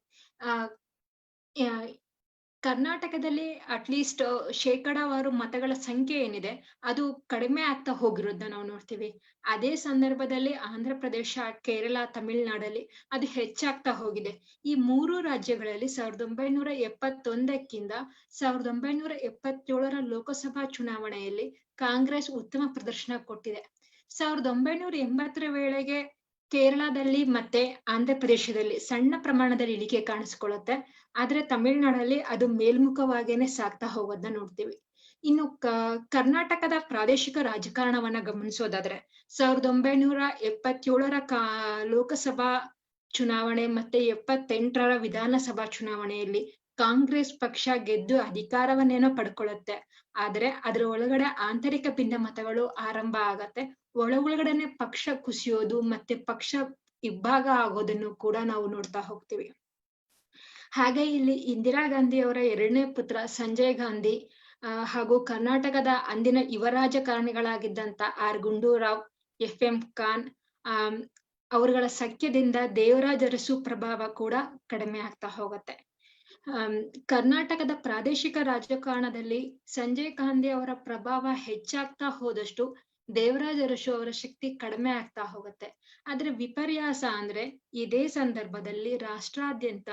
ಕರ್ನಾಟಕದಲ್ಲಿ ಅಟ್ಲೀಸ್ಟ್ ಶೇಕಡಾವಾರು ಮತಗಳ ಸಂಖ್ಯೆ ಏನಿದೆ ಅದು ಕಡಿಮೆ ಆಗ್ತಾ ಹೋಗಿರೋದನ್ನ ನಾವು ನೋಡ್ತೀವಿ. ಅದೇ ಸಂದರ್ಭದಲ್ಲಿ ಆಂಧ್ರ ಪ್ರದೇಶ, ಕೇರಳ, ತಮಿಳುನಾಡಲ್ಲಿ ಅದು ಹೆಚ್ಚಾಗ್ತಾ ಹೋಗಿದೆ. ಈ 3 ರಾಜ್ಯಗಳಲ್ಲಿ 1971ಕ್ಕಿಂತ 1977ರ ಲೋಕಸಭಾ ಚುನಾವಣೆಯಲ್ಲಿ ಕಾಂಗ್ರೆಸ್ ಉತ್ತಮ ಪ್ರದರ್ಶನ ಕೊಟ್ಟಿದೆ. 1980ರ ವೇಳೆಗೆ ಕೇರಳದಲ್ಲಿ ಮತ್ತೆ ಆಂಧ್ರ ಪ್ರದೇಶದಲ್ಲಿ ಸಣ್ಣ ಪ್ರಮಾಣದಲ್ಲಿ ಇಳಿಕೆ ಕಾಣಿಸ್ಕೊಳ್ಳುತ್ತೆ. ಆದ್ರೆ ತಮಿಳುನಾಡಲ್ಲಿ ಅದು ಮೇಲ್ಮುಖವಾಗೇನೆ ಸಾಗ್ತಾ ಹೋಗೋದನ್ನ ನೋಡ್ತೀವಿ. ಇನ್ನು ಕರ್ನಾಟಕದ ಪ್ರಾದೇಶಿಕ ರಾಜಕಾರಣವನ್ನ ಗಮನಿಸೋದಾದ್ರೆ 1977ರ ಲೋಕಸಭಾ ಚುನಾವಣೆ ಮತ್ತೆ 78ರ ವಿಧಾನಸಭಾ ಚುನಾವಣೆಯಲ್ಲಿ ಕಾಂಗ್ರೆಸ್ ಪಕ್ಷ ಗೆದ್ದು ಅಧಿಕಾರವನ್ನೇನೋ ಪಡ್ಕೊಳ್ಳುತ್ತೆ. ಆದ್ರೆ ಅದ್ರ ಒಳಗಡೆ ಆಂತರಿಕ ಭಿನ್ನಮತಗಳು ಆರಂಭ ಆಗತ್ತೆ. ಒಳಗಡೆನೆ ಪಕ್ಷ ಕುಸಿಯೋದು ಮತ್ತೆ ಪಕ್ಷ ಇಬ್ಬಾಗ ಆಗೋದನ್ನು ಕೂಡ ನಾವು ನೋಡ್ತಾ ಹೋಗ್ತೀವಿ. ಹಾಗೆ ಇಲ್ಲಿ ಇಂದಿರಾ ಗಾಂಧಿ ಅವರ 2ನೇ ಪುತ್ರ ಸಂಜಯ್ ಗಾಂಧಿ ಹಾಗೂ ಕರ್ನಾಟಕದ ಅಂದಿನ ಯುವ ರಾಜಕಾರಣಿಗಳಾಗಿದ್ದಂತ ಆರ್ ಗುಂಡೂರಾವ್, ಎಫ್.ಎಂ. ಖಾನ್ ಅವರುಗಳ ಸಖ್ಯದಿಂದ ದೇವರಾಜ ಅರಸು ಪ್ರಭಾವ ಕೂಡ ಕಡಿಮೆ ಆಗ್ತಾ ಹೋಗುತ್ತೆ. ಕರ್ನಾಟಕದ ಪ್ರಾದೇಶಿಕ ರಾಜಕಾರಣದಲ್ಲಿ ಸಂಜಯ್ ಗಾಂಧಿ ಅವರ ಪ್ರಭಾವ ಹೆಚ್ಚಾಗ್ತಾ ಹೋದಷ್ಟು ದೇವರಾಜ ಅರಸು ಅವರ ಶಕ್ತಿ ಕಡಿಮೆ ಆಗ್ತಾ ಹೋಗುತ್ತೆ. ಆದ್ರೆ ವಿಪರ್ಯಾಸ ಅಂದ್ರೆ ಇದೇ ಸಂದರ್ಭದಲ್ಲಿ ರಾಷ್ಟ್ರಾದ್ಯಂತ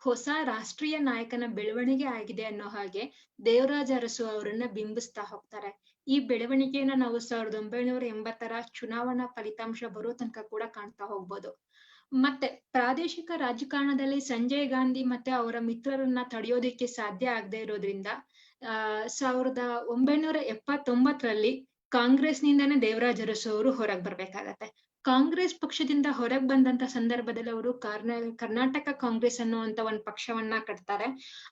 ಹೊಸ ರಾಷ್ಟ್ರೀಯ ನಾಯಕನ ಬೆಳವಣಿಗೆ ಆಗಿದೆ ಅನ್ನೋ ಹಾಗೆ ದೇವರಾಜ ಅರಸು ಅವರನ್ನ ಬಿಂಬಿಸ್ತಾ ಹೋಗ್ತಾರೆ. ಈ ಬೆಳವಣಿಗೆಯನ್ನ ನಾವು 1980ರ ಚುನಾವಣಾ ಫಲಿತಾಂಶ ಬರೋ ತನಕ ಕೂಡ ಕಾಣ್ತಾ ಹೋಗ್ಬೋದು. ಮತ್ತೆ ಪ್ರಾದೇಶಿಕ ರಾಜಕಾರಣದಲ್ಲಿ ಸಂಜಯ್ ಗಾಂಧಿ ಮತ್ತೆ ಅವರ ಮಿತ್ರರನ್ನ ತಡೆಯೋದಿಕ್ಕೆ ಸಾಧ್ಯ ಆಗದೆ ಇರೋದ್ರಿಂದ 1979ರಲ್ಲಿ ಕಾಂಗ್ರೆಸ್ನಿಂದಾನೇ ದೇವರಾಜ ಅರಸು ಅವರು ಹೊರಗೆ ಬರ್ಬೇಕಾಗತ್ತೆ. ಕಾಂಗ್ರೆಸ್ ಪಕ್ಷದಿಂದ ಹೊರಗೆ ಬಂದಂತ ಸಂದರ್ಭದಲ್ಲಿ ಅವರು ಕರ್ನಾಟಕ ಕಾಂಗ್ರೆಸ್ ಅನ್ನುವಂತ ಒಂದು ಪಕ್ಷವನ್ನ ಕಟ್ತಾರೆ.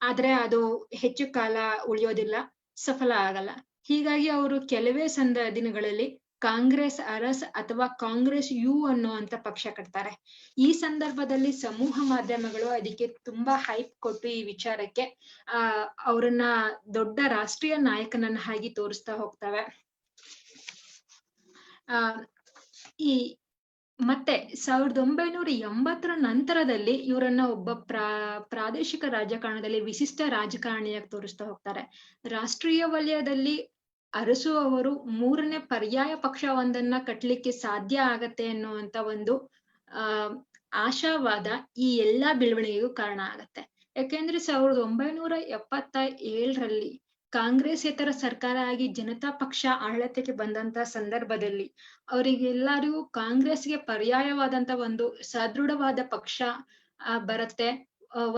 ಆದ್ರೆ ಅದು ಹೆಚ್ಚು ಕಾಲ ಉಳಿಯೋದಿಲ್ಲ, ಸಫಲ ಆಗಲ್ಲ. ಹೀಗಾಗಿ ಅವರು ಕೆಲವೇ ದಿನಗಳಲ್ಲಿ ಕಾಂಗ್ರೆಸ್ ಅರಸ್ ಅಥವಾ ಕಾಂಗ್ರೆಸ್ ಯು ಅನ್ನುವಂತ ಪಕ್ಷ ಕಟ್ತಾರೆ. ಈ ಸಂದರ್ಭದಲ್ಲಿ ಸಮೂಹ ಮಾಧ್ಯಮಗಳು ಅದಕ್ಕೆ ತುಂಬಾ ಹೈಪ್ ಕೊಟ್ಟು ಈ ವಿಚಾರಕ್ಕೆ ಅವರನ್ನ ದೊಡ್ಡ ರಾಷ್ಟ್ರೀಯ ನಾಯಕನನ್ನಾಗಿ ತೋರಿಸ್ತಾ ಹೋಗ್ತವೆ. ಈ ಮತ್ತೆ 1980ರ ನಂತರದಲ್ಲಿ ಇವರನ್ನ ಒಬ್ಬ ಪ್ರಾದೇಶಿಕ ರಾಜಕಾರಣದಲ್ಲಿ ವಿಶಿಷ್ಟ ರಾಜಕಾರಣಿಯಾಗಿ ತೋರಿಸ್ತಾ ಹೋಗ್ತಾರೆ. ರಾಷ್ಟ್ರೀಯ ವಲಯದಲ್ಲಿ ಅರಸು ಅವರು 3ನೇ ಪರ್ಯಾಯ ಪಕ್ಷವೊಂದನ್ನ ಕಟ್ಲಿಕ್ಕೆ ಸಾಧ್ಯ ಆಗತ್ತೆ ಅನ್ನುವಂತ ಒಂದು ಆಶಾವಾದ ಈ ಎಲ್ಲಾ ಬೆಳವಣಿಗೆಗೂ ಕಾರಣ ಆಗತ್ತೆ. ಯಾಕೆಂದ್ರೆ 1977ರಲ್ಲಿ ಕಾಂಗ್ರೆಸ್ಸೇತರ ಸರ್ಕಾರ ಆಗಿ ಜನತಾ ಪಕ್ಷ ಆಡಳಿತಕ್ಕೆ ಬಂದಂತ ಸಂದರ್ಭದಲ್ಲಿ ಅವರಿಗೆಲ್ಲರಿಗೂ ಕಾಂಗ್ರೆಸ್ಗೆ ಪರ್ಯಾಯವಾದಂತ ಒಂದು ಸದೃಢವಾದ ಪಕ್ಷ ಬರುತ್ತೆ,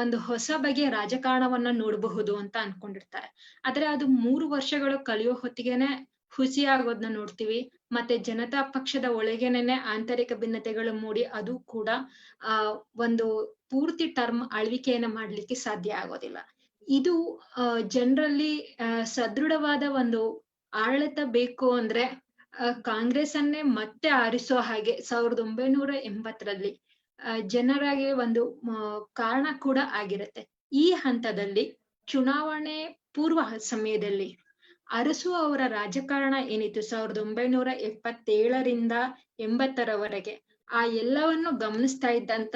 ಒಂದು ಹೊಸ ಬಗೆಯ ರಾಜಕಾರಣವನ್ನ ನೋಡಬಹುದು ಅಂತ ಅನ್ಕೊಂಡಿರ್ತಾರೆ. ಆದ್ರೆ ಅದು 3 ವರ್ಷಗಳು ಕಳೆಯೋ ಹೊತ್ತಿಗೆನೆ ಹುಸಿ ಆಗೋದನ್ನ ನೋಡ್ತೀವಿ. ಮತ್ತೆ ಜನತಾ ಪಕ್ಷದ ಒಳಗೇನೆ ಆಂತರಿಕ ಭಿನ್ನತೆಗಳು ಮೂಡಿ ಅದು ಕೂಡ ಒಂದು ಪೂರ್ತಿ ಟರ್ಮ್ ಆಳ್ವಿಕೆಯನ್ನ ಮಾಡ್ಲಿಕ್ಕೆ ಸಾಧ್ಯ ಆಗೋದಿಲ್ಲ. ಇದು ಜನರಲ್ಲಿ ಸದೃಢವಾದ ಒಂದು ಆಡಳಿತ ಬೇಕು ಅಂದ್ರೆ ಕಾಂಗ್ರೆಸ್ ಅನ್ನೇ ಮತ್ತೆ ಆರಿಸೋ ಹಾಗೆ 1980ರಲ್ಲಿ ಜನರಾಗಿ ಒಂದು ಕಾರಣ ಕೂಡ ಆಗಿರುತ್ತೆ. ಈ ಹಂತದಲ್ಲಿ ಚುನಾವಣೆ ಪೂರ್ವ ಸಮಯದಲ್ಲಿ ಅರಸು ಅವರ ರಾಜಕಾರಣ ಏನಿತ್ತು 1977ರಿಂದ 80ರವರೆಗೆ ಆ ಎಲ್ಲವನ್ನು ಗಮನಿಸ್ತಾ ಇದ್ದಂತ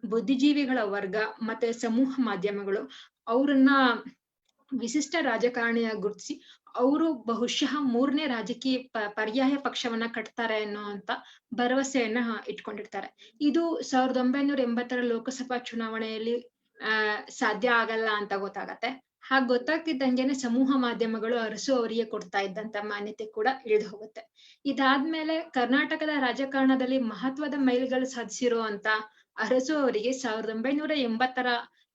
ಬುದ್ಧಿಜೀವಿಗಳ ವರ್ಗ ಮತ್ತೆ ಸಮೂಹ ಮಾಧ್ಯಮಗಳು ಅವ್ರನ್ನ ವಿಶಿಷ್ಟ ರಾಜಕಾರಣಿಯಾಗಿ ಗುರುತಿಸಿ ಅವರು ಬಹುಶಃ 3ನೇ ರಾಜಕೀಯ ಪರ್ಯಾಯ ಪಕ್ಷವನ್ನ ಕಟ್ತಾರೆ ಅನ್ನುವಂತ ಭರವಸೆಯನ್ನ ಇಟ್ಕೊಂಡಿರ್ತಾರೆ. ಇದು 1980ರ ಲೋಕಸಭಾ ಚುನಾವಣೆಯಲ್ಲಿ ಸಾಧ್ಯ ಆಗಲ್ಲ ಅಂತ ಗೊತ್ತಾಗತ್ತೆ. ಹಾಗೆ ಗೊತ್ತಾಗ್ತಿದ್ದಂಗೆನೆ ಸಮೂಹ ಮಾಧ್ಯಮಗಳು ಅರಸು ಅವರಿಗೆ ಕೊಡ್ತಾ ಇದ್ದಂತ ಮಾನ್ಯತೆ ಕೂಡ ಇಳಿದು ಹೋಗುತ್ತೆ. ಇದಾದ್ಮೇಲೆ ಕರ್ನಾಟಕದ ರಾಜಕಾರಣದಲ್ಲಿ ಮಹತ್ವದ ಮೈಲಿಗಲ್ಲು ಸಾಧಿಸಿರುವಂತ ಅರಸು ಅವರಿಗೆ 1980ರ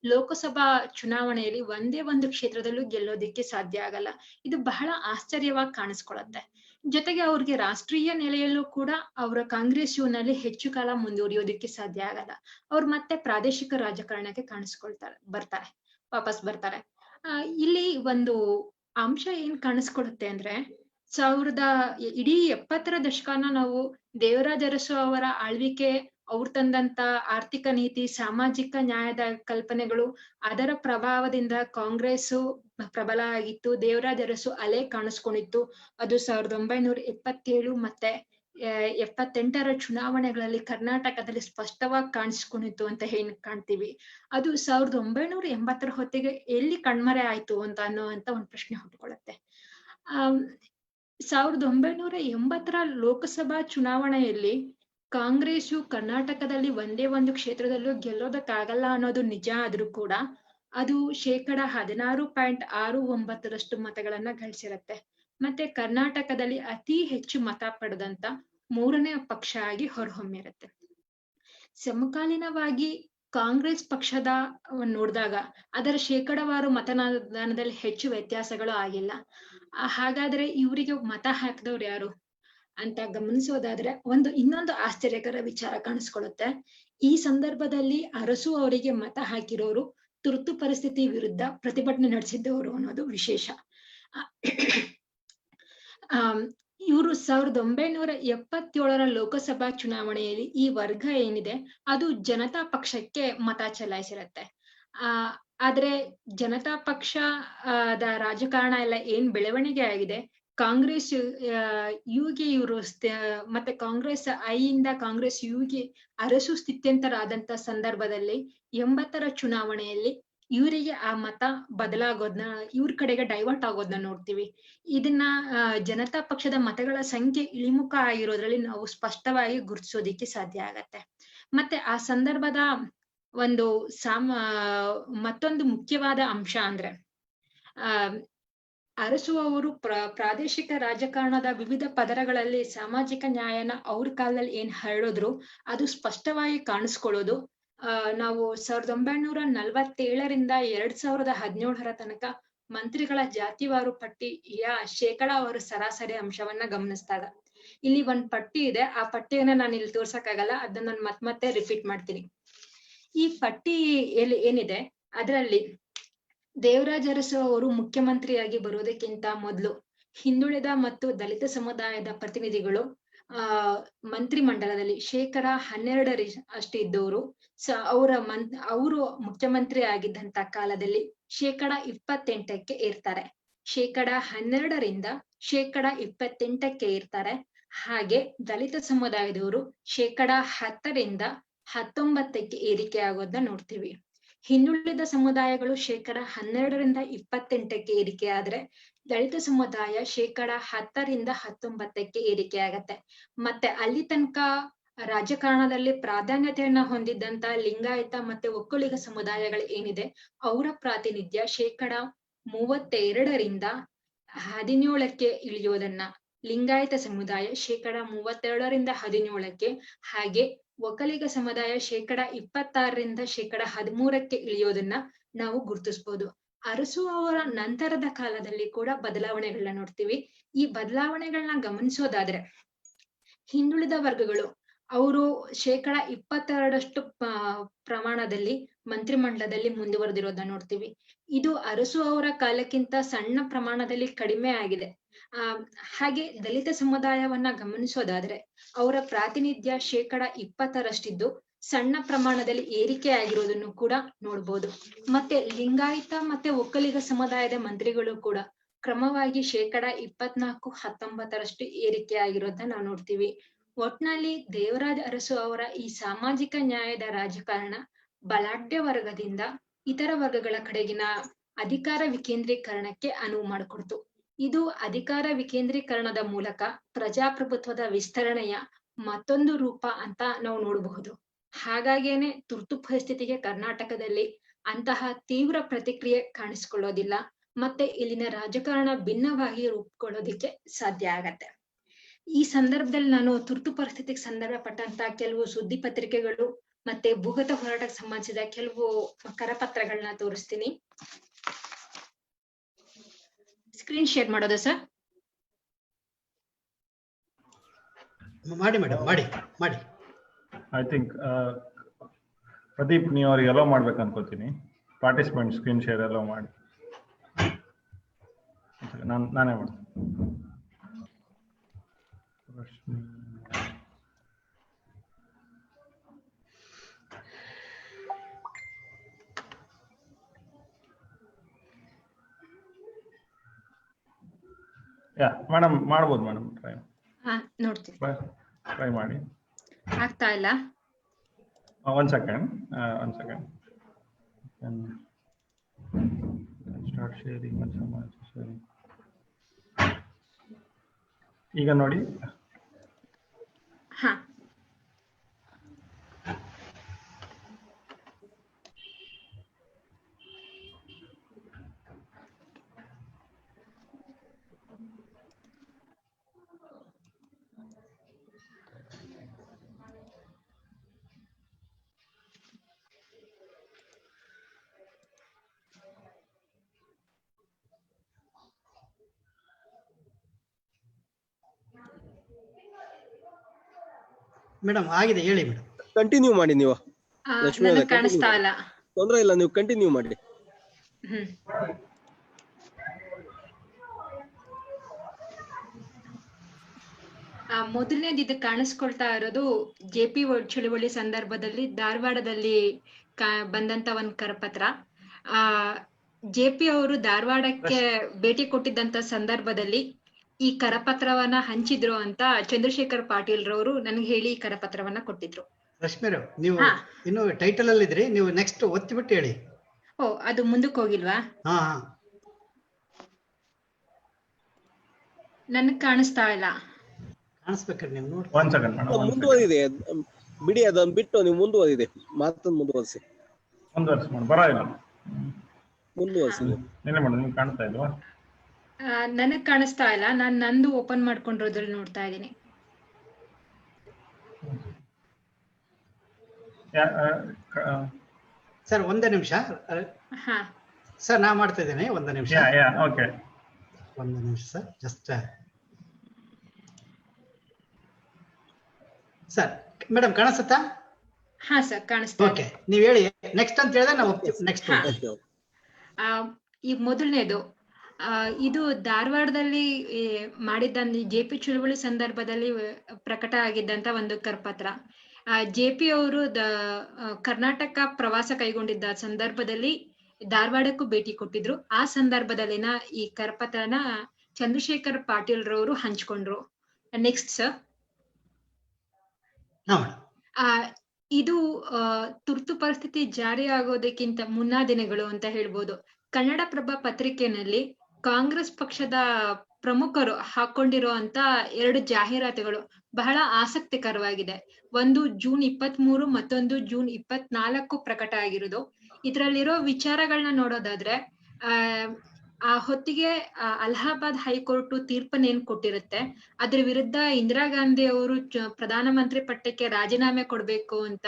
ಲೋಕಸಭಾ ಚುನಾವಣೆಯಲ್ಲಿ ಒಂದೇ ಒಂದು ಕ್ಷೇತ್ರದಲ್ಲೂ ಗೆಲ್ಲೋದಿಕ್ಕೆ ಸಾಧ್ಯ ಆಗಲ್ಲ. ಇದು ಬಹಳ ಆಶ್ಚರ್ಯವಾಗಿ ಕಾಣಿಸ್ಕೊಳ್ಳುತ್ತೆ. ಜೊತೆಗೆ ಅವ್ರಿಗೆ ರಾಷ್ಟ್ರೀಯ ನೆಲೆಯಲ್ಲೂ ಕೂಡ ಅವರ ಕಾಂಗ್ರೆಸ್ ನಲ್ಲಿ ಹೆಚ್ಚು ಕಾಲ ಮುಂದುವರಿಯೋದಿಕ್ಕೆ ಸಾಧ್ಯ ಆಗಲ್ಲ. ಅವ್ರು ಮತ್ತೆ ಪ್ರಾದೇಶಿಕ ರಾಜಕಾರಣಕ್ಕೆ ವಾಪಸ್ ಬರ್ತಾರೆ. ಇಲ್ಲಿ ಒಂದು ಅಂಶ ಏನ್ ಕಾಣಿಸ್ಕೊಳುತ್ತೆ ಅಂದ್ರೆ ಇಡೀ 70ರ ದಶಕನ ನಾವು ದೇವರಾಜ ಅರಸು ಅವರ ಆಳ್ವಿಕೆ, ಅವ್ರು ತಂದಂತ ಆರ್ಥಿಕ ನೀತಿ, ಸಾಮಾಜಿಕ ನ್ಯಾಯದ ಕಲ್ಪನೆಗಳು, ಅದರ ಪ್ರಭಾವದಿಂದ ಕಾಂಗ್ರೆಸ್ ಪ್ರಬಲ ಆಗಿತ್ತು. ದೇವರಾಜ ಅರಸು ಅಲೆ ಕಾಣಿಸ್ಕೊಂಡಿತ್ತು. ಅದು 1977 ಮತ್ತೆ 78ರ ಚುನಾವಣೆಗಳಲ್ಲಿ ಕರ್ನಾಟಕದಲ್ಲಿ ಸ್ಪಷ್ಟವಾಗಿ ಕಾಣಿಸ್ಕೊಂಡಿತ್ತು ಅಂತ ಕಾಣ್ತೀವಿ. ಅದು 1980ರ ಹೊತ್ತಿಗೆ ಎಲ್ಲಿ ಕಣ್ಮರೆ ಆಯ್ತು ಅನ್ನುವಂತ ಒಂದು ಪ್ರಶ್ನೆ ಹುಟ್ಟುಕೊಳ್ಳುತ್ತೆ. 1980ರ ಲೋಕಸಭಾ ಚುನಾವಣೆಯಲ್ಲಿ ಕಾಂಗ್ರೆಸ್ಸು ಕರ್ನಾಟಕದಲ್ಲಿ ಒಂದೇ ಒಂದು ಕ್ಷೇತ್ರದಲ್ಲೂ ಗೆಲ್ಲೋದಕ್ಕಾಗಲ್ಲ ಅನ್ನೋದು ನಿಜ ಆದ್ರೂ ಕೂಡ ಅದು 16.69% ಮತಗಳನ್ನ ಗಳಿಸಿರತ್ತೆ. ಮತ್ತೆ ಕರ್ನಾಟಕದಲ್ಲಿ ಅತಿ ಹೆಚ್ಚು ಮತ ಪಡೆದಂತ 3ನೇ ಪಕ್ಷ ಆಗಿ ಹೊರಹೊಮ್ಮಿರುತ್ತೆ. ಸಮಕಾಲೀನವಾಗಿ ಕಾಂಗ್ರೆಸ್ ಪಕ್ಷದ ನೋಡಿದಾಗ ಅದರ ಶೇಕಡವಾರು ಮತದಾನದಲ್ಲಿ ಹೆಚ್ಚು ವ್ಯತ್ಯಾಸಗಳು ಆಗಿಲ್ಲ. ಹಾಗಾದ್ರೆ ಇವರಿಗೆ ಮತ ಹಾಕಿದವ್ರು ಯಾರು ಅಂತ ಗಮನಿಸೋದಾದ್ರೆ ಇನ್ನೊಂದು ಆಶ್ಚರ್ಯಕರ ವಿಚಾರ ಕಾಣಿಸ್ಕೊಳ್ಳುತ್ತೆ. ಈ ಸಂದರ್ಭದಲ್ಲಿ ಅರಸು ಅವರಿಗೆ ಮತ ಹಾಕಿರೋರು ತುರ್ತು ಪರಿಸ್ಥಿತಿ ವಿರುದ್ಧ ಪ್ರತಿಭಟನೆ ನಡೆಸಿದ್ದವರು ಅನ್ನೋದು ವಿಶೇಷ. ಇವರು 1977ರ ಲೋಕಸಭಾ ಚುನಾವಣೆಯಲ್ಲಿ ಈ ವರ್ಗ ಏನಿದೆ ಅದು ಜನತಾ ಪಕ್ಷಕ್ಕೆ ಮತ ಚಲಾಯಿಸಿರತ್ತೆ. ಆದ್ರೆ ಜನತಾ ಪಕ್ಷದ ರಾಜಕಾರಣ ಎಲ್ಲ ಏನ್ ಬೆಳವಣಿಗೆ ಆಗಿದೆ, ಕಾಂಗ್ರೆಸ್ ಯುಗೆ ಇವರು ಮತ್ತೆ ಕಾಂಗ್ರೆಸ್ ಐಯಿಂದ ಕಾಂಗ್ರೆಸ್ ಯುಗೆ ಅರಸು ಸ್ಥಿತ್ಯಂತರಾದಂತ ಸಂದರ್ಭದಲ್ಲಿ 80ರ ಚುನಾವಣೆಯಲ್ಲಿ ಇವರಿಗೆ ಆ ಮತ ಬದಲಾಗೋದನ್ನ, ಇವ್ರ ಕಡೆಗೆ ಡೈವರ್ಟ್ ಆಗೋದನ್ನ ನೋಡ್ತೀವಿ. ಇದನ್ನ ಜನತಾ ಪಕ್ಷದ ಮತಗಳ ಸಂಖ್ಯೆ ಇಳಿಮುಖ ಆಗಿರೋದ್ರಲ್ಲಿ ನಾವು ಸ್ಪಷ್ಟವಾಗಿ ಗುರುತಿಸೋದಿಕ್ಕೆ ಸಾಧ್ಯ ಆಗತ್ತೆ. ಮತ್ತೆ ಆ ಸಂದರ್ಭದ ಒಂದು ಮತ್ತೊಂದು ಮುಖ್ಯವಾದ ಅಂಶ ಅಂದ್ರೆ ಅರಸು ಅವರು ಪ್ರಾದೇಶಿಕ ರಾಜಕಾರಣದ ವಿವಿಧ ಪದರಗಳಲ್ಲಿ ಸಾಮಾಜಿಕ ನ್ಯಾಯನ ಅವ್ರ ಕಾಲದಲ್ಲಿ ಏನ್ ಹರಡಿದ್ರು ಅದು ಸ್ಪಷ್ಟವಾಗಿ ಕಾಣಿಸ್ಕೊಳ್ಳೋದು ನಾವು 1947ರಿಂದ 2017ರ ತನಕ ಮಂತ್ರಿಗಳ ಜಾತಿವಾರು ಪಟ್ಟಿಯ ಶೇಕಡಾವಾರು ಸರಾಸರಿ ಅಂಶವನ್ನ ಗಮನಿಸಿದಾಗ ಇಲ್ಲಿ ಒಂದ್ ಪಟ್ಟಿ ಇದೆ. ಆ ಪಟ್ಟಿಯನ್ನ ನಾನು ಇಲ್ಲಿ ತೋರ್ಸಕ್ಕಾಗಲ್ಲ, ಅದನ್ನ ನಾನು ಮತ್ತೆ ರಿಪೀಟ್ ಮಾಡ್ತೀನಿ. ಈ ಪಟ್ಟಿ ಏನಿದೆ ಅದರಲ್ಲಿ ದೇವರಾಜ ಅರಸು ಅವರು ಮುಖ್ಯಮಂತ್ರಿಯಾಗಿ ಬರೋದಕ್ಕಿಂತ ಮೊದಲು ಹಿಂದುಳಿದ ಮತ್ತು ದಲಿತ ಸಮುದಾಯದ ಪ್ರತಿನಿಧಿಗಳು ಮಂತ್ರಿಮಂಡಲದಲ್ಲಿ 12% ಅಷ್ಟು ಇದ್ದವರು ಅವರು ಮುಖ್ಯಮಂತ್ರಿ ಆಗಿದ್ದಂತ ಕಾಲದಲ್ಲಿ 28% ಇರ್ತಾರೆ. 12% 28% ಇರ್ತಾರೆ. ಹಾಗೆ ದಲಿತ ಸಮುದಾಯದವರು 10% 19% ಏರಿಕೆ ಆಗೋದನ್ನ ನೋಡ್ತೀವಿ. ಹಿಂದುಳಿದ ಸಮುದಾಯಗಳು 12% 28% ಏರಿಕೆ ಆದ್ರೆ ದಲಿತ ಸಮುದಾಯ 10% 19% ಏರಿಕೆ ಆಗತ್ತೆ. ಮತ್ತೆ ಅಲ್ಲಿ ತನಕ ರಾಜಕಾರಣದಲ್ಲಿ ಪ್ರಾಧಾನ್ಯತೆಯನ್ನ ಹೊಂದಿದ್ದಂತ ಲಿಂಗಾಯತ ಮತ್ತೆ ಒಕ್ಕಲಿಗ ಸಮುದಾಯಗಳು ಏನಿದೆ ಅವರ ಪ್ರಾತಿನಿಧ್ಯ 32% 17% ಇಳಿಯೋದನ್ನ, ಲಿಂಗಾಯತ ಸಮುದಾಯ 32% 17%, ಹಾಗೆ ಒಕ್ಕಲಿಗ ಸಮುದಾಯ 26% 13% ಇಳಿಯೋದನ್ನ ನಾವು ಗುರುತಿಸಬಹುದು. ಅರಸು ಅವರ ನಂತರದ ಕಾಲದಲ್ಲಿ ಕೂಡ ಬದಲಾವಣೆಗಳನ್ನ ನೋಡ್ತೀವಿ. ಈ ಬದಲಾವಣೆಗಳನ್ನ ಗಮನಿಸೋದಾದ್ರೆ ಹಿಂದುಳಿದ ವರ್ಗಗಳು ಅವರು 22% ಪ್ರಮಾಣದಲ್ಲಿ ಮಂತ್ರಿಮಂಡಲದಲ್ಲಿ ಮುಂದುವರೆದಿರೋದನ್ನ ನೋಡ್ತೀವಿ. ಇದು ಅರಸು ಅವರ ಕಾಲಕ್ಕಿಂತ ಸಣ್ಣ ಪ್ರಮಾಣದಲ್ಲಿ ಕಡಿಮೆ ಆಗಿದೆ. ಹಾಗೆ ದಲಿತ ಸಮುದಾಯವನ್ನ ಗಮನಿಸೋದಾದ್ರೆ ಅವರ ಪ್ರಾತಿನಿಧ್ಯ 20% ಸಣ್ಣ ಪ್ರಮಾಣದಲ್ಲಿ ಏರಿಕೆ ಆಗಿರೋದನ್ನು ಕೂಡ ನೋಡ್ಬೋದು. ಮತ್ತೆ ಲಿಂಗಾಯತ ಮತ್ತೆ ಒಕ್ಕಲಿಗ ಸಮುದಾಯದ ಮಂತ್ರಿಗಳು ಕೂಡ ಕ್ರಮವಾಗಿ 24-19% ಏರಿಕೆ ಆಗಿರೋದನ್ನ ನಾವು ನೋಡ್ತೀವಿ. ಒಟ್ನಲ್ಲಿ ದೇವರಾಜ ಅರಸು ಅವರ ಈ ಸಾಮಾಜಿಕ ನ್ಯಾಯದ ರಾಜಕಾರಣ ಬಲಾಢ್ಯ ವರ್ಗದಿಂದ ಇತರ ವರ್ಗಗಳ ಕಡೆಗಿನ ಅಧಿಕಾರ ವಿಕೇಂದ್ರೀಕರಣಕ್ಕೆ ಅನುವು ಮಾಡಿಕೊಡ್ತು. ಇದು ಅಧಿಕಾರ ವಿಕೇಂದ್ರೀಕರಣದ ಮೂಲಕ ಪ್ರಜಾಪ್ರಭುತ್ವದ ವಿಸ್ತರಣೆಯ ಮತ್ತೊಂದು ರೂಪ ಅಂತ ನಾವು ನೋಡಬಹುದು. ಹಾಗಾಗೇನೆ ತುರ್ತು ಪರಿಸ್ಥಿತಿಗೆ ಕರ್ನಾಟಕದಲ್ಲಿ ಅಂತಹ ತೀವ್ರ ಪ್ರತಿಕ್ರಿಯೆ ಕಾಣಿಸ್ಕೊಳ್ಳೋದಿಲ್ಲ. ಮತ್ತೆ ಇಲ್ಲಿನ ರಾಜಕಾರಣ ಭಿನ್ನವಾಗಿ ರೂಪುಗೊಳ್ಳೋದಿಕ್ಕೆ ಸಾಧ್ಯ ಆಗತ್ತೆ. ಈ ಸಂದರ್ಭದಲ್ಲಿ ನಾನು ತುರ್ತು ಪರಿಸ್ಥಿತಿಗೆ ಸಂದರ್ಭಪಟ್ಟಂತ ಕೆಲವು ಸುದ್ದಿ ಪತ್ರಿಕೆಗಳು ಮತ್ತೆ ಭೂಗತ ಹೋರಾಟಕ್ಕೆ ಸಂಬಂಧಿಸಿದ ಕೆಲವು ಕರಪತ್ರಗಳನ್ನ ತೋರಿಸ್ತೀನಿ. ಸ್ಕ್ರೀನ್ ಶೇರ್ ಮಾಡೋದಾ ಸರ್? ಮಾಡಿ ಮೇಡಮ್, ಮಾಡಿ ಮಾಡಿ. ಐ ಥಿಂಕ್ ಪ್ರದೀಪ್ ನೀವು ಅವ್ರಿಗೆ ಅಲೋ ಮಾಡ್ಬೇಕು ಅನ್ಕೋತೀನಿ. ಪಾರ್ಟಿಸಿಪೆಂಟ್ ಸ್ಕ್ರೀನ್ ಶೇರ್ ಅಲೋ ಮಾಡಿ. ನಾನೇ ಮಾಡ್ತೀನಿ. ಯಾ ಮೇಡಮ್ ಮಾಡ್ಬೋದು ಮೇಡಮ್, ನೋಡ್ತೀನಿ. ಟ್ರೈ ಮಾಡಿ. ಆಗ್ತಾ ಇಲ್ಲ. One second start sharing. ಈಗ ನೋಡಿ. ಹಾ, ಮೇಡಮ್ ಆಗಿದೆ, ಹೇಳಿ ಮೇಡಮ್. ಕಂಟಿನ್ಯೂ ಮಾಡಿ ನೀವು. ಲಕ್ಷ್ಮೀ ನನಗೆ ಕಾಣಿಸ್ತಾ ಇಲ್ಲ. ತೊಂದ್ರೆ ಇಲ್ಲ, ನೀವು ಕಂಟಿನ್ಯೂ ಮಾಡಿ. ಮೊದಲನೇದು ಇದು ಕಾಣಿಸ್ಕೊಳ್ತಾ ಇರೋದು JP ಚಳುವಳಿ ಸಂದರ್ಭದಲ್ಲಿ ಧಾರವಾಡದಲ್ಲಿ ಬಂದಂತ ಒಂದ್ ಕರಪತ್ರ. JP ಅವರು ಧಾರವಾಡಕ್ಕೆ ಭೇಟಿ ಕೊಟ್ಟಿದ್ದಂತ ಸಂದರ್ಭದಲ್ಲಿ ಈ ಕರಪತ್ರವನ್ನ ಹಂಚಿದ್ರು ಅಂತ ಚಂದ್ರಶೇಖರ್ ಪಾಟೀಲ್ ರವರು ನನಗೆ ಹೇಳಿ ಈ ಕರಪತ್ರವನ್ನ ಕೊಟ್ಟಿದ್ರು. ರಶ್ಮಿರು, ನೀವು ಇನ್ನು ಟೈಟಲ್ ಅಲ್ಲಿ ಇದ್ರಿ, ನೀವು ನೆಕ್ಸ್ಟ್ ಒತ್ತಿಬಿಟ್ಟು ಹೇಳಿ. ಓ, ಅದು ಮುಂದಕ್ಕೆ ಹೋಗಿಲ್ವಾ? ಹಾ, ನನಗ್ ಕಾಣಿಸ್ತಾ ಇಲ್ಲ. ಕಾಣಿಸ್ಬೇಕಾದ್ರೆ ನೀವು ನೋಡಿ. ಒನ್ ಸೆಕೆಂಡ್ ಮೇಡಮ್, ಮುಂದುವರಿದೆ, ಬಿಡಿ ಅದನ್ನ ಬಿಟ್ಟು ನೀವು ಮುಂದುವರಿದೆ, ಮಾತನ್ನು ಮುಂದುವರಿಸಿ. ಮುಂದುವರಿಸಿ ಮೇಡಮ್, ಬರೋಲ್ಲ. ಮುಂದುವರಿಸಿ. ಏನೇ ಮೇಡಮ್, ನಿಮ್ಗೆ ಕಾಣ್ತಾ ಇಲ್ವಾ? ನನಗ್ ಕಾಣಿಸ್ತಾ ಇಲ್ಲ. ನಾನು ನಂದು ಓಪನ್ ಮಾಡ್ಕೊಂಡಿರೋದ್ರಲ್ಲಿ ನೋಡ್ತಾ ಇದ್ದೀನಿ. ಸರ್ ಒಂದೇ ನಿಮಿಷ ಸರ್, ನಾ ಮಾಡ್ತಾ ಇದ್ದೇನೆ. ಒಂದು ನಿಮಿಷ. ಓಕೆ, ಒಂದು ನಿಮಿಷ ಸರ್, ಜಸ್ಟ್ ಸರ್. ಮೇಡಮ್ ಕಾಣಿಸುತ್ತಾ? ಹಾ ಸರ್, ಕಾಣಿಸ್ತಾ. ಓಕೆ, ನೀವ್ ಹೇಳಿ ನೆಕ್ಸ್ಟ್ ಅಂತ ಹೇಳಿದ್ರೆ ನಾವು ನೆಕ್ಸ್ಟ್. ಈಗ ಮೊದಲನೇದು ಇದು ಧಾರವಾಡದಲ್ಲಿ ಮಾಡಿದ್ದ ಜೆ.ಪಿ. ಚಳುವಳಿ ಸಂದರ್ಭದಲ್ಲಿ ಪ್ರಕಟ ಆಗಿದ್ದಂತ ಒಂದು ಕರಪತ್ರ. ಜೆ.ಪಿ. ಅವರು ಕರ್ನಾಟಕ ಪ್ರವಾಸ ಕೈಗೊಂಡಿದ್ದ ಸಂದರ್ಭದಲ್ಲಿ ಧಾರವಾಡಕ್ಕೂ ಭೇಟಿ ಕೊಟ್ಟಿದ್ರು. ಆ ಸಂದರ್ಭದಲ್ಲಿನ ಈ ಕರಪತ್ರನ ಚಂದ್ರಶೇಖರ್ ಪಾಟೀಲ್ ರವರು ಹಂಚ್ಕೊಂಡ್ರು. Next sir. ಇದು ತುರ್ತು ಪರಿಸ್ಥಿತಿ ಜಾರಿ ಆಗೋದಕ್ಕಿಂತ ಮುನ್ನಾ ದಿನಗಳು ಅಂತ ಹೇಳ್ಬೋದು. ಕನ್ನಡಪ್ರಭ ಪತ್ರಿಕೆಯಲ್ಲಿ ಕಾಂಗ್ರೆಸ್ ಪಕ್ಷದ ಪ್ರಮುಖರು ಹಾಕೊಂಡಿರುವಂತ 2 ಜಾಹೀರಾತುಗಳು ಬಹಳ ಆಸಕ್ತಿಕರವಾಗಿದೆ. ಒಂದು ಜೂನ್ 23, ಮತ್ತೊಂದು ಜೂನ್ 24 ಪ್ರಕಟ ಆಗಿರೋದು. ಇದರಲ್ಲಿರೋ ವಿಚಾರಗಳನ್ನ ನೋಡೋದಾದ್ರೆ ಆ ಹೊತ್ತಿಗೆ ಅಲಹಾಬಾದ್ ಹೈಕೋರ್ಟ್ ತೀರ್ಪನ್ನೇನ್ ಕೊಟ್ಟಿರುತ್ತೆ, ಅದ್ರ ವಿರುದ್ಧ ಇಂದಿರಾ ಗಾಂಧಿ ಅವರು ಪ್ರಧಾನಮಂತ್ರಿ ಪಟ್ಟಕ್ಕೆ ರಾಜೀನಾಮೆ ಕೊಡ್ಬೇಕು ಅಂತ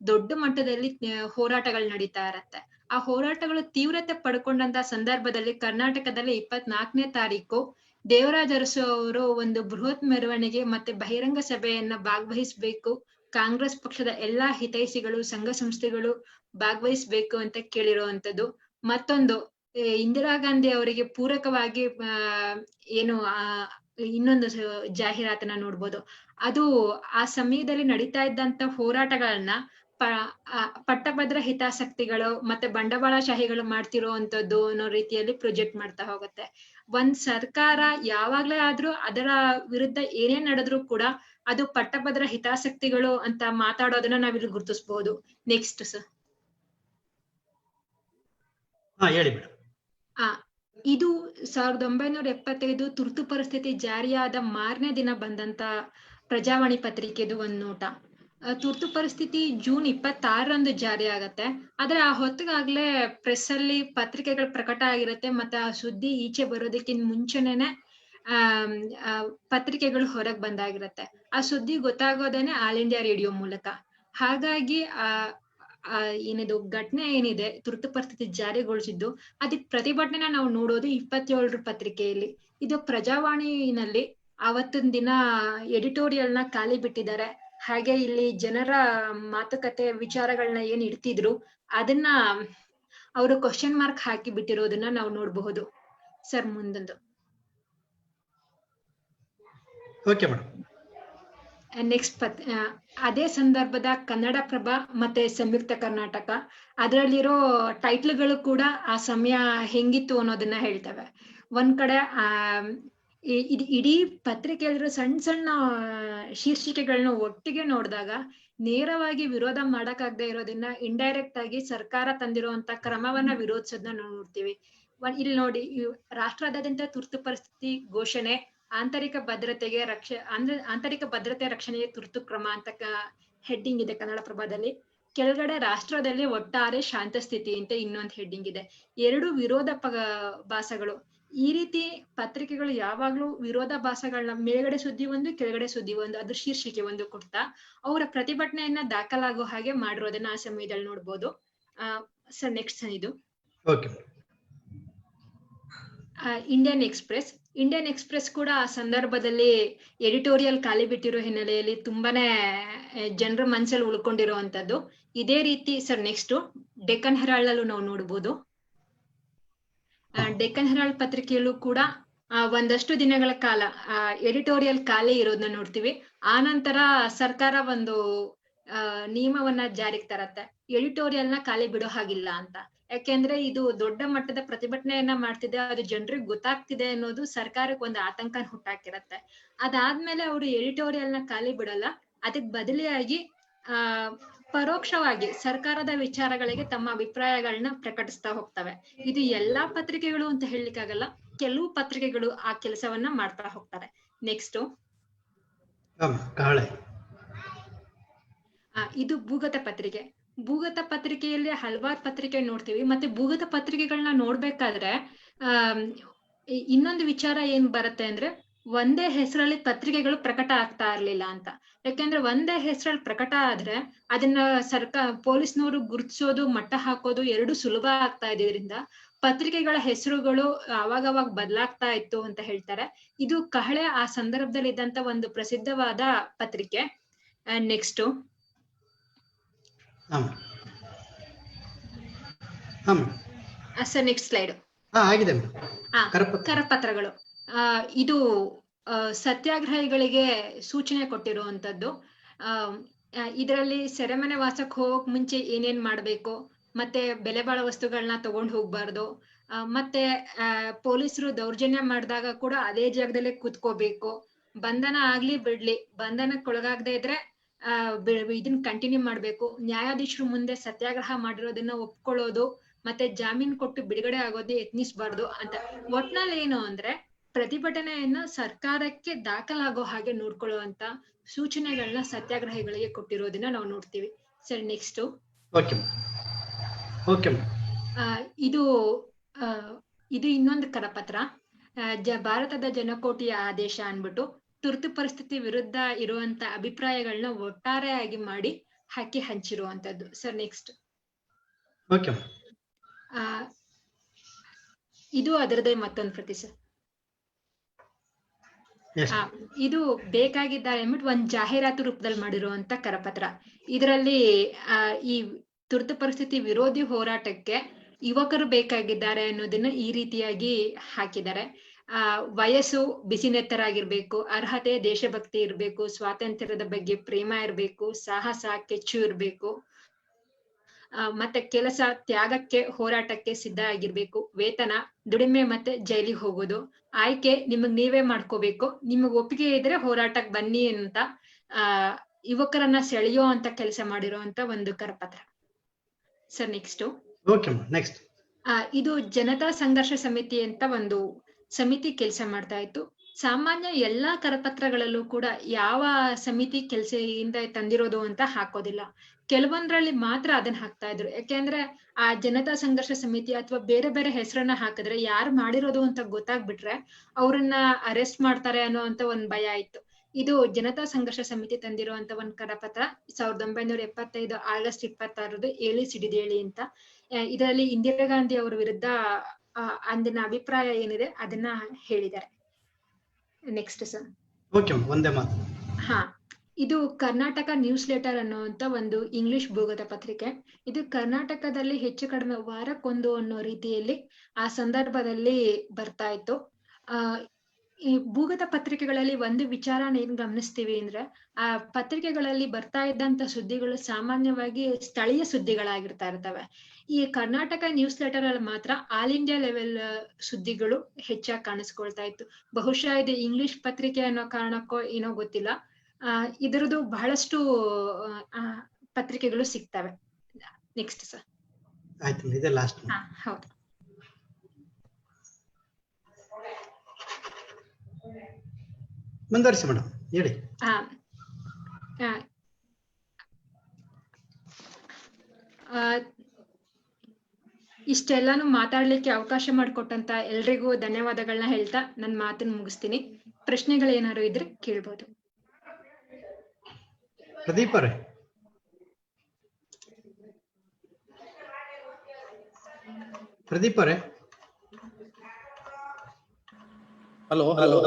ದೊಡ್ಡ ಮಟ್ಟದಲ್ಲಿ ಹೋರಾಟಗಳು ನಡೀತಾ ಇರತ್ತೆ. ಆ ಹೋರಾಟಗಳು ತೀವ್ರತೆ ಪಡ್ಕೊಂಡಂತ ಸಂದರ್ಭದಲ್ಲಿ ಕರ್ನಾಟಕದಲ್ಲಿ 24ನೇ ತಾರೀಕು ದೇವರಾಜ ಅರಸು ಅವರು ಒಂದು ಬೃಹತ್ ಮೆರವಣಿಗೆ ಮತ್ತೆ ಬಹಿರಂಗ ಸಭೆಯನ್ನ ಭಾಗವಹಿಸ್ಬೇಕು, ಕಾಂಗ್ರೆಸ್ ಪಕ್ಷದ ಎಲ್ಲಾ ಹಿತೈಷಿಗಳು ಸಂಘ ಸಂಸ್ಥೆಗಳು ಭಾಗವಹಿಸ್ಬೇಕು ಅಂತ ಕೇಳಿರುವಂತದ್ದು. ಮತ್ತೊಂದು ಇಂದಿರಾ ಗಾಂಧಿ ಅವರಿಗೆ ಪೂರಕವಾಗಿ ಇನ್ನೊಂದು ಜಾಹೀರಾತನ್ನ ನೋಡ್ಬೋದು. ಅದು ಆ ಸಮಯದಲ್ಲಿ ನಡೀತಾ ಇದ್ದಂತ ಹೋರಾಟಗಳನ್ನ ಪಟ್ಟಭದ್ರ ಹಿತಾಸಕ್ತಿಗಳು ಮತ್ತೆ ಬಂಡವಾಳಶಾಹಿಗಳು ಮಾಡ್ತಿರೋವಂಥದ್ದು ಅನ್ನೋ ರೀತಿಯಲ್ಲಿ ಪ್ರೊಜೆಕ್ಟ್ ಮಾಡ್ತಾ ಹೋಗುತ್ತೆ. ಒಂದ್ ಸರ್ಕಾರ ಯಾವಾಗ್ಲೇ ಆದ್ರೂ ಅದರ ವಿರುದ್ಧ ಏನೇ ನಡೆದ್ರು ಕೂಡ ಅದು ಪಟ್ಟಭದ್ರ ಹಿತಾಸಕ್ತಿಗಳು ಅಂತ ಮಾತಾಡೋದನ್ನ ನಾವಿಲ್ಲಿ ಗುರುತಿಸಬಹುದು. Next sir. ಹೇಳಿ ಮೇಡಮ್. ಇದು 1975 ತುರ್ತು ಪರಿಸ್ಥಿತಿ ಜಾರಿಯಾದ ಮಾರನೇ ದಿನ ಬಂದಂತ ಪ್ರಜಾವಾಣಿ ಪತ್ರಿಕೆದು ಒಂದ್ ನೋಟ. ತುರ್ತು ಪರಿಸ್ಥಿತಿ ಜೂನ್ 26ರಂದು ಜಾರಿ ಆಗತ್ತೆ. ಆದ್ರೆ ಆ ಹೊತ್ತಿಗಾಗ್ಲೇ ಪ್ರೆಸ್ ಅಲ್ಲಿ ಪತ್ರಿಕೆಗಳು ಪ್ರಕಟ ಆಗಿರುತ್ತೆ. ಮತ್ತೆ ಆ ಸುದ್ದಿ ಈಚೆ ಬರೋದಕ್ಕಿಂತ ಮುಂಚೆನೆ ಪತ್ರಿಕೆಗಳು ಹೊರಗ್ ಬಂದಾಗಿರತ್ತೆ. ಆ ಸುದ್ದಿ ಗೊತ್ತಾಗೋದೇನೆ ಆಲ್ ಇಂಡಿಯಾ ರೇಡಿಯೋ ಮೂಲಕ. ಹಾಗಾಗಿ ಏನಿದು ಘಟನೆ ಏನಿದೆ ತುರ್ತು ಪರಿಸ್ಥಿತಿ ಜಾರಿಗೊಳಿಸಿದ್ದು ಅದಕ್ಕೆ ಪ್ರತಿಭಟನೆ ನಾವು ನೋಡೋದು 27 ಪತ್ರಿಕೆಯಲ್ಲಿ. ಇದು ಪ್ರಜಾವಾಣಿನಲ್ಲಿ ಅವತ್ತಿನ ದಿನ ಎಡಿಟೋರಿಯಲ್ನ ಖಾಲಿ ಬಿಟ್ಟಿದ್ದಾರೆ. ಹಾಗೆ ಇಲ್ಲಿ ಜನರ ಮಾತುಕತೆ ವಿಚಾರಗಳನ್ನ ಏನ್ ಇಡ್ತಿದ್ರು ಅದನ್ನ ಅವರು ಕ್ವಶನ್ ಮಾರ್ಕ್ ಹಾಕಿ ಬಿಟ್ಟಿರೋದನ್ನ ನಾವು ನೋಡಬಹುದು. ಸರ್ ಮುಂದೊಂದು. Okay madam. ನೆಕ್ಸ್ಟ್ ಅದೇ ಸಂದರ್ಭದ ಕನ್ನಡಪ್ರಭ ಮತ್ತೆ ಸಂಯುಕ್ತ ಕರ್ನಾಟಕ ಅದರಲ್ಲಿರೋ ಟೈಟ್ಲ್ಗಳು ಕೂಡ ಆ ಸಮಯ ಹೆಂಗಿತ್ತು ಅನ್ನೋದನ್ನ ಹೇಳ್ತವೆ. ಒಂದ್ ಕಡೆ ಇಡೀ ಪತ್ರಿಕೆಯಲ್ಲಿರೋ ಸಣ್ಣ ಸಣ್ಣ ಶೀರ್ಷಿಕೆಗಳನ್ನ ಒಟ್ಟಿಗೆ ನೋಡಿದಾಗ ನೇರವಾಗಿ ವಿರೋಧ ಮಾಡಕ್ಕಾಗದೆ ಇರೋದನ್ನ ಇಂಡೈರೆಕ್ಟ್ ಆಗಿ ಸರ್ಕಾರ ತಂದಿರುವಂತ ಕ್ರಮವನ್ನ ವಿರೋಧಿಸೋದನ್ನ ನಾವು ನೋಡ್ತೀವಿ. ಇಲ್ಲಿ ನೋಡಿ, ರಾಷ್ಟ್ರಾದ್ಯಂತ ತುರ್ತು ಪರಿಸ್ಥಿತಿ ಘೋಷಣೆ, ಆಂತರಿಕ ಭದ್ರತೆ ರಕ್ಷಣೆಗೆ ತುರ್ತು ಕ್ರಮ ಅಂತ ಹೆಡ್ಡಿಂಗ್ ಇದೆ ಕನ್ನಡಪ್ರಭದಲ್ಲಿ. ಕೆಳಗಡೆ ರಾಷ್ಟ್ರದಲ್ಲಿ ಒಟ್ಟಾರೆ ಶಾಂತ ಸ್ಥಿತಿ ಅಂತ ಇನ್ನೊಂದು ಹೆಡ್ಡಿಂಗ್ ಇದೆ. 2 ವಿರೋಧ ಭಾಸಗಳು. ಈ ರೀತಿ ಪತ್ರಿಕೆಗಳು ಯಾವಾಗ್ಲೂ ವಿರೋಧ ಭಾಸಗಳನ್ನ ಮೇಲ್ಗಡೆ ಸುದ್ದಿ ಒಂದು ಕೆಳಗಡೆ ಸುದ್ದಿ ಒಂದು ಅದ್ರ ಶೀರ್ಷಿಕೆ ಒಂದು ಕೊಡ್ತಾ ಅವರ ಪ್ರತಿಭಟನೆಯನ್ನ ದಾಖಲಾಗೋ ಹಾಗೆ ಮಾಡಿರೋದನ್ನ ಆ ಸಮಯದಲ್ಲಿ ನೋಡ್ಬೋದು. ಸರ್ ನೆಕ್ಸ್ಟ್ ಇದು ಇಂಡಿಯನ್ ಎಕ್ಸ್ಪ್ರೆಸ್ ಕೂಡ ಆ ಸಂದರ್ಭದಲ್ಲಿ ಎಡಿಟೋರಿಯಲ್ ಖಾಲಿ ಬಿಟ್ಟಿರೋ ಹಿನ್ನೆಲೆಯಲ್ಲಿ ತುಂಬಾನೇ ಜನರ ಮನಸ್ಸಲ್ಲಿ ಉಳ್ಕೊಂಡಿರುವಂತದ್ದು. ಇದೇ ರೀತಿ ಸರ್ ನೆಕ್ಸ್ಟ್ ಡೆಕ್ಕನ್ ಹೆರಾಲ್ಡ್ ಅಲ್ಲೂ ನಾವು ನೋಡ್ಬೋದು. ಡೆಕ್ಕನ್ ಹೆರಾಲ್ಡ್ ಪತ್ರಿಕೆಯಲ್ಲೂ ಕೂಡ ಒಂದಷ್ಟು ದಿನಗಳ ಕಾಲ ಎಡಿಟೋರಿಯಲ್ ಖಾಲಿ ಇರೋದನ್ನ ನೋಡ್ತೀವಿ. ಆ ನಂತರ ಸರ್ಕಾರ ಒಂದು ನಿಯಮವನ್ನ ಜಾರಿಗೆ ತರತ್ತೆ, ಎಡಿಟೋರಿಯಲ್ ನ ಖಾಲಿ ಬಿಡೋ ಹಾಗಿಲ್ಲ ಅಂತ. ಯಾಕೆಂದ್ರೆ ಇದು ದೊಡ್ಡ ಮಟ್ಟದ ಪ್ರತಿಭಟನೆಯನ್ನ ಮಾಡ್ತಿದೆ, ಅದು ಜನರಿಗೆ ಗೊತ್ತಾಗ್ತಿದೆ ಅನ್ನೋದು ಸರ್ಕಾರಕ್ಕೆ ಒಂದು ಆತಂಕ ಹುಟ್ಟಾಕಿರತ್ತೆ. ಅದಾದ್ಮೇಲೆ ಅವರು ಎಡಿಟೋರಿಯಲ್ ನ ಖಾಲಿ ಬಿಡಲ್ಲ, ಅದಕ್ ಬದಲಿಯಾಗಿ ಪರೋಕ್ಷವಾಗಿ ಸರ್ಕಾರದ ವಿಚಾರಗಳಿಗೆ ತಮ್ಮ ಅಭಿಪ್ರಾಯಗಳನ್ನ ಪ್ರಕಟಿಸ್ತಾ ಹೋಗ್ತವೆ. ಇದು ಎಲ್ಲಾ ಪತ್ರಿಕೆಗಳು ಅಂತ ಹೇಳಲಿಕ್ಕಾಗಲ್ಲ, ಕೆಲವು ಪತ್ರಿಕೆಗಳು ಆ ಕೆಲಸವನ್ನ ಮಾಡ್ತಾ ಹೋಗ್ತಾರೆ. ನೆಕ್ಸ್ಟ್ ಇದು ಭೂಗತ ಪತ್ರಿಕೆ. ಭೂಗತ ಪತ್ರಿಕೆಯಲ್ಲಿ ಹಲವಾರು ಪತ್ರಿಕೆ ನೋಡ್ತೀವಿ. ಮತ್ತೆ ಭೂಗತ ಪತ್ರಿಕೆಗಳನ್ನ ನೋಡ್ಬೇಕಾದ್ರೆ ಇನ್ನೊಂದು ವಿಚಾರ ಏನ್ ಬರುತ್ತೆ ಅಂದ್ರೆ, ಒಂದೇ ಹೆಸರಲ್ಲಿ ಪತ್ರಿಕೆಗಳು ಪ್ರಕಟ ಆಗ್ತಾ ಇರ್ಲಿಲ್ಲ ಅಂತ. ಯಾಕೆಂದ್ರೆ ಒಂದೇ ಹೆಸರಲ್ಲಿ ಪ್ರಕಟ ಆದ್ರೆ ಅದನ್ನ ಪೊಲೀಸ್ನವರು ಗುರುತಿಸೋದು ಮಟ್ಟ ಹಾಕೋದು ಎರಡು ಸುಲಭ ಆಗ್ತಾ ಇದ್ರಿಂದ ಪತ್ರಿಕೆಗಳ ಹೆಸರುಗಳು ಅವಾಗವಾಗ ಬದಲಾಗ್ತಾ ಇತ್ತು ಅಂತ ಹೇಳ್ತಾರೆ. ಇದು ಕಹಳೆ ಆ ಸಂದರ್ಭದಲ್ಲಿ ಇದ್ದಂತ ಒಂದು ಪ್ರಸಿದ್ಧವಾದ ಪತ್ರಿಕೆ. Next sir next slide. ಆಗಿದೆ ಮೇಡಮ್. ಆ, ಕರಪತ್ರ. ಕರಪತ್ರಗಳು ಇದು ಸತ್ಯಾಗ್ರಹಿಗಳಿಗೆ ಸೂಚನೆ ಕೊಟ್ಟಿರುವಂತದ್ದು. ಇದರಲ್ಲಿ ಸೆರೆಮನೆ ವಾಸಕ್ಕೆ ಹೋಗಕ್ ಮುಂಚೆ ಏನೇನ್ ಮಾಡ್ಬೇಕು, ಮತ್ತೆ ಬೆಲೆ ಬಾಳೋ ವಸ್ತುಗಳನ್ನ ತಗೊಂಡ್ ಹೋಗ್ಬಾರ್ದು, ಮತ್ತೆ ಪೊಲೀಸರು ದೌರ್ಜನ್ಯ ಮಾಡಿದಾಗ ಕೂಡ ಅದೇ ಜಾಗದಲ್ಲೇ ಕೂತ್ಕೋಬೇಕು, ಬಂಧನ ಆಗ್ಲಿ ಬಿಡ್ಲಿ, ಬಂಧನಕ್ಕೊಳಗಾಗದೆ ಇದ್ರೆ ಇದನ್ನ ಕಂಟಿನ್ಯೂ ಮಾಡ್ಬೇಕು, ನ್ಯಾಯಾಧೀಶರು ಮುಂದೆ ಸತ್ಯಾಗ್ರಹ ಮಾಡಿರೋದನ್ನ ಒಪ್ಕೊಳ್ಳೋದು, ಮತ್ತೆ ಜಾಮೀನ್ ಕೊಟ್ಟು ಬಿಡುಗಡೆ ಆಗೋದು ಯತ್ನಿಸಬಾರ್ದು ಅಂತ. ಒಟ್ನಲ್ಲಿ ಏನು ಅಂದ್ರೆ ಪ್ರತಿಭಟನೆಯನ್ನ ಸರ್ಕಾರಕ್ಕೆ ದಾಖಲಾಗೋ ಹಾಗೆ ನೋಡ್ಕೊಳ್ಳುವಂತ ಸೂಚನೆಗಳನ್ನ ಸತ್ಯಾಗ್ರಹಿಗಳಿಗೆ ಕೊಟ್ಟಿರೋದನ್ನ ನಾವು ನೋಡ್ತೀವಿ. ಸರಿ, ನೆಕ್ಸ್ಟ್. ಓಕೆ ಓಕೆ ಇದು ಇದು ಇನ್ನೊಂದು ಕರಪತ್ರ. ಭಾರತದ ಜನಕೋಟಿಯ ಆದೇಶ ಅನ್ಬಿಟ್ಟು ತುರ್ತು ಪರಿಸ್ಥಿತಿ ವಿರುದ್ಧ ಇರುವಂತ ಅಭಿಪ್ರಾಯಗಳನ್ನ ಒಟ್ಟಾರೆಯಾಗಿ ಮಾಡಿ ಹಾಕಿ ಹಂಚಿರುವಂತದ್ದು. Sir, next. ಓಕೆ ಇದು ಅದರದೇ ಮತ್ತೊಂದು ಪ್ರತಿ ಸರ್. ಇದು ಬೇಕಾಗಿದ್ದಾರೆ ಅಂದ್ಬಿಟ್ಟು ಒಂದ್ ಜಾಹೀರಾತು ರೂಪದಲ್ಲಿ ಮಾಡಿರುವಂತ ಕರಪತ್ರ. ಇದರಲ್ಲಿ ಈ ತುರ್ತು ಪರಿಸ್ಥಿತಿ ವಿರೋಧಿ ಹೋರಾಟಕ್ಕೆ ಯುವಕರು ಬೇಕಾಗಿದ್ದಾರೆ ಅನ್ನೋದನ್ನ ಈ ರೀತಿಯಾಗಿ ಹಾಕಿದ್ದಾರೆ. ವಯಸ್ಸು ಬಿಸಿನೆತ್ತರಾಗಿರ್ಬೇಕು, ಅರ್ಹತೆ ದೇಶಭಕ್ತಿ ಇರ್ಬೇಕು, ಸ್ವಾತಂತ್ರ್ಯದ ಬಗ್ಗೆ ಪ್ರೇಮ ಇರ್ಬೇಕು, ಸಾಹಸ ಕೆಚ್ಚು ಇರ್ಬೇಕು, ಮತ್ತೆ ಕೆಲಸ ತ್ಯಾಗಕ್ಕೆ ಹೋರಾಟಕ್ಕೆ ಸಿದ್ಧ ಆಗಿರ್ಬೇಕು, ವೇತನ ದುಡಿಮೆ ಮತ್ತೆ ಜೈಲಿಗೆ ಹೋಗೋದು, ಆಯ್ಕೆ ನಿಮಗ್ ನೀವೇ ಮಾಡ್ಕೋಬೇಕು, ನಿಮಗ್ ಒಪ್ಪಿಗೆ ಇದ್ರೆ ಹೋರಾಟಕ್ಕೆ ಬನ್ನಿ ಅಂತ ಯುವಕರನ್ನ ಸೆಳೆಯೋ ಅಂತ ಕೆಲಸ ಮಾಡಿರುವಂತ ಒಂದು ಕರಪತ್ರ. Sir, next. Okay next. ಇದು ಜನತಾ ಸಂಘರ್ಷ ಸಮಿತಿ ಅಂತ ಒಂದು ಸಮಿತಿ ಕೆಲಸ ಮಾಡ್ತಾ ಇತ್ತು. ಸಾಮಾನ್ಯ ಎಲ್ಲಾ ಕರಪತ್ರಗಳಲ್ಲೂ ಕೂಡ ಯಾವ ಸಮಿತಿ ಕೆಲಸದಿಂದ ತಂದಿರೋದು ಅಂತ ಹಾಕೋದಿಲ್ಲ, ಕೆಲವೊಂದ್ರಲ್ಲಿ ಮಾತ್ರ ಅದನ್ನ ಹಾಕ್ತಾ ಇದ್ರು. ಯಾಕೆಂದ್ರೆ ಆ ಜನತಾ ಸಂಘರ್ಷ ಸಮಿತಿ ಅಥವಾ ಬೇರೆ ಬೇರೆ ಹೆಸರನ್ನ ಹಾಕಿದ್ರೆ ಯಾರು ಮಾಡಿರೋದು ಅಂತ ಗೊತ್ತಾಗ್ಬಿಟ್ರೆ ಅವ್ರನ್ನ ಅರೆಸ್ಟ್ ಮಾಡ್ತಾರೆ ಅನ್ನೋ ಅಂತ ಒಂದ್ ಭಯ ಇತ್ತು. ಇದು ಜನತಾ ಸಂಘರ್ಷ ಸಮಿತಿ ತಂದಿರುವಂತ ಒಂದ್ ಕರಪತ್ರ 1975 ಆಗಸ್ಟ್ 26 ಏಳಿ ಸಿಡಿದೇಳಿ ಅಂತ. ಇದರಲ್ಲಿ ಇಂದಿರಾ ಗಾಂಧಿ ಅವರ ವಿರುದ್ಧ ಅಂದಿನ ಅಭಿಪ್ರಾಯ ಏನಿದೆ ಅದನ್ನ ಹೇಳಿದ್ದಾರೆ. Next sir. ಓಕೆ, ಒಂದೇ ಮಾತು. ಇದು ಕರ್ನಾಟಕ ನ್ಯೂಸ್ ಲೆಟರ್ ಅನ್ನುವಂತ ಒಂದು ಇಂಗ್ಲಿಷ್ ಭೂಗತ ಪತ್ರಿಕೆ. ಇದು ಕರ್ನಾಟಕದಲ್ಲಿ ಹೆಚ್ಚು ಕಡಿಮೆ ವಾರಕ್ಕೊಂದು ಅನ್ನೋ ರೀತಿಯಲ್ಲಿ ಆ ಸಂದರ್ಭದಲ್ಲಿ ಬರ್ತಾ ಇತ್ತು. ಈ ಭೂಗತ ಪತ್ರಿಕೆಗಳಲ್ಲಿ ಒಂದು ವಿಚಾರನ ಏನ್ ಗಮನಿಸ್ತೀವಿ ಅಂದ್ರೆ, ಆ ಪತ್ರಿಕೆಗಳಲ್ಲಿ ಬರ್ತಾ ಇದ್ದಂತ ಸುದ್ದಿಗಳು ಸಾಮಾನ್ಯವಾಗಿ ಸ್ಥಳೀಯ ಸುದ್ದಿಗಳಾಗಿರ್ತಾ ಇರ್ತವೆ. ಈ ಕರ್ನಾಟಕ ನ್ಯೂಸ್ ಲೆಟರ್ ಅಲ್ಲಿ ಮಾತ್ರ ಆಲ್ ಇಂಡಿಯಾ ಲೆವೆಲ್ ಸುದ್ದಿಗಳು ಹೆಚ್ಚಾಗಿ ಕಾಣಿಸ್ಕೊಳ್ತಾ ಇತ್ತು. ಬಹುಶಃ ಇದು ಇಂಗ್ಲಿಷ್ ಪತ್ರಿಕೆ ಅನ್ನೋ ಕಾರಣಕ್ಕೋ ಏನೋ ಗೊತ್ತಿಲ್ಲ, ಇದರದ್ದು ಬಹಳಷ್ಟು ಪತ್ರಿಕೆಗಳು ಸಿಗ್ತವೆ. Next sir. ಆಯ್ತು, ಇದೆ ಲಾಸ್ಟ್. ಹೌದು. ಮುಂದುವರಿಸಿ ಮೇಡಮ್, ಹೇಳಿ. ಇಷ್ಟೆಲ್ಲಾನು ಮಾತಾಡ್ಲಿಕ್ಕೆ ಅವಕಾಶ ಮಾಡಿಕೊಟ್ಟಂತ ಎಲ್ರಿಗೂ ಧನ್ಯವಾದಗಳನ್ನ ಹೇಳ್ತಾ ನನ್ನ ಮಾತನ್ನ ಮುಗಿಸ್ತೀನಿ. ಪ್ರಶ್ನೆಗಳೇನಾದ್ರು ಇದ್ರೆ ಕೇಳ್ಬೋದು. ಪ್ರದೀಪ್ ಅವರೇ. ಪ್ರದೀಪ್ ಅವರೇ. Hello hello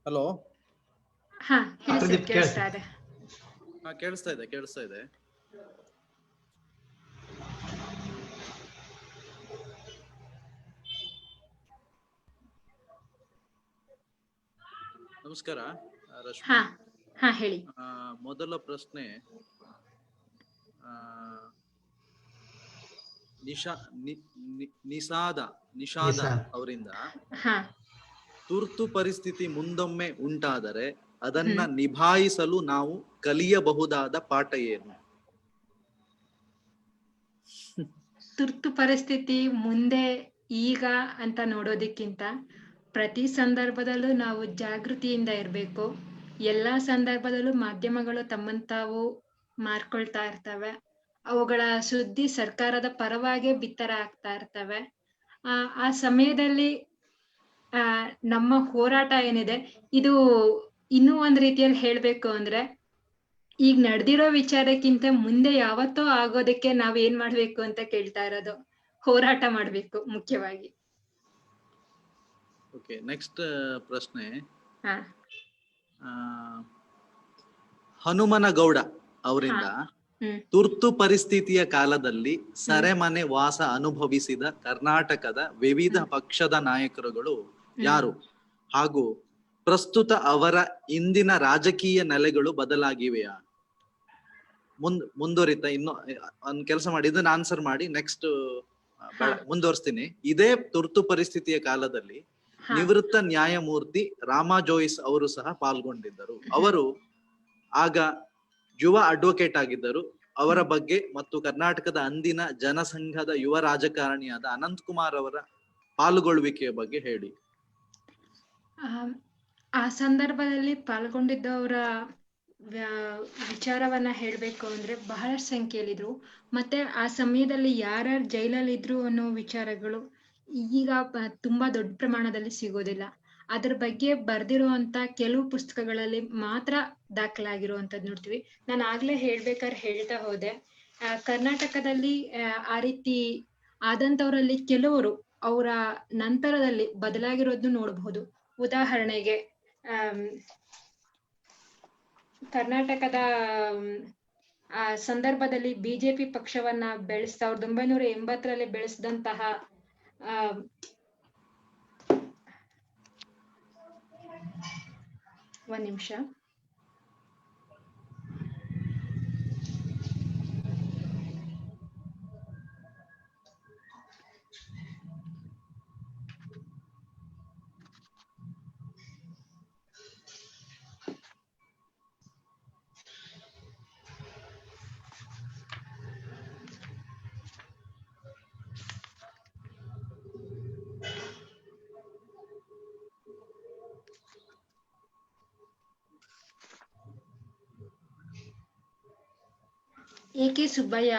hello. ಕೇಳಿಸ್ತಾ ಇದೆ. ಕೇಳಿಸ್ತಾ ಇದೆ. ನಮಸ್ಕಾರ ರಶ್ಮಿ. ಹೇಳಿ. ಮೊದಲ ಪ್ರಶ್ನೆ, ನಿಷಾದ ಅವರಿಂದ, ತುರ್ತು ಪರಿಸ್ಥಿತಿ ಮುಂದೊಮ್ಮೆ ಉಂಟಾದರೆ ಅದನ್ನ ನಿಭಾಯಿಸಲು ನಾವು ಕಲಿಯಬಹುದಾದ ಪಾಠ ಏನು? ತುರ್ತು ಪರಿಸ್ಥಿತಿ ಮುಂದೆ ಈಗ ಅಂತ ನೋಡೋದಕ್ಕಿಂತ ಪ್ರತಿ ಸಂದರ್ಭದಲ್ಲೂ ನಾವು ಜಾಗೃತಿಯಿಂದ ಇರಬೇಕು. ಎಲ್ಲಾ ಸಂದರ್ಭದಲ್ಲೂ ಮಾಧ್ಯಮಗಳು ತಮ್ಮಂತಾವು ಮಾರ್ಕೊಳ್ತಾ ಇರ್ತವೆ. ಅವುಗಳ ಸುದ್ದಿ ಸರ್ಕಾರದ ಪರವಾಗಿ ಬಿತ್ತರ ಆಗ್ತಾ ಇರ್ತವೆ. ಆ ಸಮಯದಲ್ಲಿ ನಮ್ಮ ಹೋರಾಟ ಏನಿದೆ, ಇದು ಇನ್ನೂ ಒಂದ್ ರೀತಿಯಲ್ಲಿ ಹೇಳ್ಬೇಕು ಅಂದ್ರೆ, ಈಗ ನಡೆದಿರೋ ವಿಚಾರಕ್ಕಿಂತ ಮುಂದೆ ಯಾವತ್ತೋ ಆಗೋದಕ್ಕೆ ನಾವ್ ಏನ್ ಮಾಡ್ಬೇಕು ಅಂತ ಕೇಳ್ತಾ ಇರೋದು. ಹೋರಾಟ ಮಾಡ್ಬೇಕು ಮುಖ್ಯವಾಗಿ. ಓಕೆ, ನೆಕ್ಸ್ಟ್ ಪ್ರಶ್ನೆ, ಹನುಮನಗೌಡ ಅವರಿಂದ, ಹ್ಮ್ ತುರ್ತು ಪರಿಸ್ಥಿತಿಯ ಕಾಲದಲ್ಲಿ ಸೆರೆಮನೆ ವಾಸ ಅನುಭವಿಸಿದ ಕರ್ನಾಟಕದ ವಿವಿಧ ಪಕ್ಷದ ನಾಯಕರುಗಳು ಯಾರು ಹಾಗೂ ಪ್ರಸ್ತುತ ಅವರ ಇಂದಿನ ರಾಜಕೀಯ ನೆಲೆಗಳು ಬದಲಾಗಿವೆಯಾ? ಮುಂದುವರಿತ ಇನ್ನು ಒಂದ್ ಕೆಲಸ ಮಾಡಿ, ಇದನ್ನ ಆನ್ಸರ್ ಮಾಡಿ ನೆಕ್ಸ್ಟ್ ಮುಂದುವರಿಸ್ತೀನಿ. ಇದೇ ತುರ್ತು ಪರಿಸ್ಥಿತಿಯ ಕಾಲದಲ್ಲಿ ನಿವೃತ್ತ ನ್ಯಾಯಮೂರ್ತಿ ರಾಮಾ ಜೋಯಿಸ್ ಅವರು ಸಹ ಪಾಲ್ಗೊಂಡಿದ್ದರು. ಅವರು ಆಗ ಯುವ ಅಡ್ವೊಕೇಟ್ ಆಗಿದ್ದರು. ಅವರ ಬಗ್ಗೆ ಮತ್ತು ಕರ್ನಾಟಕದ ಅಂದಿನ ಜನಸಂಘದ ಯುವ ರಾಜಕಾರಣಿಯಾದ ಅನಂತ್ ಕುಮಾರ್ ಅವರ ಪಾಲ್ಗೊಳ್ಳುವಿಕೆಯ ಬಗ್ಗೆ ಹೇಳಿ. ಆ ಸಂದರ್ಭದಲ್ಲಿ ಪಾಲ್ಗೊಂಡಿದ್ದವರ ವಿಚಾರವನ್ನ ಹೇಳ್ಬೇಕು ಅಂದ್ರೆ ಬಹಳಷ್ಟು ಸಂಖ್ಯೆಯಲ್ಲಿದ್ರು. ಮತ್ತೆ ಆ ಸಮಯದಲ್ಲಿ ಯಾರ್ಯಾರು ಜೈಲಲ್ಲಿ ಇದ್ರು ಅನ್ನೋ ವಿಚಾರಗಳು ಈಗ ತುಂಬಾ ದೊಡ್ಡ ಪ್ರಮಾಣದಲ್ಲಿ ಸಿಗೋದಿಲ್ಲ. ಅದ್ರ ಬಗ್ಗೆ ಬರ್ದಿರುವಂತ ಕೆಲವು ಪುಸ್ತಕಗಳಲ್ಲಿ ಮಾತ್ರ ದಾಖಲಾಗಿರುವಂತದ್ದು ನೋಡ್ತೀವಿ. ನಾನು ಆಗ್ಲೇ ಹೇಳ್ಬೇಕಾದ್ರೆ ಹೇಳ್ತಾ ಹೋದೆ, ಕರ್ನಾಟಕದಲ್ಲಿ ಆ ರೀತಿ ಆದಂತವರಲ್ಲಿ ಕೆಲವರು ಅವರ ನಂತರದಲ್ಲಿ ಬದಲಾಗಿರೋದನ್ನು ನೋಡಬಹುದು. ಉದಾಹರಣೆಗೆ ಕರ್ನಾಟಕದ ಆ ಸಂದರ್ಭದಲ್ಲಿ ಬಿಜೆಪಿ ಪಕ್ಷವನ್ನ 1980ರಲ್ಲಿ ಬೆಳೆಸಿದಂತಹ ಒಂದ್ ನಿಮಿಷ, ಎ.ಕೆ. ಸುಬ್ಬಯ್ಯ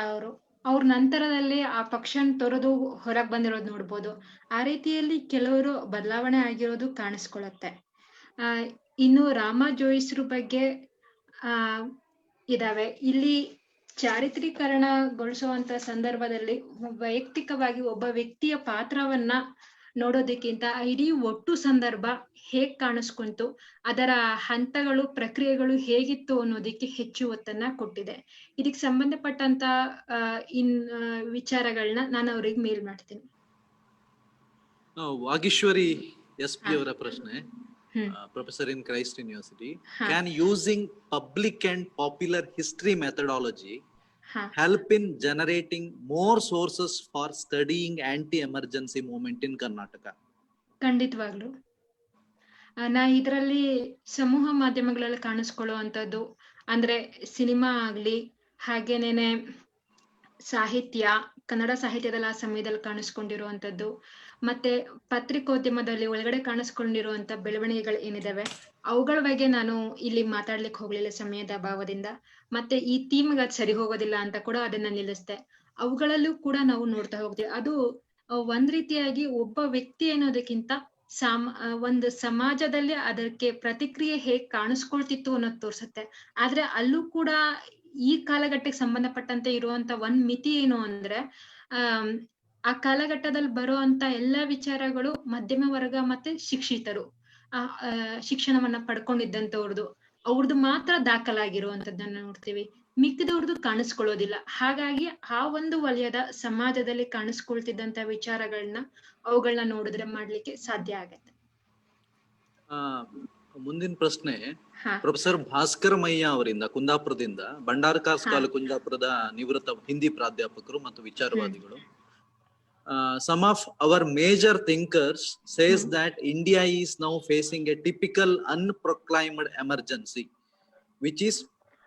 ಅವ್ರ ನಂತರದಲ್ಲಿ ಆ ಪಕ್ಷನ ತೊರೆದು ಹೊರಗೆ ಬಂದಿರೋದು ನೋಡ್ಬೋದು. ಆ ರೀತಿಯಲ್ಲಿ ಕೆಲವರು ಬದಲಾವಣೆ ಆಗಿರೋದು ಕಾಣಿಸ್ಕೊಳತ್ತೆ. ಇನ್ನು ರಾಮಾ ಜೋಯಿಸ್ರ ಬಗ್ಗೆ ಇದಾವೆ. ಇಲ್ಲಿ ಚಾರಿತ್ರೀಕರಣಗೊಳಿಸುವಂತ ಸಂದರ್ಭದಲ್ಲಿ ವೈಯಕ್ತಿಕವಾಗಿ ಒಬ್ಬ ವ್ಯಕ್ತಿಯ ಪಾತ್ರವನ್ನ ನೋಡೋದಕ್ಕಿಂತ ಇಡೀ ಒಟ್ಟು ಸಂದರ್ಭ ಹೇಗ್ ಕಾಣಿಸ್ಕೊಂತು, ಅದರ ಹಂತಗಳು ಪ್ರಕ್ರಿಯೆಗಳು ಹೇಗಿತ್ತು ಅನ್ನೋದಕ್ಕೆ ಹೆಚ್ಚು ಒತ್ತನ್ನ ಕೊಟ್ಟಿದೆ. ಇದಕ್ಕೆ ಸಂಬಂಧಪಟ್ಟಂತ ವಿಚಾರಗಳನ್ನ ನಾನು ಅವ್ರಿಗೆ ಮೇಲ್ ಮಾಡ್ತೀನಿ. ವಾಗೀಶ್ವರಿ SP ಅವರ ಪ್ರಶ್ನೆ, professor in Christ university, can using public and popular history methodology help in generating more sources for studying anti-emergency movement in Karnataka? ಖಂಡಿತವಾಗ್ಲು ನಾ ಇದರಲ್ಲಿ ಸಮೂಹ ಮಾಧ್ಯಮಗಳಲ್ಲಿ ಕಾಣಿಸ್ಕೊಳ್ಳುವಂಥದ್ದು ಅಂದ್ರೆ ಸಿನಿಮಾ ಆಗ್ಲಿ, ಹಾಗೇನೇನೆ ಸಾಹಿತ್ಯ, ಕನ್ನಡ ಸಾಹಿತ್ಯದಲ್ಲಿ ಆ ಸಮಯದಲ್ಲಿ ಕಾಣಿಸ್ಕೊಂಡಿರುವಂಥದ್ದು, ಮತ್ತೆ ಪತ್ರಿಕೋದ್ಯಮದಲ್ಲಿ ಒಳಗಡೆ ಕಾಣಿಸ್ಕೊಂಡಿರುವಂತ ಬೆಳವಣಿಗೆಗಳು ಏನಿದಾವೆ ಅವುಗಳ ಬಗ್ಗೆ ನಾನು ಇಲ್ಲಿ ಮಾತಾಡ್ಲಿಕ್ಕೆ ಹೋಗ್ಲಿಲ್ಲ ಸಮಯದ ಅಭಾವದಿಂದ. ಮತ್ತೆ ಈ ಥೀಮ್ಗೆ ಅದು ಸರಿ ಹೋಗೋದಿಲ್ಲ ಅಂತ ಕೂಡ ಅದನ್ನ ನಿಲ್ಲಿಸ್ದೆ. ಅವುಗಳಲ್ಲೂ ಕೂಡ ನಾವು ನೋಡ್ತಾ ಹೋಗ್ತೀವಿ. ಅದು ಒಂದ್ ರೀತಿಯಾಗಿ ಒಬ್ಬ ವ್ಯಕ್ತಿ ಅನ್ನೋದಕ್ಕಿಂತ ಒಂದು ಸಮಾಜದಲ್ಲಿ ಅದಕ್ಕೆ ಪ್ರತಿಕ್ರಿಯೆ ಹೇಗ್ ಕಾಣಿಸ್ಕೊಳ್ತಿತ್ತು ಅನ್ನೋದು ತೋರ್ಸುತ್ತೆ. ಆದ್ರೆ ಅಲ್ಲೂ ಕೂಡ ಈ ಕಾಲಘಟ್ಟಕ್ಕೆ ಸಂಬಂಧಪಟ್ಟಂತೆ ಇರುವಂತ ಒಂದ್ ಮಿತಿ ಏನು ಅಂದ್ರೆ ಆ ಕಾಲಘಟ್ಟದಲ್ಲಿ ಬರುವಂತ ಎಲ್ಲಾ ವಿಚಾರಗಳು ಮಧ್ಯಮ ವರ್ಗ ಮತ್ತೆ ಶಿಕ್ಷಿತರು ಶಿಕ್ಷಣವನ್ನ ಪಡ್ಕೊಂಡಿದ್ದಂತವ್ರದ್ದು ಅವ್ರದ್ದು ಮಾತ್ರ ದಾಖಲಾಗಿರುವಂತದ್ದನ್ನ ನೋಡ್ತೀವಿ. ಮಿಕ್ಕಿದವ್ರದ್ದು ಕಾಣಿಸ್ಕೊಳ್ಳೋದಿಲ್ಲ. ಹಾಗಾಗಿ ಆ ಒಂದು ವಲಯದ ಸಮಾಜದಲ್ಲಿ ಕಾಣಿಸ್ಕೊಳ್ತಿದ್ದಂತ ವಿಚಾರಗಳನ್ನ ಅವುಗಳನ್ನ ನೋಡಿದ್ರೆ ಮಾಡ್ಲಿಕ್ಕೆ ಸಾಧ್ಯ ಆಗತ್ತೆ. ಮುಂದಿನ ಪ್ರಶ್ನೆ ಪ್ರೊಫೆಸರ್ ಭಾಸ್ಕರ್ ಮಯ್ಯ ಅವರಿಂದ, ಕುಂದಾಪುರದಿಂದ, ಭಂಡಾರಕಾರ್ಸ್ ತಾಲೂಕು ಕುಂದಾಪುರದ ನಿವೃತ್ತ ಹಿಂದಿ ಪ್ರಾಧ್ಯಾಪಕರು ಮತ್ತು ವಿಚಾರವಾದಿಗಳು. Some of our major thinkers says that India is now facing a typical unproclaimed emergency, which is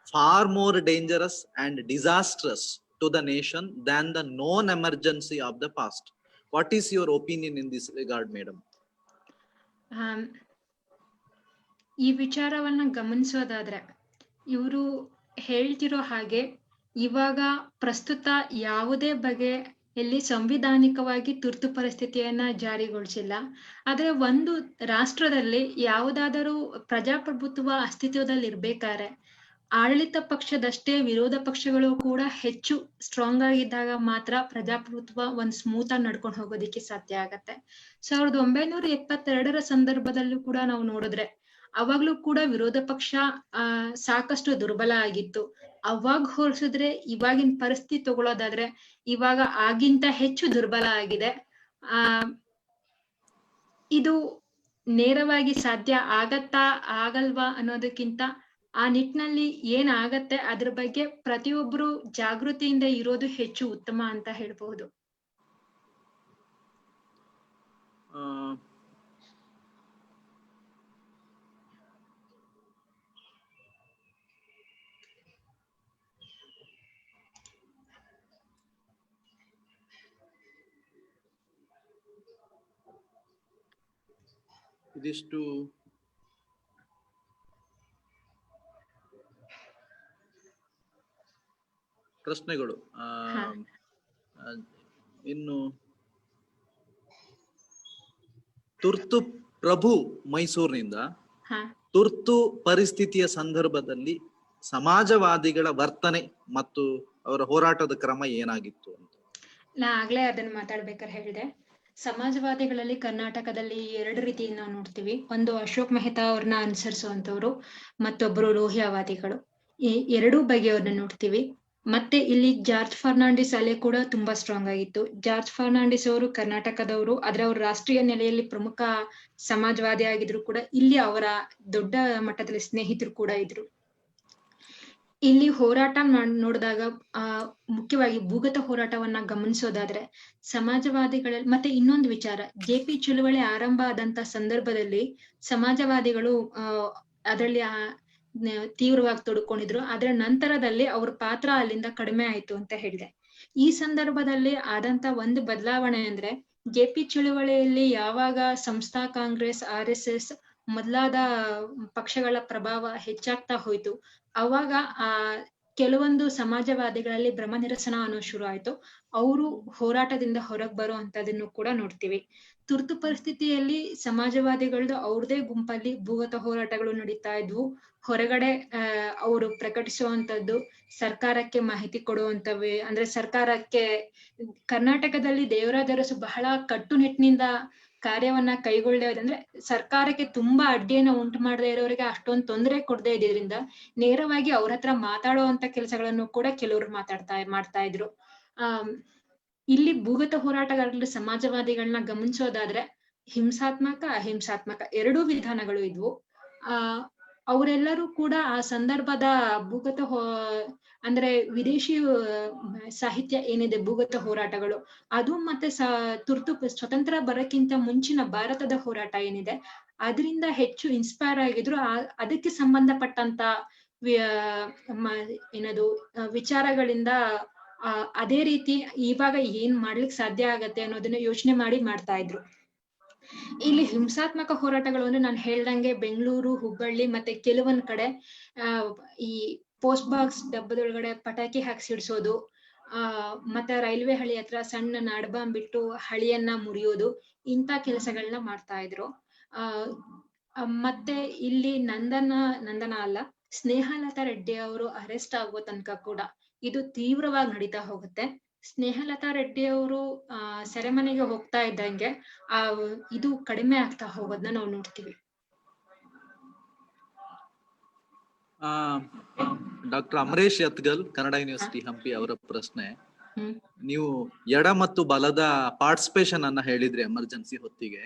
far more dangerous and disastrous to the nation than the known emergency of the past. What is your opinion in this regard, madam? ಈ ವಿಚಾರವನ್ನ ಗಮನಿಸೋದಾದ್ರೆ ಇವರು ಹೇಳ್ತಿರೋ ಹಾಗೆ ಇವಾಗ ಪ್ರಸ್ತುತ ಯಾವುದೇ ಬಗೆ ಎಲ್ಲಿ ಸಂವಿಧಾನಿಕವಾಗಿ ತುರ್ತು ಪರಿಸ್ಥಿತಿಯನ್ನ ಜಾರಿಗೊಳಿಸಿಲ್ಲ. ಆದ್ರೆ ಒಂದು ರಾಷ್ಟ್ರದಲ್ಲಿ ಯಾವುದಾದರೂ ಪ್ರಜಾಪ್ರಭುತ್ವ ಅಸ್ತಿತ್ವದಲ್ಲಿ ಇರ್ಬೇಕಾದ್ರೆ ಆಡಳಿತ ಪಕ್ಷದಷ್ಟೇ ವಿರೋಧ ಪಕ್ಷಗಳು ಕೂಡ ಹೆಚ್ಚು ಸ್ಟ್ರಾಂಗ್ ಆಗಿದ್ದಾಗ ಮಾತ್ರ ಪ್ರಜಾಪ್ರಭುತ್ವ ಒಂದ್ ಸ್ಮೂತ್ ಆಗಿ ನಡ್ಕೊಂಡು ಹೋಗೋದಿಕ್ಕೆ ಸಾಧ್ಯ ಆಗತ್ತೆ. 1972ರ ಸಂದರ್ಭದಲ್ಲೂ ಕೂಡ ನಾವು ನೋಡಿದ್ರೆ ಅವಾಗ್ಲೂ ಕೂಡ ವಿರೋಧ ಪಕ್ಷ ಸಾಕಷ್ಟು ದುರ್ಬಲ ಆಗಿತ್ತು. ಅವಾಗ ಹೋಲಿಸಿದ್ರೆ ಇವಾಗಿನ ಪರಿಸ್ಥಿತಿ ತಗೊಳ್ಳೋದಾದ್ರೆ ಇವಾಗ ಆಗಿಂತ ಹೆಚ್ಚು ದುರ್ಬಲ ಆಗಿದೆ. ಇದು ನೇರವಾಗಿ ಸಾಧ್ಯ ಆಗತ್ತಾ ಆಗಲ್ವಾ ಅನ್ನೋದಕ್ಕಿಂತ ಆ ನಿಟ್ಟಿನಲ್ಲಿ ಏನಾಗತ್ತೆ ಅದ್ರ ಬಗ್ಗೆ ಪ್ರತಿಯೊಬ್ರು ಜಾಗೃತಿಯಿಂದ ಇರೋದು ಹೆಚ್ಚು ಉತ್ತಮ ಅಂತ ಹೇಳ್ಬಹುದು. ಇದಿಷ್ಟು ಪ್ರಶ್ನೆಗಳು. ಇನ್ನು ತುರ್ತು ಪ್ರಭು ಮೈಸೂರಿನಿಂದ ತುರ್ತು ಪರಿಸ್ಥಿತಿಯ ಸಂದರ್ಭದಲ್ಲಿ ಸಮಾಜವಾದಿಗಳ ವರ್ತನೆ ಮತ್ತು ಅವರ ಹೋರಾಟದ ಕ್ರಮ ಏನಾಗಿತ್ತು ಅಂತ. ನಾ ಆಗ್ಲೇ ಅದನ್ನ ಮಾತಾಡ್ಬೇಕಾದ್ರೆ ಹೇಳಿದೆ. ಸಮಾಜವಾದಿಗಳಲ್ಲಿ ಕರ್ನಾಟಕದಲ್ಲಿ 2 ರೀತಿಯಿಂದ ನಾವು ನೋಡ್ತೀವಿ. ಒಂದು ಅಶೋಕ್ ಮೆಹ್ತಾ ಅವ್ರನ್ನ ಅನುಸರಿಸುವಂತವ್ರು, ಮತ್ತೊಬ್ರು ಲೋಹಿಯಾವಾದಿಗಳು. ಈ 2 ಬಗೆಯವ್ರನ್ನ ನೋಡ್ತೀವಿ. ಮತ್ತೆ ಇಲ್ಲಿ ಜಾರ್ಜ್ ಫರ್ನಾಂಡಿಸ್ ಅಲೆ ಕೂಡ ತುಂಬಾ ಸ್ಟ್ರಾಂಗ್ ಆಗಿತ್ತು. ಜಾರ್ಜ್ ಫರ್ನಾಂಡಿಸ್ ಅವರು ಕರ್ನಾಟಕದವರು, ಆದ್ರೆ ಅವರು ರಾಷ್ಟ್ರೀಯ ನೆಲೆಯಲ್ಲಿ ಪ್ರಮುಖ ಸಮಾಜವಾದಿ ಆಗಿದ್ರು ಕೂಡ ಇಲ್ಲಿ ಅವರ ದೊಡ್ಡ ಮಟ್ಟದಲ್ಲಿ ಸ್ನೇಹಿತರು ಕೂಡ ಇದ್ರು. ಇಲ್ಲಿ ಹೋರಾಟ ನೋಡಿದಾಗ ಮುಖ್ಯವಾಗಿ ಭೂಗತ ಹೋರಾಟವನ್ನ ಗಮನಿಸೋದಾದ್ರೆ ಸಮಾಜವಾದಿಗಳಲ್ಲಿ ಮತ್ತೆ ಇನ್ನೊಂದು ವಿಚಾರ, ಜೆಪಿ ಚಳುವಳಿ ಆರಂಭ ಆದಂತ ಸಂದರ್ಭದಲ್ಲಿ ಸಮಾಜವಾದಿಗಳು ಅದರಲ್ಲಿ ತೀವ್ರವಾಗಿ ತೊಡ್ಕೊಂಡಿದ್ರು. ಆದ್ರೆ ನಂತರದಲ್ಲಿ ಅವ್ರ ಪಾತ್ರ ಅಲ್ಲಿಂದ ಕಡಿಮೆ ಆಯ್ತು ಅಂತ ಹೇಳಿದೆ. ಈ ಸಂದರ್ಭದಲ್ಲಿ ಆದಂತ ಒಂದು ಬದಲಾವಣೆ ಅಂದ್ರೆ ಜೆಪಿ ಚಳುವಳಿಯಲ್ಲಿ ಯಾವಾಗ ಸಂಸ್ಥಾ ಕಾಂಗ್ರೆಸ್, RSS ಮೊದಲಾದ ಪಕ್ಷಗಳ ಪ್ರಭಾವ ಹೆಚ್ಚಾಗ್ತಾ ಹೋಯ್ತು, ಅವಾಗ ಕೆಲವೊಂದು ಸಮಾಜವಾದಿಗಳಲ್ಲಿ ಭ್ರಮ ನಿರಸನ ಅನ್ನೋ ಶುರು ಆಯ್ತು. ಅವರು ಹೋರಾಟದಿಂದ ಹೊರಗೆ ಬರೋ ಅಂತದನ್ನು ಕೂಡ ನೋಡ್ತೀವಿ. ತುರ್ತು ಪರಿಸ್ಥಿತಿಯಲ್ಲಿ ಸಮಾಜವಾದಿಗಳದ್ದು ಅವ್ರದೇ ಗುಂಪಲ್ಲಿ ಭೂಗತ ಹೋರಾಟಗಳು ನಡೀತಾ ಇದ್ವು. ಹೊರಗಡೆ ಅವರು ಪ್ರಕಟಿಸುವಂತದ್ದು, ಸರ್ಕಾರಕ್ಕೆ ಮಾಹಿತಿ ಕೊಡುವಂತವೇ. ಅಂದ್ರೆ ಸರ್ಕಾರಕ್ಕೆ ಕರ್ನಾಟಕದಲ್ಲಿ ದೇವರಾಜ ಅರಸು ಬಹಳ ಕಟ್ಟುನಿಟ್ಟಿನಿಂದ ಕಾರ್ಯವನ್ನ ಕೈಗೊಳ್ಳೋದಂದ್ರೆ ಸರ್ಕಾರಕ್ಕೆ ತುಂಬಾ ಅಡ್ಡಿಯನ್ನ ಉಂಟು ಮಾಡದೇ ಇರೋರಿಗೆ ಅಷ್ಟೊಂದು ತೊಂದರೆ ಕೊಡದೇ ಇದ್ರಿಂದ ನೇರವಾಗಿ ಅವ್ರ ಹತ್ರ ಮಾತಾಡುವಂತ ಕೆಲಸಗಳನ್ನು ಕೂಡ ಕೆಲವರು ಮಾಡ್ತಾ ಇದ್ರು. ಇಲ್ಲಿ ಭೂಗತ ಹೋರಾಟಗಾರರಲ್ಲಿ ಸಮಾಜವಾದಿಗಳನ್ನ ಗಮನಿಸೋದಾದ್ರೆ ಹಿಂಸಾತ್ಮಕ, ಅಹಿಂಸಾತ್ಮಕ 2 ವಿಧಾನಗಳು ಇದ್ವು. ಅವರೆಲ್ಲರೂ ಕೂಡ ಆ ಸಂದರ್ಭದ ಭೂಗತ ಅಂದ್ರೆ ವಿದೇಶಿ ಸಾಹಿತ್ಯ ಏನಿದೆ, ಭೂಗತ ಹೋರಾಟಗಳು, ಅದು ಮತ್ತೆ ತುರ್ತು ಸ್ವತಂತ್ರ ಬರಕ್ಕಿಂತ ಮುಂಚಿನ ಭಾರತದ ಹೋರಾಟ ಏನಿದೆ ಅದರಿಂದ ಹೆಚ್ಚು ಇನ್ಸ್ಪೈರ್ ಆಗಿದ್ರು. ಅದಕ್ಕೆ ಸಂಬಂಧಪಟ್ಟಂತ ಏನದು ವಿಚಾರಗಳಿಂದ ಅದೇ ರೀತಿ ಇವಾಗ ಏನ್ ಮಾಡ್ಲಿಕ್ಕೆ ಸಾಧ್ಯ ಆಗತ್ತೆ ಅನ್ನೋದನ್ನ ಯೋಚನೆ ಮಾಡಿ ಮಾಡ್ತಾ ಇದ್ರು. ಇಲ್ಲಿ ಹಿಂಸಾತ್ಮಕ ಹೋರಾಟಗಳು ಅಂದ್ರೆ ನಾನು ಹೇಳ್ದಂಗೆ ಬೆಂಗಳೂರು, ಹುಬ್ಬಳ್ಳಿ ಮತ್ತೆ ಕೆಲವೊಂದ್ ಕಡೆ ಈ ಪೋಸ್ಟ್ ಬಾಕ್ಸ್ ಡಬ್ಬದೊಳಗಡೆ ಪಟಾಕಿ ಹಾಕಿ ಸಿಡ್ಸೋದು, ಮತ್ತೆ ರೈಲ್ವೆ ಹಳಿ ಹತ್ರ ಸಣ್ಣ ನಾಡಬಾಂಬ್ ಬಿಟ್ಟು ಹಳಿಯನ್ನ ಮುರಿಯೋದು, ಇಂಥ ಕೆಲಸಗಳನ್ನ ಮಾಡ್ತಾ ಇದ್ರು. ಮತ್ತೆ ಇಲ್ಲಿ ನಂದನ ಅಲ್ಲ, ಸ್ನೇಹಲತಾ ರೆಡ್ಡಿ ಅವರು ಅರೆಸ್ಟ್ ಆಗೋ ತನಕ ಕೂಡ ಇದು ತೀವ್ರವಾಗಿ ನಡೀತಾ ಹೋಗುತ್ತೆ. ಸ್ನೇಹಲತಾ ರೆಡ್ಡಿ ಅವರು ಸೆರೆಮನೆಗೆ ಹೋಗ್ತಾ ಇದ್ದಂಗೆ ಇದು ಕಡಿಮೆ ಆಗ್ತಾ ಹೋಗೋದನ್ನ ನಾವು ನೋಡ್ತೀವಿ. ಡಾಕ್ಟರ್ ಅಮರೇಶ್ ಯತ್ಗಲ್, ಕನ್ನಡ ಯೂನಿವರ್ಸಿಟಿ ಹಂಪಿ ಅವರ ಪ್ರಶ್ನೆ, ನೀವು ಎಡ ಮತ್ತು ಬಲದ ಪಾರ್ಟಿಸಿಪೇಷನ್ ಅನ್ನ ಹೇಳಿದ್ರಿ ಎಮರ್ಜೆನ್ಸಿ ಹೊತ್ತಿಗೆ.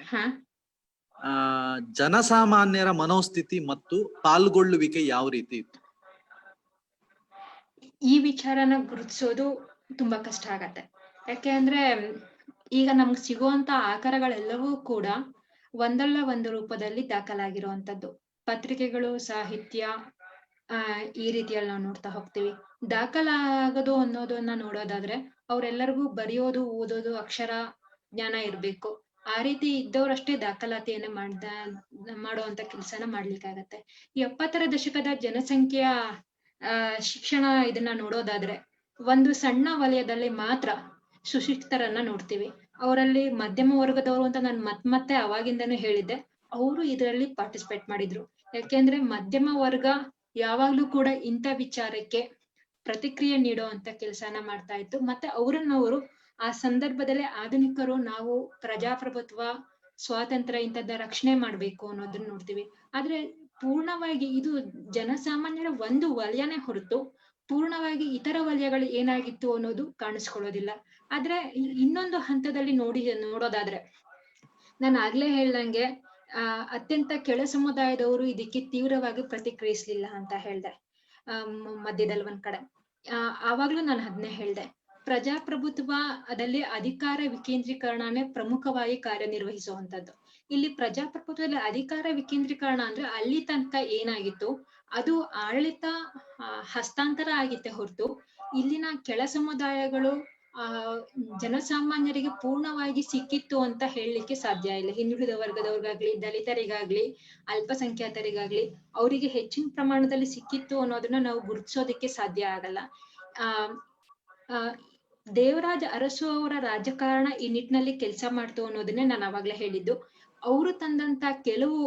ಜನಸಾಮಾನ್ಯರ ಮನೋಸ್ಥಿತಿ ಮತ್ತು ಪಾಲ್ಗೊಳ್ಳುವಿಕೆ ಯಾವ ರೀತಿ ಇತ್ತು? ಈ ವಿಚಾರನ ಗುರುತಿಸೋದು ತುಂಬಾ ಕಷ್ಟ ಆಗತ್ತೆ. ಯಾಕೆ ಅಂದ್ರೆ ಈಗ ನಮ್ಗೆ ಸಿಗುವಂತ ಆಕಾರಗಳೆಲ್ಲವೂ ಕೂಡ ಒಂದಲ್ಲ ಒಂದು ರೂಪದಲ್ಲಿ ದಾಖಲಾಗಿರುವಂತದ್ದು. ಪತ್ರಿಕೆಗಳು, ಸಾಹಿತ್ಯ, ಈ ರೀತಿಯಲ್ಲಿ ನಾವು ನೋಡ್ತಾ ಹೋಗ್ತೀವಿ. ದಾಖಲಾಗೋದು ಅನ್ನೋದನ್ನ ನೋಡೋದಾದ್ರೆ ಅವರೆಲ್ಲರಿಗೂ ಬರೆಯೋದು, ಓದೋದು, ಅಕ್ಷರ ಜ್ಞಾನ ಇರ್ಬೇಕು. ಆ ರೀತಿ ಇದ್ದವರಷ್ಟೇ ದಾಖಲಾತಿಯನ್ನ ಮಾಡುವಂತ ಕೆಲಸನ ಮಾಡ್ಲಿಕ್ಕಾಗತ್ತೆ. 70ರ ದಶಕದ ಜನಸಂಖ್ಯೆಯ ಶಿಕ್ಷಣ ಇದನ್ನ ನೋಡೋದಾದ್ರೆ ಒಂದು ಸಣ್ಣ ವಲಯದಲ್ಲಿ ಮಾತ್ರ ಸುಶಿಕ್ಷಿತರನ್ನ ನೋಡ್ತೀವಿ. ಅವರಲ್ಲಿ ಮಧ್ಯಮ ವರ್ಗದವರು ಅಂತ ನಾನು ಮತ್ತೆ ಅವಾಗಿಂದನೂ ಹೇಳಿದ್ದೆ, ಅವರು ಇದರಲ್ಲಿ ಪಾರ್ಟಿಸಿಪೇಟ್ ಮಾಡಿದ್ರು. ಯಾಕೆಂದ್ರೆ ಮಧ್ಯಮ ವರ್ಗ ಯಾವಾಗ್ಲೂ ಕೂಡ ಇಂಥ ವಿಚಾರಕ್ಕೆ ಪ್ರತಿಕ್ರಿಯೆ ನೀಡೋ ಅಂತ ಕೆಲಸನ ಮಾಡ್ತಾ ಇತ್ತು. ಮತ್ತೆ ಅವರನ್ನವರು ಆ ಸಂದರ್ಭದಲ್ಲಿ ಆಧುನಿಕರು, ನಾವು ಪ್ರಜಾಪ್ರಭುತ್ವ, ಸ್ವಾತಂತ್ರ್ಯ ಇಂಥದ್ದ ರಕ್ಷಣೆ ಮಾಡ್ಬೇಕು ಅನ್ನೋದನ್ನ ನೋಡ್ತೀವಿ. ಆದ್ರೆ ಪೂರ್ಣವಾಗಿ ಇದು ಜನಸಾಮಾನ್ಯರ ಒಂದು ವಲಯನೇ ಹೊರತು ಪೂರ್ಣವಾಗಿ ಇತರ ವಲಯಗಳು ಏನಾಗಿತ್ತು ಅನ್ನೋದು ಕಾಣಿಸ್ಕೊಳ್ಳೋದಿಲ್ಲ. ಆದ್ರೆ ಇನ್ನೊಂದು ಹಂತದಲ್ಲಿ ನೋಡೋದಾದ್ರೆ, ನಾನು ಆಗ್ಲೇ ಹೇಳ್ದಂಗೆ ಅತ್ಯಂತ ಕೆಳ ಸಮುದಾಯದವರು ಇದಕ್ಕೆ ತೀವ್ರವಾಗಿ ಪ್ರತಿಕ್ರಿಯಿಸ್ಲಿಲ್ಲ ಅಂತ ಹೇಳ್ದೆ. ಮಧ್ಯದಲ್ಲಿ ಒಂದ್ ಕಡೆ ಆವಾಗ್ಲೂ ನಾನು ಅದನ್ನೇ ಹೇಳ್ದೆ, ಪ್ರಜಾಪ್ರಭುತ್ವದಲ್ಲಿ ಅಧಿಕಾರ ವಿಕೇಂದ್ರೀಕರಣನೇ ಪ್ರಮುಖವಾಗಿ ಕಾರ್ಯನಿರ್ವಹಿಸುವಂತದ್ದು. ಇಲ್ಲಿ ಪ್ರಜಾಪ್ರಭುತ್ವದಲ್ಲಿ ಅಧಿಕಾರ ವಿಕೇಂದ್ರೀಕರಣ ಅಂದ್ರೆ ಅಲ್ಲಿ ತನಕ ಏನಾಗಿತ್ತು ಅದು ಆಡಳಿತ ಹಸ್ತಾಂತರ ಆಗಿತ್ತೆ ಹೊರತು ಇಲ್ಲಿನ ಕೆಳ ಸಮುದಾಯಗಳು ಜನಸಾಮಾನ್ಯರಿಗೆ ಪೂರ್ಣವಾಗಿ ಸಿಕ್ಕಿತ್ತು ಅಂತ ಹೇಳಲಿಕ್ಕೆ ಸಾಧ್ಯ ಇಲ್ಲ. ಹಿಂದುಳಿದ ವರ್ಗದವ್ರಿಗಾಗ್ಲಿ, ದಲಿತರಿಗಾಗ್ಲಿ, ಅಲ್ಪಸಂಖ್ಯಾತರಿಗಾಗ್ಲಿ ಅವರಿಗೆ ಹೆಚ್ಚಿನ ಪ್ರಮಾಣದಲ್ಲಿ ಸಿಕ್ಕಿತ್ತು ಅನ್ನೋದನ್ನ ನಾವು ಗುರುತಿಸೋದಕ್ಕೆ ಸಾಧ್ಯ ಆಗಲ್ಲ. ದೇವರಾಜ ಅರಸು ಅವರ ರಾಜಕಾರಣ ಈ ನಿಟ್ಟಿನಲ್ಲಿ ಕೆಲಸ ಮಾಡ್ತು ಅನ್ನೋದನ್ನೇ ನಾನು ಅವಾಗ್ಲೇ ಹೇಳಿದ್ದು. ಅವರು ತಂದಂತ ಕೆಲವು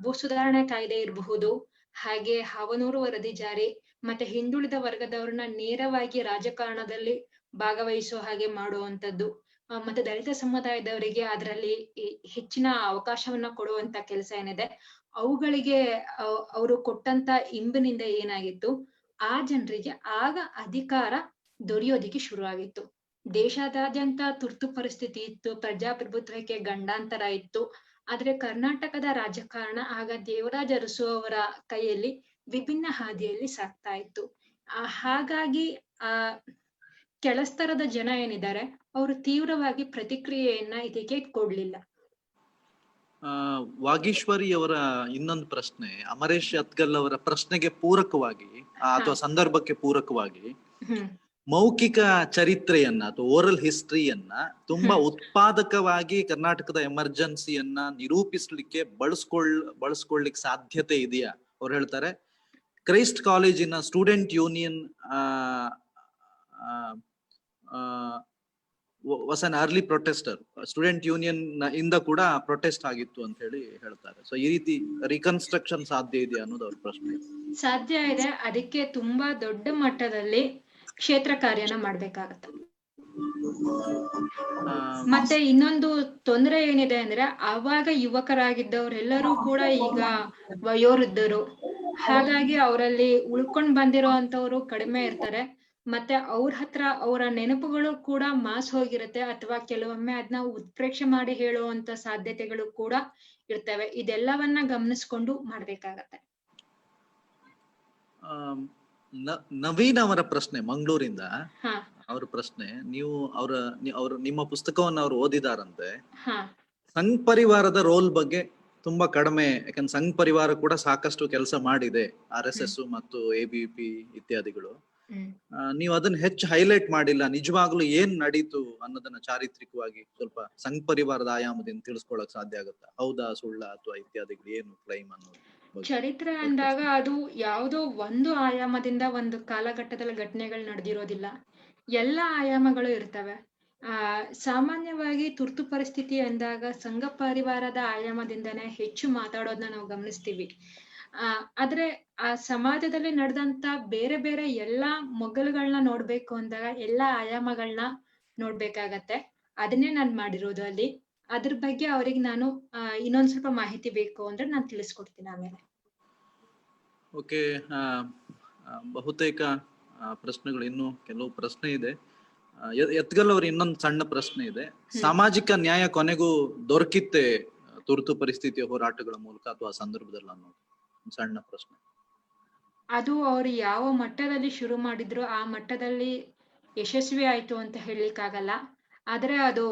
ಭೂ ಸುಧಾರಣೆ ಕಾಯ್ದೆ ಇರಬಹುದು, ಹಾಗೆ ಹಾವನೂರು ವರದಿ ಜಾರಿ, ಮತ್ತೆ ಹಿಂದುಳಿದ ವರ್ಗದವ್ರನ್ನ ನೇರವಾಗಿ ರಾಜಕಾರಣದಲ್ಲಿ ಭಾಗವಹಿಸೋ ಹಾಗೆ ಮಾಡುವಂತದ್ದು, ಮತ್ತೆ ದಲಿತ ಸಮುದಾಯದವರಿಗೆ ಅದರಲ್ಲಿ ಹೆಚ್ಚಿನ ಅವಕಾಶವನ್ನ ಕೊಡುವಂತ ಕೆಲಸ ಏನಿದೆ, ಅವುಗಳಿಗೆ ಅವರು ಕೊಟ್ಟಂತ ಇಂಬಿನಿಂದ ಏನಾಗಿತ್ತು, ಆ ಜನರಿಗೆ ಆಗ ಅಧಿಕಾರ ದೊರೆಯೋದಿಕ್ಕೆ ಶುರು ಆಗಿತ್ತು. ದೇಶಾದ್ಯಂತ ತುರ್ತು ಪರಿಸ್ಥಿತಿ ಇತ್ತು, ಪ್ರಜಾಪ್ರಭುತ್ವಕ್ಕೆ ಗಂಡಾಂತರ ಇತ್ತು. ಆದ್ರೆ ಕರ್ನಾಟಕದ ರಾಜಕಾರಣ ಆಗ ದೇವರಾಜ ಅರಸು ಅವರ ಕೈಯಲ್ಲಿ ವಿಭಿನ್ನ ಹಾದಿಯಲ್ಲಿ ಸಾಗ್ತಾ ಇತ್ತು. ಹಾಗಾಗಿ ಕೆಳಸ್ತರದ ಜನ ಏನಿದ್ದಾರೆ ಅವರು ತೀವ್ರವಾಗಿ ಪ್ರತಿಕ್ರಿಯೆಯನ್ನ ಇದಕ್ಕೆ ಕೊಡ್ಲಿಲ್ಲ. ವಾಗೀಶ್ವರಿ ಅವರ ಇನ್ನೊಂದು ಪ್ರಶ್ನೆ, ಅಮರೇಶ್ ಅತ್ಗಲ್ ಅವರ ಪ್ರಶ್ನೆಗೆ ಪೂರಕವಾಗಿ ಅಥವಾ ಸಂದರ್ಭಕ್ಕೆ ಪೂರಕವಾಗಿ ಮೌಖಿಕ ಚರಿತ್ರೆಯನ್ನ ಅಥವಾ ಓರಲ್ ಹಿಸ್ಟ್ರಿಯನ್ನ ತುಂಬಾ ಉತ್ಪಾದಕವಾಗಿ ಕರ್ನಾಟಕದ ಎಮರ್ಜೆನ್ಸಿಯನ್ನ ನಿರೂಪಿಸ್ಲಿಕ್ಕೆ ಬಳಸ್ಕೊಳ್ಳಿಕ್ಕೆ ಸಾಧ್ಯತೆ ಇದೆಯಾ? ಅವ್ರು ಹೇಳ್ತಾರೆ, ಕ್ರೈಸ್ಟ್ ಕಾಲೇಜಿನ student union was an early protester. Student union ಇಂದ ಕೂಡ ಪ್ರೊಟೆಸ್ಟ್ ಆಗಿತ್ತು ಅಂತ ಹೇಳಿ ಹೇಳ್ತಾರೆ. ಸೊ ಈ ರೀತಿ ರಿಕನ್ಸ್ಟ್ರಕ್ಷನ್ ಸಾಧ್ಯ ಇದೆಯಾ ಅನ್ನೋದು ಅವ್ರ ಪ್ರಶ್ನೆ. ಸಾಧ್ಯ ಇದೆ, ಅದಕ್ಕೆ ತುಂಬಾ ದೊಡ್ಡ ಮಟ್ಟದಲ್ಲಿ ಕ್ಷೇತ್ರ ಕಾರ್ಯನ ಮಾಡ್ಬೇಕಾಗತ್ತೆ. ಮತ್ತೆ ಇನ್ನೊಂದು ತೊಂದರೆ ಏನಿದೆ ಅಂದ್ರೆ, ಆವಾಗ ಯುವಕರಾಗಿದ್ದವರೆಲ್ಲರೂ ಕೂಡ ಈಗ ವಯೋವೃದ್ಧರು, ಹಾಗಾಗಿ ಅವರಲ್ಲಿ ಉಳ್ಕೊಂಡ್ ಬಂದಿರೋ ಅಂತವ್ರು ಕಡಿಮೆ ಇರ್ತಾರೆ. ಮತ್ತೆ ಅವ್ರ ಹತ್ರ ಅವರ ನೆನಪುಗಳು ಕೂಡ ಮಾಸ್ ಹೋಗಿರುತ್ತೆ, ಅಥವಾ ಕೆಲವೊಮ್ಮೆ ಅದನ್ನ ಉತ್ಪ್ರೇಕ್ಷೆ ಮಾಡಿ ಹೇಳುವಂತ ಸಾಧ್ಯತೆಗಳು ಕೂಡ ಇರ್ತವೆ. ಇದೆಲ್ಲವನ್ನ ಗಮನಿಸ್ಕೊಂಡು ಮಾಡ್ಬೇಕಾಗತ್ತೆ. ನವೀನ್ ಅವರ ಪ್ರಶ್ನೆ ಮಂಗಳೂರಿಂದ, ಅವ್ರ ಪ್ರಶ್ನೆ, ನೀವು ನಿಮ್ಮ ಪುಸ್ತಕವನ್ನು ಅವ್ರು ಓದಿದಾರಂತೆ. ಸಂಘ್ ಪರಿವಾರದ ರೋಲ್ ಬಗ್ಗೆ ತುಂಬಾ ಕಡಿಮೆ, ಯಾಕಂದ್ರೆ ಸಂಘ್ ಪರಿವಾರ ಕೂಡ ಸಾಕಷ್ಟು ಕೆಲಸ ಮಾಡಿದೆ, RSS ಮತ್ತು ABP ಇತ್ಯಾದಿಗಳು. ನೀವು ಅದನ್ನ ಹೆಚ್ಚು ಹೈಲೈಟ್ ಮಾಡಿಲ್ಲ. ನಿಜವಾಗ್ಲೂ ಏನ್ ನಡೀತು ಅನ್ನೋದನ್ನ ಚಾರಿತ್ರಿಕವಾಗಿ ಸ್ವಲ್ಪ ಸಂಘ್ ಪರಿವಾರದ ಆಯಾಮದಿಂದ ತಿಳಿಸ್ಕೊಳಕ್ ಸಾಧ್ಯ ಆಗುತ್ತಾ? ಹೌದಾ, ಸುಳ್ಳ ಅಥವಾ ಇತ್ಯಾದಿಗಳು ಏನು ಕ್ಲೈಮ್ ಅನ್ನೋದು? ಚರಿತ್ರೆ ಅಂದಾಗ ಅದು ಯಾವುದೋ ಒಂದು ಆಯಾಮದಿಂದ ಒಂದು ಕಾಲಘಟ್ಟದಲ್ಲಿ ಘಟನೆಗಳು ನಡೆದಿರೋದಿಲ್ಲ, ಎಲ್ಲ ಆಯಾಮಗಳು ಇರ್ತವೆ. ಸಾಮಾನ್ಯವಾಗಿ ತುರ್ತು ಪರಿಸ್ಥಿತಿ ಅಂದಾಗ ಸಂಘ ಪರಿವಾರದ ಆಯಾಮದಿಂದನೇ ಹೆಚ್ಚು ಮಾತಾಡೋದನ್ನ ನಾವು ಗಮನಿಸ್ತೀವಿ. ಆದ್ರೆ ಆ ಸಮಾಜದಲ್ಲಿ ನಡೆದಂತ ಬೇರೆ ಬೇರೆ ಎಲ್ಲಾ ಮೊಗಲುಗಳನ್ನ ನೋಡ್ಬೇಕು ಅಂದಾಗ ಎಲ್ಲಾ ಆಯಾಮಗಳನ್ನ ನೋಡ್ಬೇಕಾಗತ್ತೆ. ಅದನ್ನೇ ನಾನು ಮಾಡಿರೋದು ಅಲ್ಲಿ. ಅದ್ರ ಬಗ್ಗೆ ಅವ್ರಿಗೆ ನಾನು ಇನ್ನೊಂದ್ ಸ್ವಲ್ಪ ಮಾಹಿತಿ ಬೇಕು ಅಂದ್ರೆ ನಾನು ತಿಳಿಸ್ಕೊಡ್ತೀನಿ ಆಮೇಲೆ. ಓಕೆ, ಬಹುತೇಕ ಪ್ರಶ್ನೆಗಳು, ಇನ್ನು ಕೆಲವು ಪ್ರಶ್ನೆ ಇದೆ. ಎತ್ಗಲ್ ಅವ್ರ ಇನ್ನೊಂದು ಸಣ್ಣ ಪ್ರಶ್ನೆ ಇದೆ. ಸಾಮಾಜಿಕ ನ್ಯಾಯ ಕೊನೆಗೂ ದೊರಕಿತ್ತೆ ತುರ್ತು ಪರಿಸ್ಥಿತಿಯ ಹೋರಾಟಗಳ ಮೂಲಕ ಅಥವಾ ಸಂದರ್ಭದಲ್ಲಿ ಅನ್ನೋದು ಸಣ್ಣ ಪ್ರಶ್ನೆ. ಅದು ಅವ್ರು ಯಾವ ಮಟ್ಟದಲ್ಲಿ ಶುರು ಮಾಡಿದ್ರು ಆ ಮಟ್ಟದಲ್ಲಿ ಯಶಸ್ವಿ ಆಯ್ತು ಅಂತ ಹೇಳಲಿಕ್ಕಾಗಲ್ಲ. ಆದ್ರೆ ಅದು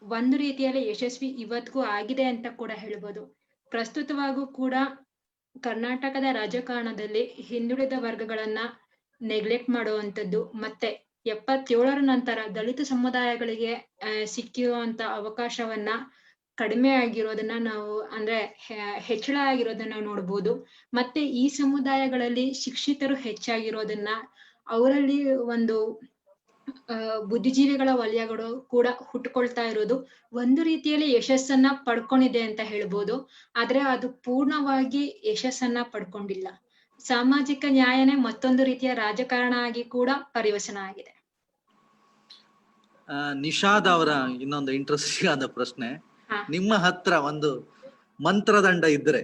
ಒಂದು ರೀತಿಯಲ್ಲಿ ಯಶಸ್ವಿ ಇವತ್ತಿಗೂ ಆಗಿದೆ ಅಂತ ಕೂಡ ಹೇಳ್ಬೋದು. ಪ್ರಸ್ತುತವಾಗೂ ಕೂಡ ಕರ್ನಾಟಕದ ರಾಜಕಾರಣದಲ್ಲಿ ಹಿಂದುಳಿದ ವರ್ಗಗಳನ್ನ ನೆಗ್ಲೆಕ್ಟ್ ಮಾಡುವಂಥದ್ದು, ಮತ್ತೆ 77ರ ನಂತರ ದಲಿತ ಸಮುದಾಯಗಳಿಗೆ ಸಿಕ್ಕಿರುವಂತ ಅವಕಾಶವನ್ನ ಕಡಿಮೆ ಆಗಿರೋದನ್ನ ನಾವು, ಅಂದ್ರೆ ಹೆಚ್ಚಳ ಆಗಿರೋದನ್ನ ನಾವು ನೋಡ್ಬೋದು. ಮತ್ತೆ ಈ ಸಮುದಾಯಗಳಲ್ಲಿ ಶಿಕ್ಷಿತರು ಹೆಚ್ಚಾಗಿರೋದನ್ನ, ಅವರಲ್ಲಿ ಒಂದು ಬುದ್ಧಿಜೀವಿಗಳ ವಲಯಗಳು ಕೂಡ ಹುಟ್ಟುಕೊಳ್ತಾ ಇರೋದು ಒಂದು ರೀತಿಯಲ್ಲಿ ಯಶಸ್ಸನ್ನ ಪಡ್ಕೊಂಡಿದೆ ಅಂತ ಹೇಳ್ಬೋದು. ಆದ್ರೆ ಅದು ಪೂರ್ಣವಾಗಿ ಯಶಸ್ಸನ್ನ ಪಡ್ಕೊಂಡಿಲ್ಲ. ಸಾಮಾಜಿಕ ನ್ಯಾಯನೇ ಮತ್ತೊಂದು ರೀತಿಯ ರಾಜಕಾರಣ ಆಗಿ ಕೂಡ ಪರಿವರ್ತನೆ ಆಗಿದೆ. ನಿಷಾದ್ ಅವರ ಇನ್ನೊಂದು ಇಂಟ್ರೆಸ್ಟಿಂಗ್ ಆದ ಪ್ರಶ್ನೆ, ನಿಮ್ಮ ಹತ್ರ ಒಂದು ಮಂತ್ರದಂಡ ಇದ್ರೆ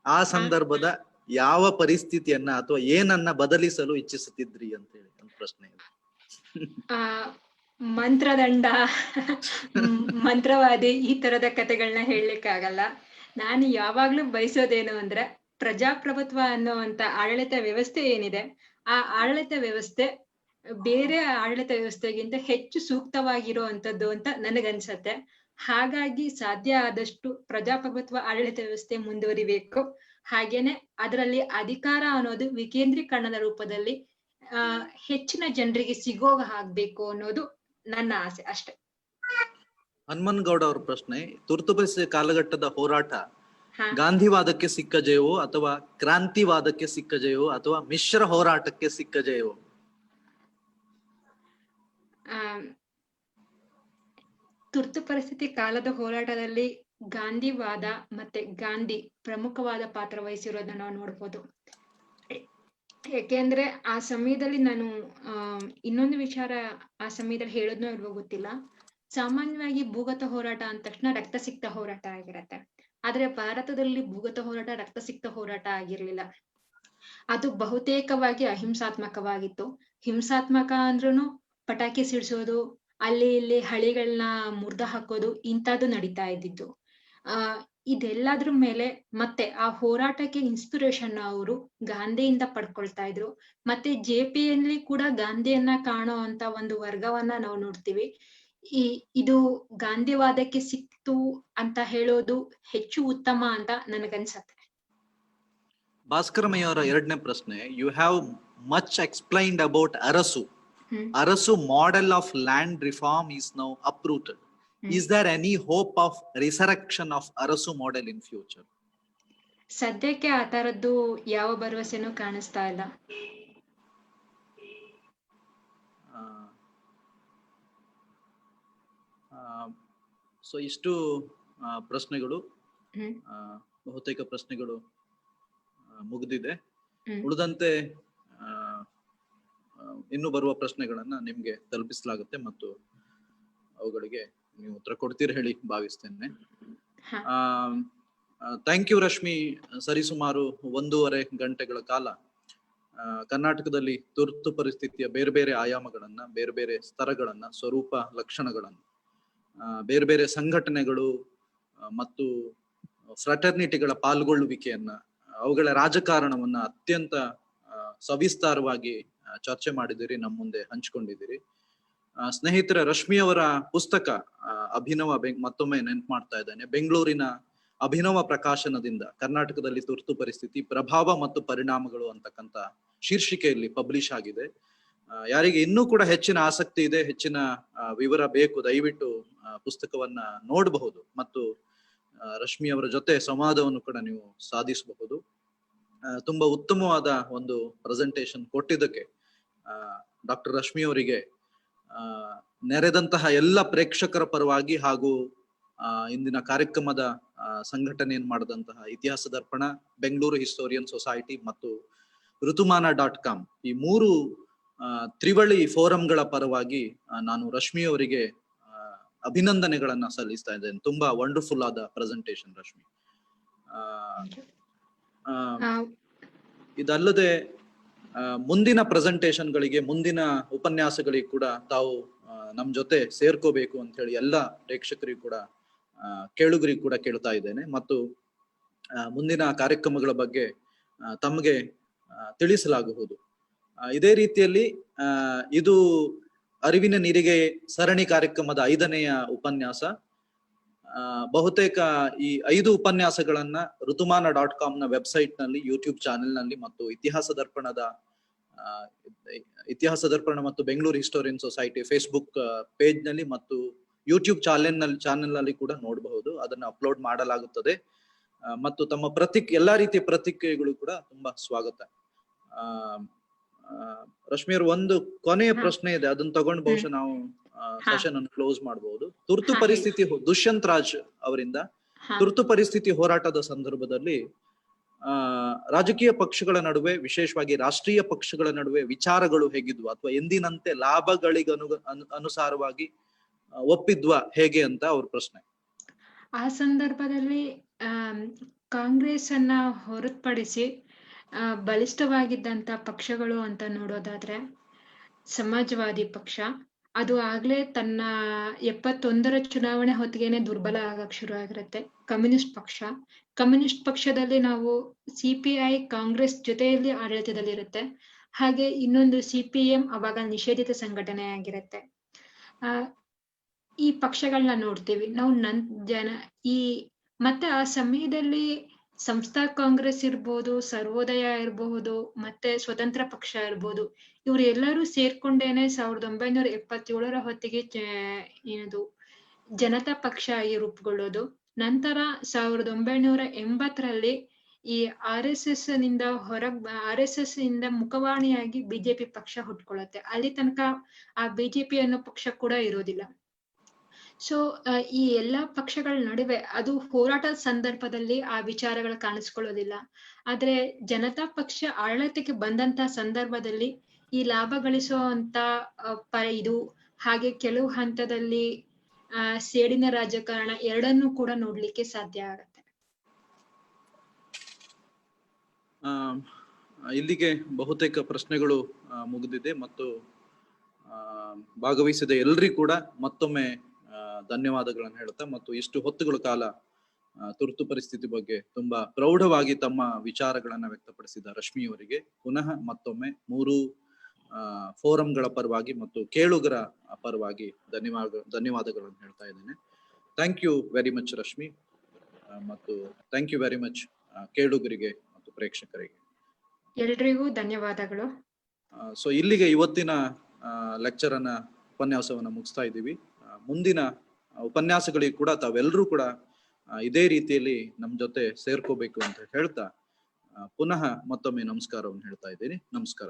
ಆ ಸಂದರ್ಭದ ಯಾವ ಪರಿಸ್ಥಿತಿಯನ್ನ ಅಥವಾ ಏನನ್ನ ಬದಲಿಸಲು ಇಚ್ಛಿಸುತ್ತಿದ್ರಿ ಅಂತ ಹೇಳಿ ಒಂದು ಪ್ರಶ್ನೆ ಇದೆ. ಆ ಮಂತ್ರದಂಡ ಮಂತ್ರವಾದಿ ಈ ತರದ ಕಥೆಗಳನ್ನ ಹೇಳಲಿಕ್ಕಾಗಲ್ಲ. ನಾನು ಯಾವಾಗ್ಲೂ ಬಯಸೋದೇನು ಅಂದ್ರೆ ಪ್ರಜಾಪ್ರಭುತ್ವ ಅನ್ನುವಂತ ಆಡಳಿತ ವ್ಯವಸ್ಥೆ ಏನಿದೆ, ಆ ಆಡಳಿತ ವ್ಯವಸ್ಥೆ ಬೇರೆ ಆಡಳಿತ ವ್ಯವಸ್ಥೆಗಿಂತ ಹೆಚ್ಚು ಸೂಕ್ತವಾಗಿರುವಂತದ್ದು ಅಂತ ನನಗನ್ಸತ್ತೆ. ಹಾಗಾಗಿ ಸಾಧ್ಯ ಆದಷ್ಟು ಪ್ರಜಾಪ್ರಭುತ್ವ ಆಡಳಿತ ವ್ಯವಸ್ಥೆ ಮುಂದುವರಿಬೇಕು. ಹಾಗೇನೆ ಅದರಲ್ಲಿ ಅಧಿಕಾರ ಅನ್ನೋದು ವಿಕೇಂದ್ರೀಕರಣದ ರೂಪದಲ್ಲಿ ಹೆಚ್ಚಿನ ಜನರಿಗೆ ಸಿಗೋ ಆಗ್ಬೇಕು ಅನ್ನೋದು ನನ್ನ ಆಸೆ ಅಷ್ಟೇ. ಹನುಮನಗೌಡ ಅವ್ರ ಪ್ರಶ್ನೆ, ತುರ್ತು ಪರಿಸ್ಥಿತಿ ಕಾಲಘಟ್ಟದ ಹೋರಾಟ ಗಾಂಧಿವಾದಕ್ಕೆ ಸಿಕ್ಕ ಜಯವೋ ಅಥವಾ ಕ್ರಾಂತಿವಾದಕ್ಕೆ ಸಿಕ್ಕ ಜಯವೋ ಅಥವಾ ಮಿಶ್ರ ಹೋರಾಟಕ್ಕೆ ಸಿಕ್ಕ ಜಯವೋ? ತುರ್ತು ಪರಿಸ್ಥಿತಿ ಕಾಲದ ಹೋರಾಟದಲ್ಲಿ ಗಾಂಧಿವಾದ ಮತ್ತೆ ಗಾಂಧಿ ಪ್ರಮುಖವಾದ ಪಾತ್ರ ವಹಿಸಿರೋದನ್ನ ನಾವು ನೋಡ್ಬೋದು. ಯಾಕೆಂದ್ರೆ ಆ ಸಮಯದಲ್ಲಿ ನಾನು ಇನ್ನೊಂದು ವಿಚಾರ ಆ ಸಮಯದಲ್ಲಿ ಹೇಳೋದ್ನೋ ಇಲ್ವೋ ಗೊತ್ತಿಲ್ಲ, ಸಾಮಾನ್ಯವಾಗಿ ಭೂಗತ ಹೋರಾಟ ಅಂದ ತಕ್ಷಣ ರಕ್ತಸಿಕ್ತ ಹೋರಾಟ ಆಗಿರತ್ತೆ. ಆದ್ರೆ ಭಾರತದಲ್ಲಿ ಭೂಗತ ಹೋರಾಟ ರಕ್ತಸಿಕ್ತ ಹೋರಾಟ ಆಗಿರ್ಲಿಲ್ಲ. ಅದು ಬಹುತೇಕವಾಗಿ ಅಹಿಂಸಾತ್ಮಕವಾಗಿತ್ತು. ಹಿಂಸಾತ್ಮಕ ಅಂದ್ರೂ ಪಟಾಕಿ ಸಿಡಿಸೋದು, ಅಲ್ಲಿ ಇಲ್ಲಿ ಹಳಿಗಳನ್ನ ಮುರ್ದ ಹಾಕೋದು ಇಂಥದ್ದು ನಡೀತಾ ಇದ್ದಿದ್ದು. ಇದೆಲ್ಲದ್ರ ಮೇಲೆ ಮತ್ತೆ ಆ ಹೋರಾಟಕ್ಕೆ ಇನ್ಸ್ಪಿರೇಷನ್ ಅವರು ಗಾಂಧಿಯಿಂದ ಪಡ್ಕೊಳ್ತಾ ಇದ್ರು. ಮತ್ತೆ ಜೆಪಿಯಲ್ಲಿ ಕೂಡ ಗಾಂಧಿಯನ್ನ ಕಾಣೋ ಅಂತ ಒಂದು ವರ್ಗವನ್ನ ನಾವು ನೋಡ್ತೀವಿ. ಇದು ಗಾಂಧಿವಾದಕ್ಕೆ ಸಿಕ್ತು ಅಂತ ಹೇಳೋದು ಹೆಚ್ಚು ಉತ್ತಮ ಅಂತ ನನಗನ್ಸತ್ತೆ. ಭಾಸ್ಕರಮಯ್ಯ ಅವರ ಎರಡನೇ ಪ್ರಶ್ನೆ, you have much explained about Arasu. Arasu model of land reform is now uprooted. Is there any hope of resurrection of Arasu model in future? ಸದ್ಯಕ್ಕೆ ಆ ತರದ್ದು ಯಾವ ಭರವಸೆನೂ ಕಾಣಿಸ್ತಾ ಇಲ್ಲ. ಸೊ ಇಷ್ಟು ಪ್ರಶ್ನೆಗಳು, ಬಹುತೇಕ ಪ್ರಶ್ನೆಗಳು ಮುಗಿದಿದೆ. ಉಳಿದಂತೆ ಇನ್ನು ಬರುವ ಪ್ರಶ್ನೆಗಳನ್ನ ನಿಮ್ಗೆ ತಲುಪಿಸಲಾಗುತ್ತೆ ಮತ್ತು ಅವುಗಳಿಗೆ ನೀವು ಉತ್ತರ ಕೊಡ್ತೀರಿ ಹೇಳಿ ಭಾವಿಸ್ತೇನೆ. Thank you Rashmi. ಸರಿಸುಮಾರು 1.5 ಗಂಟೆಗಳ ಕಾಲ ಕರ್ನಾಟಕದಲ್ಲಿ ತುರ್ತು ಪರಿಸ್ಥಿತಿಯ ಬೇರೆ ಬೇರೆ ಆಯಾಮಗಳನ್ನ, ಬೇರೆ ಬೇರೆ ಸ್ತರಗಳನ್ನ, ಸ್ವರೂಪ ಲಕ್ಷಣಗಳನ್ನ, ಬೇರೆ ಬೇರೆ ಸಂಘಟನೆಗಳು ಮತ್ತು ಫ್ರಟರ್ನಿಟಿಗಳ ಪಾಲ್ಗೊಳ್ಳುವಿಕೆಯನ್ನ, ಅವುಗಳ ರಾಜಕಾರಣವನ್ನ ಅತ್ಯಂತ ಸವಿಸ್ತಾರವಾಗಿ ಚರ್ಚೆ ಮಾಡಿದಿರಿ, ನಮ್ಮ ಮುಂದೆ ಹಂಚಿಕೊಂಡಿದ್ದೀರಿ. ಸ್ನೇಹಿತರ, ರಶ್ಮಿ ಅವರ ಪುಸ್ತಕ ಅಭಿನವ, ಮತ್ತೊಮ್ಮೆ ನೆನ್ಪು ಮಾಡ್ತಾ ಇದ್ದೇನೆ, ಬೆಂಗಳೂರಿನ ಅಭಿನವ ಪ್ರಕಾಶನದಿಂದ ಕರ್ನಾಟಕದಲ್ಲಿ ತುರ್ತು ಪರಿಸ್ಥಿತಿ ಪ್ರಭಾವ ಮತ್ತು ಪರಿಣಾಮಗಳು ಅಂತಕ್ಕಂಥ ಶೀರ್ಷಿಕೆಯಲ್ಲಿ ಪಬ್ಲಿಷ್ ಆಗಿದೆ. ಯಾರಿಗೆ ಇನ್ನೂ ಕೂಡ ಹೆಚ್ಚಿನ ಆಸಕ್ತಿ ಇದೆ, ಹೆಚ್ಚಿನ ವಿವರ ಬೇಕು, ದಯವಿಟ್ಟು ಪುಸ್ತಕವನ್ನ ನೋಡಬಹುದು ಮತ್ತು ರಶ್ಮಿ ಅವರ ಜೊತೆ ಸಂವಾದವನ್ನು ಕೂಡ ನೀವು ಸಾಧಿಸಬಹುದು. ತುಂಬಾ ಉತ್ತಮವಾದ ಒಂದು ಪ್ರೆಸೆಂಟೇಶನ್ ಕೊಟ್ಟಿದ್ದಕ್ಕೆ ಡಾಕ್ಟರ್ ರಶ್ಮಿ ಅವರಿಗೆ ನೆರೆದಂತಹ ಎಲ್ಲ ಪ್ರೇಕ್ಷಕರ ಪರವಾಗಿ ಹಾಗೂ ಇಂದಿನ ಕಾರ್ಯಕ್ರಮದ ಸಂಘಟನೆಯನ್ನು ಮಾಡಿದಂತಹ ಇತಿಹಾಸ ದರ್ಪಣ, ಬೆಂಗಳೂರು ಹಿಸ್ಟೋರಿಯನ್ ಸೊಸೈಟಿ ಮತ್ತು ಋತುಮಾನ.com ಈ 3 ತ್ರಿವಳಿ ಫೋರಂಗಳ ಪರವಾಗಿ ನಾನು ರಶ್ಮಿ ಅವರಿಗೆ ಅಭಿನಂದನೆಗಳನ್ನ ಸಲ್ಲಿಸ್ತಾ ಇದ್ದೇನೆ. ತುಂಬಾ ವಂಡರ್ಫುಲ್ ಆದ ಪ್ರೆಸೆಂಟೇಶನ್ ರಶ್ಮಿ. ಇದಲ್ಲದೆ ಮುಂದಿನ ಪ್ರೆಸೆಂಟೇಶನ್ಗಳಿಗೆ, ಮುಂದಿನ ಉಪನ್ಯಾಸಗಳಿಗೆ ಕೂಡ ತಾವು ನಮ್ ಜೊತೆ ಸೇರ್ಕೋಬೇಕು ಅಂತ ಹೇಳಿ ಎಲ್ಲ ಪ್ರೇಕ್ಷಕರಿಗೂ ಕೂಡ ಕೇಳುಗರಿಗೂ ಕೂಡ ಕೇಳ್ತಾ ಇದ್ದೇನೆ ಮತ್ತು ಮುಂದಿನ ಕಾರ್ಯಕ್ರಮಗಳ ಬಗ್ಗೆ ತಮಗೆ ತಿಳಿಸಲಾಗುವುದು. ಇದೇ ರೀತಿಯಲ್ಲಿ ಇದು ಅರಿವಿನ ನೀರಿಗೆ ಸರಣಿ ಕಾರ್ಯಕ್ರಮದ 5ನೆಯ ಉಪನ್ಯಾಸ. ಬಹುತೇಕ ಈ 5 ಉಪನ್ಯಾಸಗಳನ್ನ ಋತುಮಾನ.com ನ ವೆಬ್ಸೈಟ್ ನಲ್ಲಿ, ಯೂಟ್ಯೂಬ್ ಚಾನೆಲ್ ನಲ್ಲಿ ಮತ್ತು ಇತಿಹಾಸ ದರ್ಪಣ ಮತ್ತು Bengaluru historian society Facebook page ನಲ್ಲಿ ಮತ್ತು ಯೂಟ್ಯೂಬ್ ಚಾನೆಲ್ ನಲ್ಲಿ ಕೂಡ ನೋಡಬಹುದು. ಅದನ್ನ ಅಪ್ಲೋಡ್ ಮಾಡಲಾಗುತ್ತದೆ ಮತ್ತು ತಮ್ಮ ಎಲ್ಲಾ ರೀತಿಯ ಪ್ರತಿಕ್ರಿಯೆಗಳು ಕೂಡ ತುಂಬಾ ಸ್ವಾಗತ. ರಶ್ಮಿಯರ್, ಒಂದು ಕೊನೆಯ ಪ್ರಶ್ನೆ ಇದೆ, ಅದನ್ನ ತಗೊಂಡು ಬಹುಶಃ ನಾವು ಸೆಷನ್ ಅನ್ನು ಕ್ಲೋಸ್ ಮಾಡಬಹುದು. ತುರ್ತು ಪರಿಸ್ಥಿತಿ, ದುಷ್ಯಂತ್ ರಾಜ್ ಅವರಿಂದ, ತುರ್ತು ಪರಿಸ್ಥಿತಿ ಹೋರಾಟದ ಸಂದರ್ಭದಲ್ಲಿ ರಾಜಕೀಯ ಪಕ್ಷಗಳ ನಡುವೆ, ವಿಶೇಷವಾಗಿ ರಾಷ್ಟ್ರೀಯ ಪಕ್ಷಗಳ ನಡುವೆ ವಿಚಾರಗಳು ಹೇಗಿದ್ವು ಅಥವಾ ಎಂದಿನಂತೆ ಲಾಭಗಳಿಗೆ ಅನುಸಾರವಾಗಿ ಒಪ್ಪಿದ್ವಾ ಹೇಗೆ ಅಂತ ಅವ್ರ ಪ್ರಶ್ನೆ. ಆ ಸಂದರ್ಭದಲ್ಲಿ ಕಾಂಗ್ರೆಸ್ ಅನ್ನ ಹೊರತುಪಡಿಸಿ ಬಲಿಷ್ಠವಾಗಿದ್ದಂತ ಪಕ್ಷಗಳು ಅಂತ ನೋಡೋದಾದ್ರೆ ಸಮಾಜವಾದಿ ಪಕ್ಷ, ಅದು ಆಗ್ಲೇ ತನ್ನ 71ರ ಚುನಾವಣೆ ಹೊತ್ತಿಗೆನೆ ದುರ್ಬಲ ಆಗಕ್ ಶುರು ಆಗಿರುತ್ತೆ. ಕಮ್ಯುನಿಸ್ಟ್ ಪಕ್ಷದಲ್ಲಿ ನಾವು CPI ಕಾಂಗ್ರೆಸ್ ಜೊತೆಯಲ್ಲಿ ಆಡಳಿತದಲ್ಲಿರುತ್ತೆ. ಹಾಗೆ ಇನ್ನೊಂದು CPM ಅವಾಗ ನಿಷೇಧಿತ ಸಂಘಟನೆ ಆಗಿರುತ್ತೆ. ಈ ಪಕ್ಷಗಳನ್ನ ನೋಡ್ತೀವಿ ನಾವು. ಮತ್ತೆ ಆ ಸಮಯದಲ್ಲಿ ಸಂಸ್ಥಾ ಕಾಂಗ್ರೆಸ್ ಇರ್ಬೋದು, ಸರ್ವೋದಯ ಇರಬಹುದು, ಮತ್ತೆ ಸ್ವತಂತ್ರ ಪಕ್ಷ ಇರ್ಬೋದು, ಇವ್ರು ಎಲ್ಲರೂ ಸೇರ್ಕೊಂಡೇನೆ 1977ರ ಹೊತ್ತಿಗೆ ಏನದು ಜನತಾ ಪಕ್ಷ ಆಗಿ ರೂಪುಗೊಳ್ಳೋದು. ನಂತರ 1980ರಲ್ಲಿ ಈ RSS ಇಂದ ಮುಖವಾಣಿಯಾಗಿ ಬಿಜೆಪಿ ಪಕ್ಷ ಹುಟ್ಕೊಳ್ಳುತ್ತೆ. ಅಲ್ಲಿ ತನಕ ಆ ಬಿಜೆಪಿ ಅನ್ನೋ ಪಕ್ಷ ಕೂಡ ಇರೋದಿಲ್ಲ. ಸೊ ಈ ಎಲ್ಲಾ ಪಕ್ಷಗಳ ನಡುವೆ ಅದು ಹೋರಾಟದ ಸಂದರ್ಭದಲ್ಲಿ ಆ ವಿಚಾರಗಳು ಕಾಣಿಸ್ಕೊಳ್ಳೋದಿಲ್ಲ. ಆದ್ರೆ ಜನತಾ ಪಕ್ಷ ಆಡಳಿತಕ್ಕೆ ಬಂದಂತ ಸಂದರ್ಭದಲ್ಲಿ ಈ ಲಾಭ ಗಳಿಸುವಂತ ಇದು ಹಾಗೆ ಕೆಲವು ಹಂತದಲ್ಲಿ ಸೇಡಿನ ರಾಜಕಾರಣ ಎರಡನ್ನೂ ಕೂಡ ನೋಡ್ಲಿಕ್ಕೆ ಸಾಧ್ಯ ಆಗತ್ತೆ. ಇಲ್ಲಿಗೆ ಬಹುತೇಕ ಪ್ರಶ್ನೆಗಳು ಮುಗಿದಿದೆ ಮತ್ತು ಭಾಗವಹಿಸಿದ ಎಲ್ರಿಗೂ ಕೂಡ ಮತ್ತೊಮ್ಮೆ ಧನ್ಯವಾದಗಳನ್ನು ಹೇಳ್ತಾ, ಮತ್ತು ಇಷ್ಟು ಹೊತ್ತುಗಳ ಕಾಲ ತುರ್ತು ಪರಿಸ್ಥಿತಿ ಬಗ್ಗೆ ತುಂಬಾ ಪ್ರೌಢವಾಗಿ ತಮ್ಮ ವಿಚಾರಗಳನ್ನ ವ್ಯಕ್ತಪಡಿಸಿದ ರಶ್ಮಿಯವರಿಗೆ ಪುನಃ ಮತ್ತೊಮ್ಮೆ 3 ಫೋರಂಗಳ ಪರವಾಗಿ ಮತ್ತು ಕೇಳುಗರ ಪರವಾಗಿ ಧನ್ಯವಾದಗಳನ್ನು ಹೇಳ್ತಾ ಇದ್ದೇನೆ. Thank you very much Rashmi, ಮತ್ತು ಥ್ಯಾಂಕ್ ಯು ವೆರಿ ಮಚ್ ಕೇಳುಗರಿಗೆ ಮತ್ತು ಪ್ರೇಕ್ಷಕರಿಗೆ ಎಲ್ರಿಗೂ ಧನ್ಯವಾದಗಳು. ಸೊ ಇಲ್ಲಿಗೆ ಇವತ್ತಿನ ಲೆಕ್ಚರ್ ಉಪನ್ಯಾಸವನ್ನ ಮುಗಿಸ್ತಾ ಇದ್ದೀವಿ. ಮುಂದಿನ ಉಪನ್ಯಾಸಗಳಿಗೆ ಕೂಡ ತಾವೆಲ್ಲರೂ ಕೂಡ ಇದೇ ರೀತಿಯಲ್ಲಿ ನಮ್ಮ ಜೊತೆ ಸೇರ್ಕೋಬೇಕು ಅಂತ ಹೇಳ್ತಾ ಪುನಃ ಮತ್ತೊಮ್ಮೆ ನಮಸ್ಕಾರವನ್ನು ಹೇಳ್ತಾ ಇದ್ದೀನಿ. ನಮಸ್ಕಾರ.